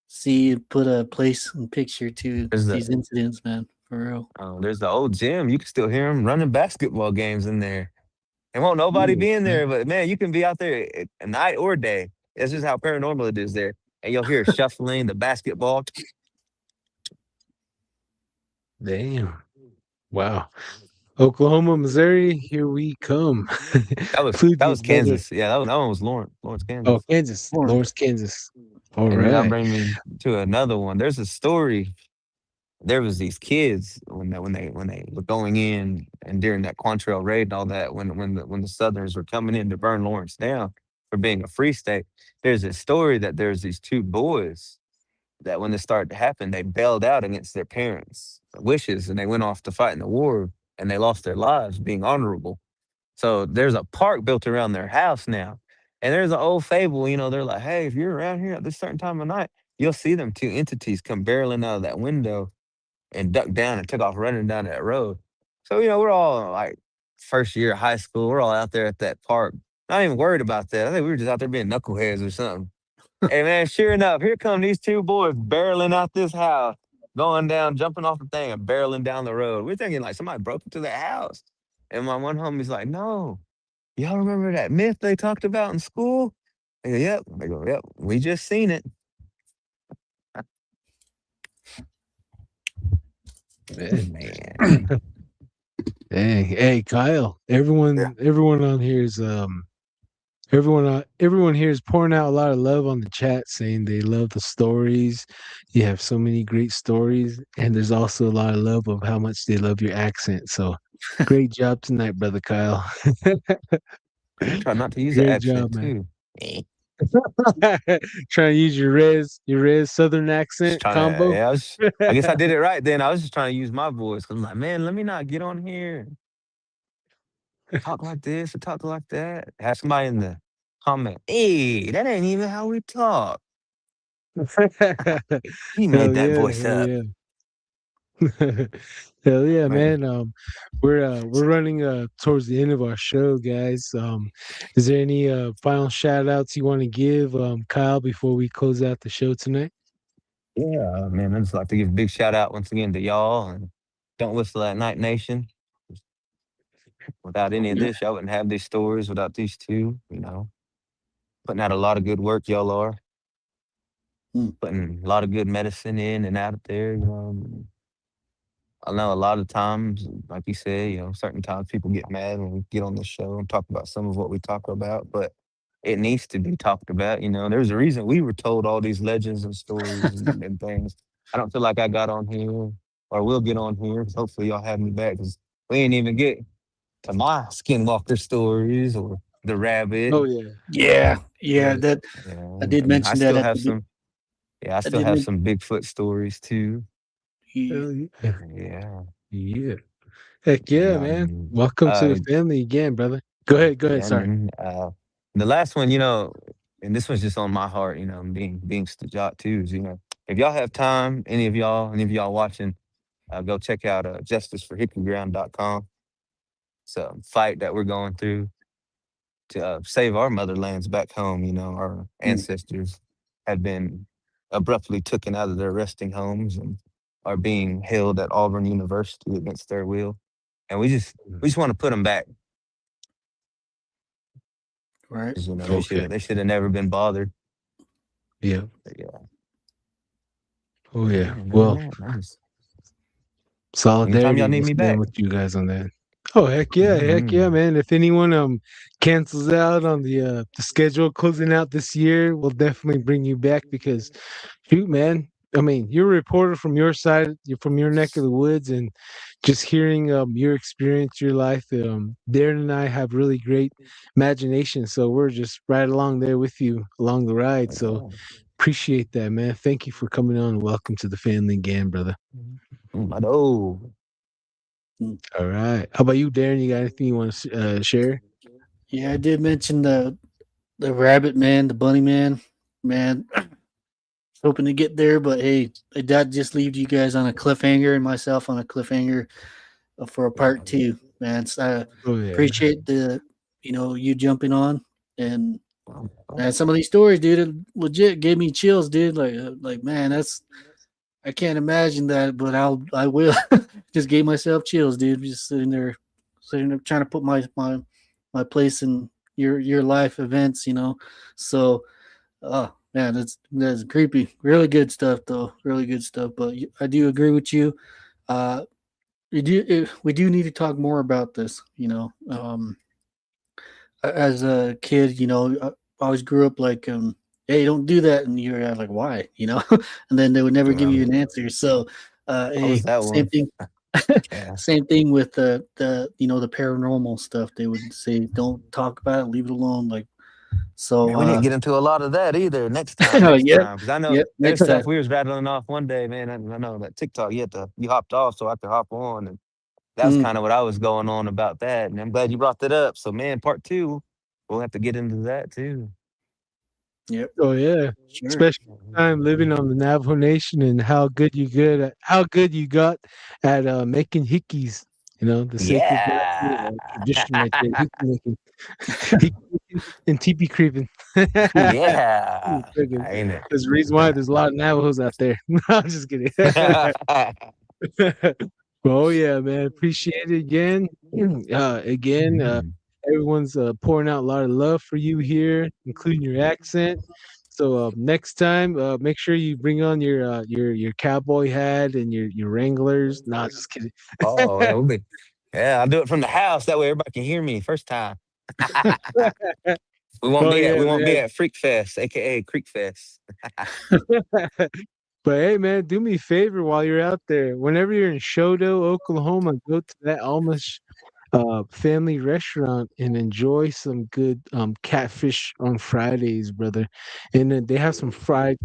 see put a place and picture to There's these incidents, man. For real. there's the old gym. You can still hear them running basketball games in there. And won't nobody be in there, but man, you can be out there at night or day. That's just how paranormal it is there. And you'll hear shuffling, the basketball. Damn. Wow. Oklahoma, Missouri, here we come. That was Kansas. Yeah, that one was Lawrence, Oh, Kansas. Kansas. Lawrence, Kansas. All And then that right. brings me to another one. There's a story. There was these kids when they were going in and during that Quantrell raid and all that when the Southerners were coming in to burn Lawrence down for being a free state. There's a story that there's these two boys that when this started to happen, they bailed out against their parents' wishes and they went off to fight in the war and they lost their lives being honorable. So there's a park built around their house now. And there's an old fable, they're like, hey, if you're around here at this certain time of night, you'll see them two entities come barreling out of that window and ducked down and took off running down that road. So, we're all like first year of high school. We're all out there at that park. Not even worried about that. I think we were just out there being knuckleheads or something. Hey, man, sure enough, here come these two boys barreling out this house, going down, jumping off the thing and barreling down the road. We're thinking like somebody broke into that house. And my one homie's like, no, y'all remember that myth they talked about in school? They go, yep. They go, yep, we just seen it. Man. Dang. Hey, Kyle. Everyone on here is everyone here is pouring out a lot of love on the chat, saying they love the stories. You have so many great stories, and there's also a lot of love of how much they love your accent. So, great job tonight, brother Kyle. I try not to use an Great job, accent man. too. Trying to use your res Southern Just accent trying to, combo. yeah. I guess I did it right then. I was just trying to use my voice because I'm like, man, let me not get on here and talk like this or talk like that. Have somebody in the comment, hey, that ain't even how we talk. He made Hell that yeah, voice hell up. yeah. Hell yeah, Man, man. We're running towards the end of our show, guys. Is there any final shout outs you want to give, Kyle, before we close out the show tonight? yeah, man, I'd just like to give a big shout out once again to y'all and Don't Whistle at Night Nation. Without any of this, y'all wouldn't have these stories without these two, putting out a lot of good work, y'all are. Putting a lot of good medicine in and out there. I know a lot of times, like you said, certain times people get mad when we get on the show and talk about some of what we talk about, but it needs to be talked about. There's a reason we were told all these legends and stories and things. I don't feel like I got on here or will get on here. Hopefully, y'all have me back because we ain't even get to my skinwalker stories or the rabbit. Oh yeah. Yeah. Right. That I did And I mention that still at have the be- some. Yeah, I I still did have mention. some Bigfoot stories too. Hell yeah. Yeah. Yeah. Heck And yeah, man. Welcome to the uh family again, brother. Go ahead. Go ahead. yeah, Sorry. man. The last one, and this one's just on my heart, being Stajat too, is if y'all have time, any of y'all watching, go check out justiceforhippieground.com. It's a fight that we're going through to save our motherlands back home. Our ancestors had been abruptly taken out of their resting homes and are being held at Auburn University against their will. And we just want to put them back. Right. 'Cause, Okay. they should have never been bothered. Yeah. But yeah. Oh yeah. Yeah, and other than Well, that, anytime y'all solidarity need will me stand back. with you guys on that. Oh heck yeah, Mhm. man. If anyone cancels out on the schedule closing out this year, we'll definitely bring you back because shoot, man. I mean, you're a reporter from your side, you're from your neck of the woods, and just hearing your experience, your life. Darren and I have really great imagination, so we're just right along there with you along the ride. So Yeah. appreciate that, man. Thank you for coming on. Welcome to the family again, brother. I know. All right. How about you, Darren? You got anything you want to share? Yeah, I did mention the rabbit man, the bunny man. Man, hoping to get there, but hey, that just leaves you guys on a cliffhanger and myself on a cliffhanger for a part two. Man, so I Oh yeah. appreciate you jumping on and man, some of these stories, dude, it legit gave me chills, dude. Like man, that's I can't imagine that, but I will. Just gave myself chills, dude. Just sitting there trying to put my place in your life events, So, oh man, that's creepy. Really good stuff, though. Really good stuff. But I do agree with you. Uh, we do need to talk more about this. As a kid, I always grew up like, hey, don't do that, and you're like, why, and then they would never give you Um, an answer. So, what was hey, that same one? thing. Yeah. Same thing with the paranormal stuff. They would say, don't talk about it, leave it alone. Like so. Man, we didn't get into a lot of that either. Next time, Yep, because I know yep. there's Next stuff time. we was rattling off one day, man. I know that TikTok, you hopped off so I could hop on, and that's Mm, kind of what I was going on about that. And I'm glad you brought that up. So, man, part two, we'll have to get into that too. yep. Oh yeah. Sure. Especially time living on the Navajo Nation and how good you got at making hickeys. The sacred Yeah. tradition right there. Hickey making, hickey making and teepee creeping. Yeah. Ain't it? There's a reason why there's a lot of Navajos out there. No, I'm just kidding. Oh yeah, man. Appreciate it again. Again, Mhm. everyone's pouring out a lot of love for you here, including your accent. So next time, make sure you bring on your cowboy hat and your Wranglers. Nah, just kidding. Oh, yeah, I'll do it from the house. That way everybody can hear me first time. We won't Oh be at yeah, we won't be man. at Freak Fest, aka Creek Fest. But hey, man, do me a favor while you're out there. Whenever you're in Shodo, Oklahoma, go to that Amish family restaurant and enjoy some good catfish on Fridays, brother. And then they have some fried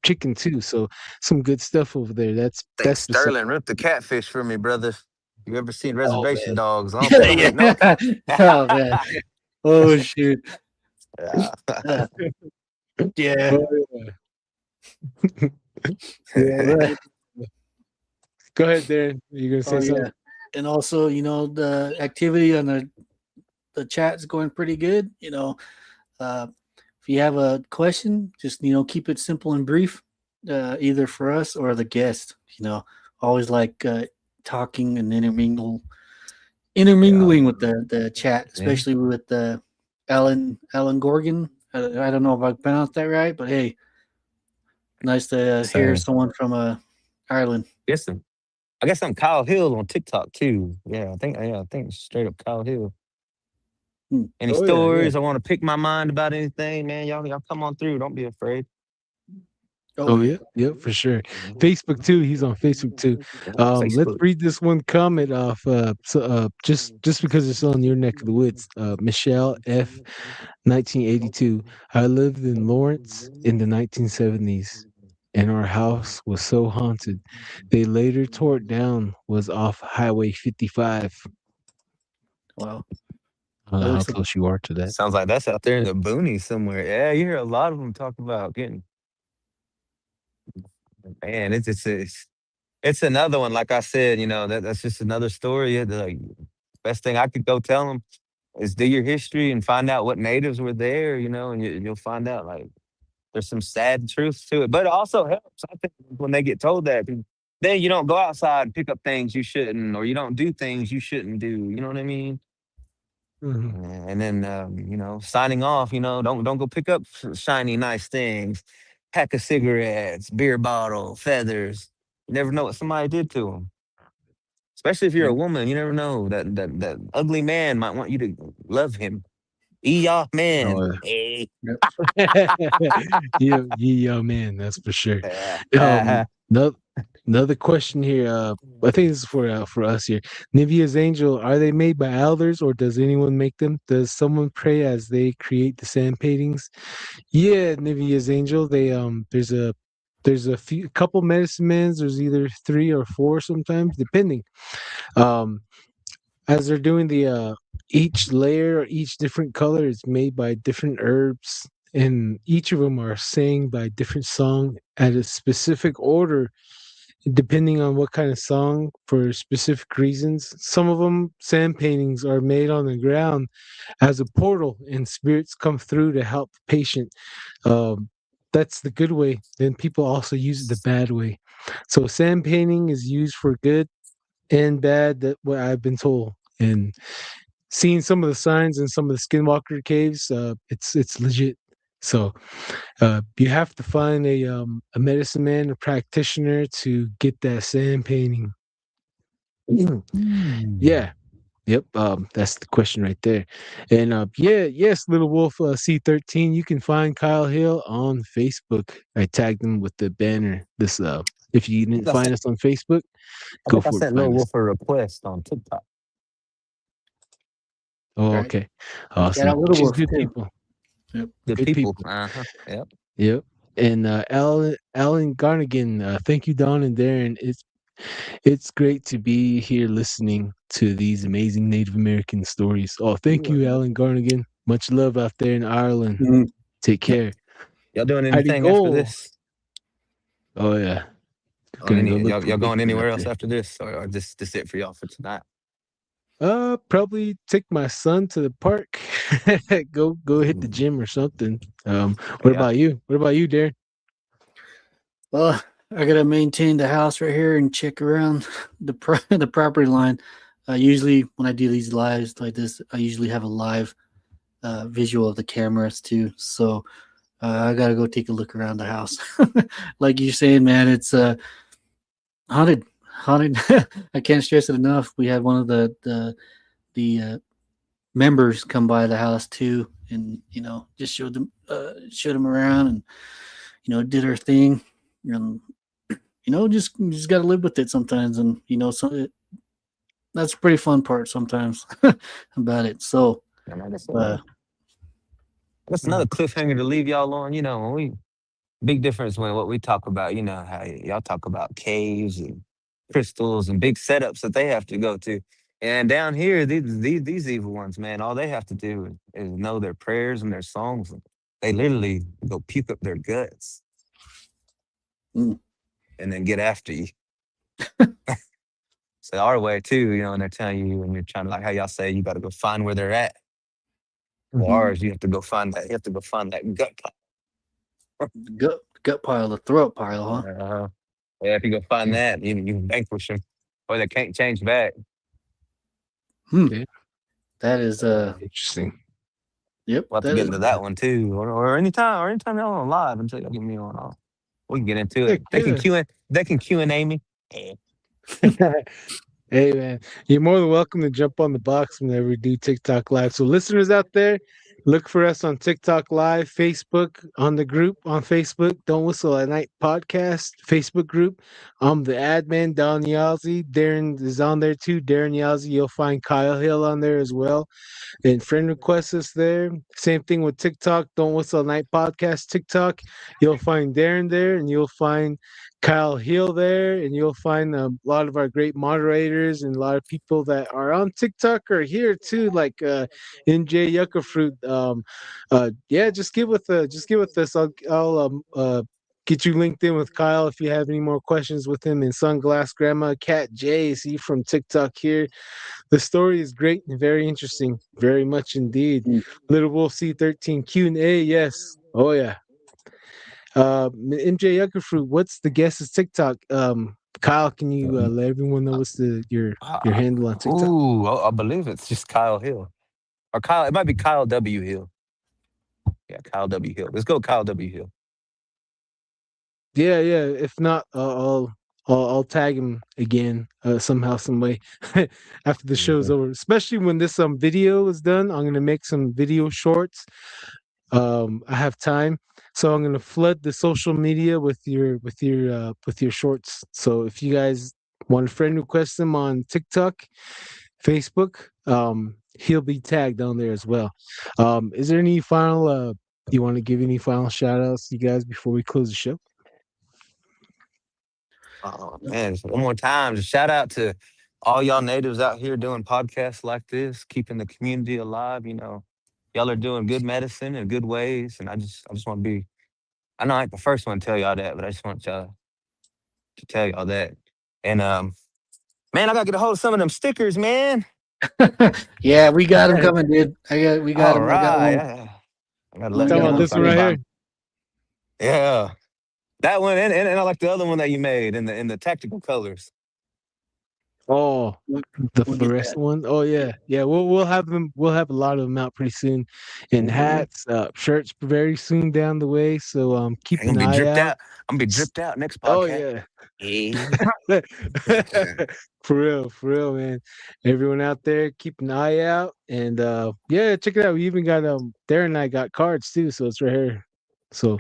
chicken too. So some good stuff over there. Think That's beside. Sterling ripped the catfish for me, brother. You ever seen Oh Reservation man. Dogs? I don't Yeah, think you know. yeah. Oh man. Oh shoot. Yeah. Uh, yeah. Oh, yeah. Yeah, Right. go ahead, Darren. You gonna Oh say yeah. something? And also, the activity on the chat's going pretty good. Uh, if you have a question, just keep it simple and brief, either for us or the guest. Always like talking and Yeah. intermingling with the chat, Yeah. especially with Alan Gorgon. I don't know if I pronounced that right, but hey, nice to hear Same. someone from Ireland. Yes, I guess I'm Kyle Hill on TikTok too. Yeah, I think straight up Kyle Hill. Hmm. Any Oh yeah, yeah. stories? I want to pick my mind about anything, man. Y'all come on through. Don't be afraid. Oh yeah, yeah, for sure. Facebook too. He's on Facebook too. Let's Facebook. read this one comment off. Just because it's on your neck of the woods. Michelle F. 1982. I lived in Lawrence in the 1970s, and our house was so haunted. They later tore it down. Was off Highway 55. Wow, I don't that know how looks like close you are to that. Sounds like that's out there in the boonies somewhere. Yeah, you hear a lot of them talk about getting. Man, it's another one. Like I said, that's just another story. Like best thing I could go tell them is do your history and find out what natives were there. And you'll find out like there's some sad truths to it, but it also helps. I think when they get told that, 'cause then you don't go outside and pick up things you shouldn't, or you don't do things you shouldn't do. You know what I mean? Mhm. And then signing off. Don't go pick up shiny nice things, pack of cigarettes, beer bottle, feathers. You never know what somebody did to them. Especially if you're a woman, you never know that ugly man might want you to love him. Eeyah man, Oh hey. yeah. Yeah, yeah, man, that's for sure. Yeah. No, another question here. I think this is for us here. Nivea's angel, are they made by elders or does anyone make them? Does someone pray as they create the sand paintings? Yeah, Nivea's angel. There's a couple medicine mans. There's either 3 or 4 sometimes, depending. Um, as they're doing the each layer, each different color is made by different herbs, and each of them are sang by different song at a specific order depending on what kind of song for specific reasons. Some of them sand paintings are made on the ground as a portal and spirits come through to help the patient. um, that's the good way. Then people also use it the bad way. So sand painting is used for good and bad, that what I've been told. And seeing some of the signs in some of the skinwalker caves, it's legit. So you have to find a medicine man, a practitioner to get that sand painting. Yeah. Yep. That's the question right there. And yeah, yes, Little Wolf C13. You can find Kyle Hill on Facebook. I tagged him with the banner. This if you didn't I find sent, us on Facebook, I go think I for it. sent Lil Find us. Wolf a request on TikTok. Oh, right. okay. Shout out Awesome. Little She's Wolf good too. people. Yep. Good Good people. people. Yep. Yep. And Alan Garnigan, thank you, Don and Darren. It's great to be here listening to these amazing Native American stories. Oh, thank you, Alan Garnigan. Much love out there in Ireland. Mhm. Take Yep. care. Y'all doing Howdy anything after go. this? Oh yeah. On Gonna go any look for y'all going Bigfoot out anywhere else there. after this, or this it for y'all for tonight? Probably take my son to the park. Go hit the Mm, gym or something. What yeah. about you? What about you, Darren? Well, I gotta maintain the house right here and check around the property line. Usually, when I do these lives like this, I usually have a live visual of the cameras too. So I gotta go take a look around the house. Like you're saying, man, it's haunted. Haunted. I can't stress it enough. We had one of the members come by the house too, and just showed them around, and did her thing, and just got to live with it sometimes. And so that's a pretty fun part sometimes about it. So, And uh, that's another cliffhanger to leave y'all on. When big difference when what we talk about. How y'all talk about caves and crystals and big setups that they have to go to. And down here, these evil ones, man, all they have to do is know their prayers and their songs. And they literally go puke up their guts Mm. and then get after you. So our way too, and they're telling you when you're trying to, like how y'all say, you got to go find where they're at. Well, ours, you have to go find that. You have to go find that gut pile. gut pile, the throat pile, huh? Yeah, if you go find that, you can vanquish them, or they can't change back. Yeah. That is Interesting. Yep. We'll have to get into that one too, or anytime y'all on live until y'all get me on. We can get into it. They can Q&A me. Hey man, you're more than welcome to jump on the box whenever we do TikTok live. So listeners out there, look for us on TikTok live, Facebook, on the group on Facebook, Don't Whistle at Night podcast Facebook group. I'm the admin, Don Yazzie. Darren is on there too. Darren Yazzie. You'll find Kyle Hill on there as well. And friend request us there. Same thing with TikTok. Don't Whistle Night Podcast TikTok. You'll find Darren there, and you'll find Kyle Hill there, and you'll find a lot of our great moderators and a lot of people that are on TikTok are here too, like NJ Yucca Fruit. Yeah, just get with us. I'll get you linked in with Kyle if you have any more questions with him. And Sunglass Grandma Cat J, is he from TikTok here? The story is great and very interesting, very much indeed. Little Wolf C13 Q&A, yes. Oh yeah. MJ Yuckerfruit, what's the guest's TikTok? Kyle, can you let everyone know what's your handle on TikTok? I believe it's just Kyle Hill, or Kyle. It might be Kyle W Hill. Yeah, Kyle W Hill. Let's go, Kyle W Hill. Yeah. If not, I'll tag him again somehow, some way after the show's over. Especially when this video is done, I'm gonna make some video shorts. I have time, so I'm gonna flood the social media with your shorts. So if you guys want a friend request him on TikTok, Facebook, he'll be tagged on there as well. Is there any final? You want to give any final shout outs, you guys, before we close the show? Oh man, one more time, just shout out to all y'all natives out here doing podcasts like this, keeping the community alive. Y'all are doing good medicine in good ways, and I just want to be. I know I ain't the first one to tell y'all that, but I just want y'all to tell y'all that. And man, I gotta get a hold of some of them stickers, man. Yeah, we got them coming, dude. We got All them. right, I got one. I gotta let Talking me about know this so I one can right buy here. 'em. Yeah, that one, and I like the other one that you made in the tactical colors. Oh, the We'll get fluorescent that. one. Oh yeah. We'll have them. We'll have a lot of them out pretty soon, and hats, shirts very soon down the way. So keep I'm an gonna be eye dripped out. out. I'm gonna be dripped out next Oh podcast. yeah. Yeah. For real, man. Everyone out there, keep an eye out, and yeah, check it out. We even got Darren and I got cards too, so it's right here. So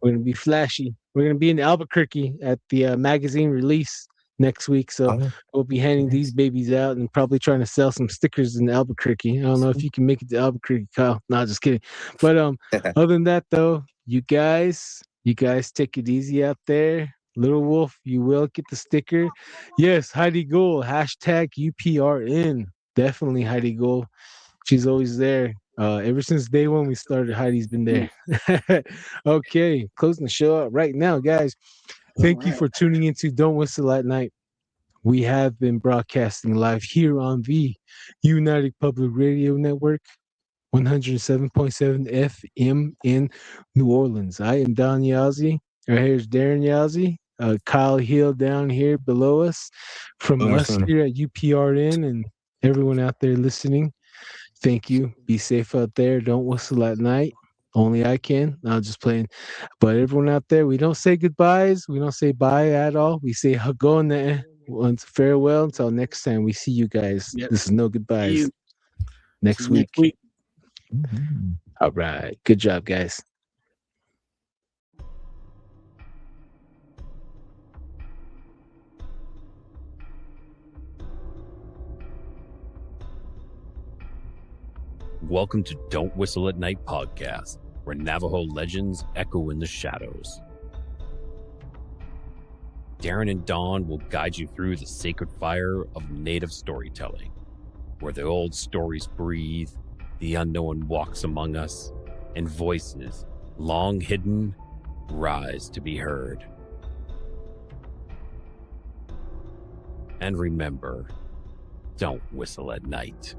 we're gonna be flashy. We're gonna be in Albuquerque at the magazine release next week, so Oh, we'll be handing these yes. babies out and probably trying to sell some stickers in Albuquerque. I don't know if you can make it to Albuquerque, Kyle. No, just kidding. But other than that, though, you guys take it easy out there. Little Wolf, you will get the sticker. Yes, Heidi Gold, hashtag UPRN. Definitely Heidi Gold. She's always there. Ever since day one we started, Heidi's been there. Okay, closing the show out right now, guys. Thank you for tuning into Don't Whistle at Night. We have been broadcasting live here on the United Public Radio Network, 107.7 FM in New Orleans. I am Don Yazzie. Right here's Darren Yazzie. Kyle Hill down here below us. From Boomer us sooner. here at UPRN and everyone out there listening, thank you. Be safe out there. Don't whistle at night. Only I can. No, I'm just playing. But everyone out there, we don't say goodbyes. We don't say bye at all. We say hagone. Once farewell until next time we see you guys. Yep. This is no See goodbyes. you Next next week. week. All right. Good job, guys. Welcome to Don't Whistle at Night podcast, where Navajo legends echo in the shadows. Darren and Dawn will guide you through the sacred fire of native storytelling, where the old stories breathe, the unknown walks among us, and voices, long hidden, rise to be heard. And remember, don't whistle at night.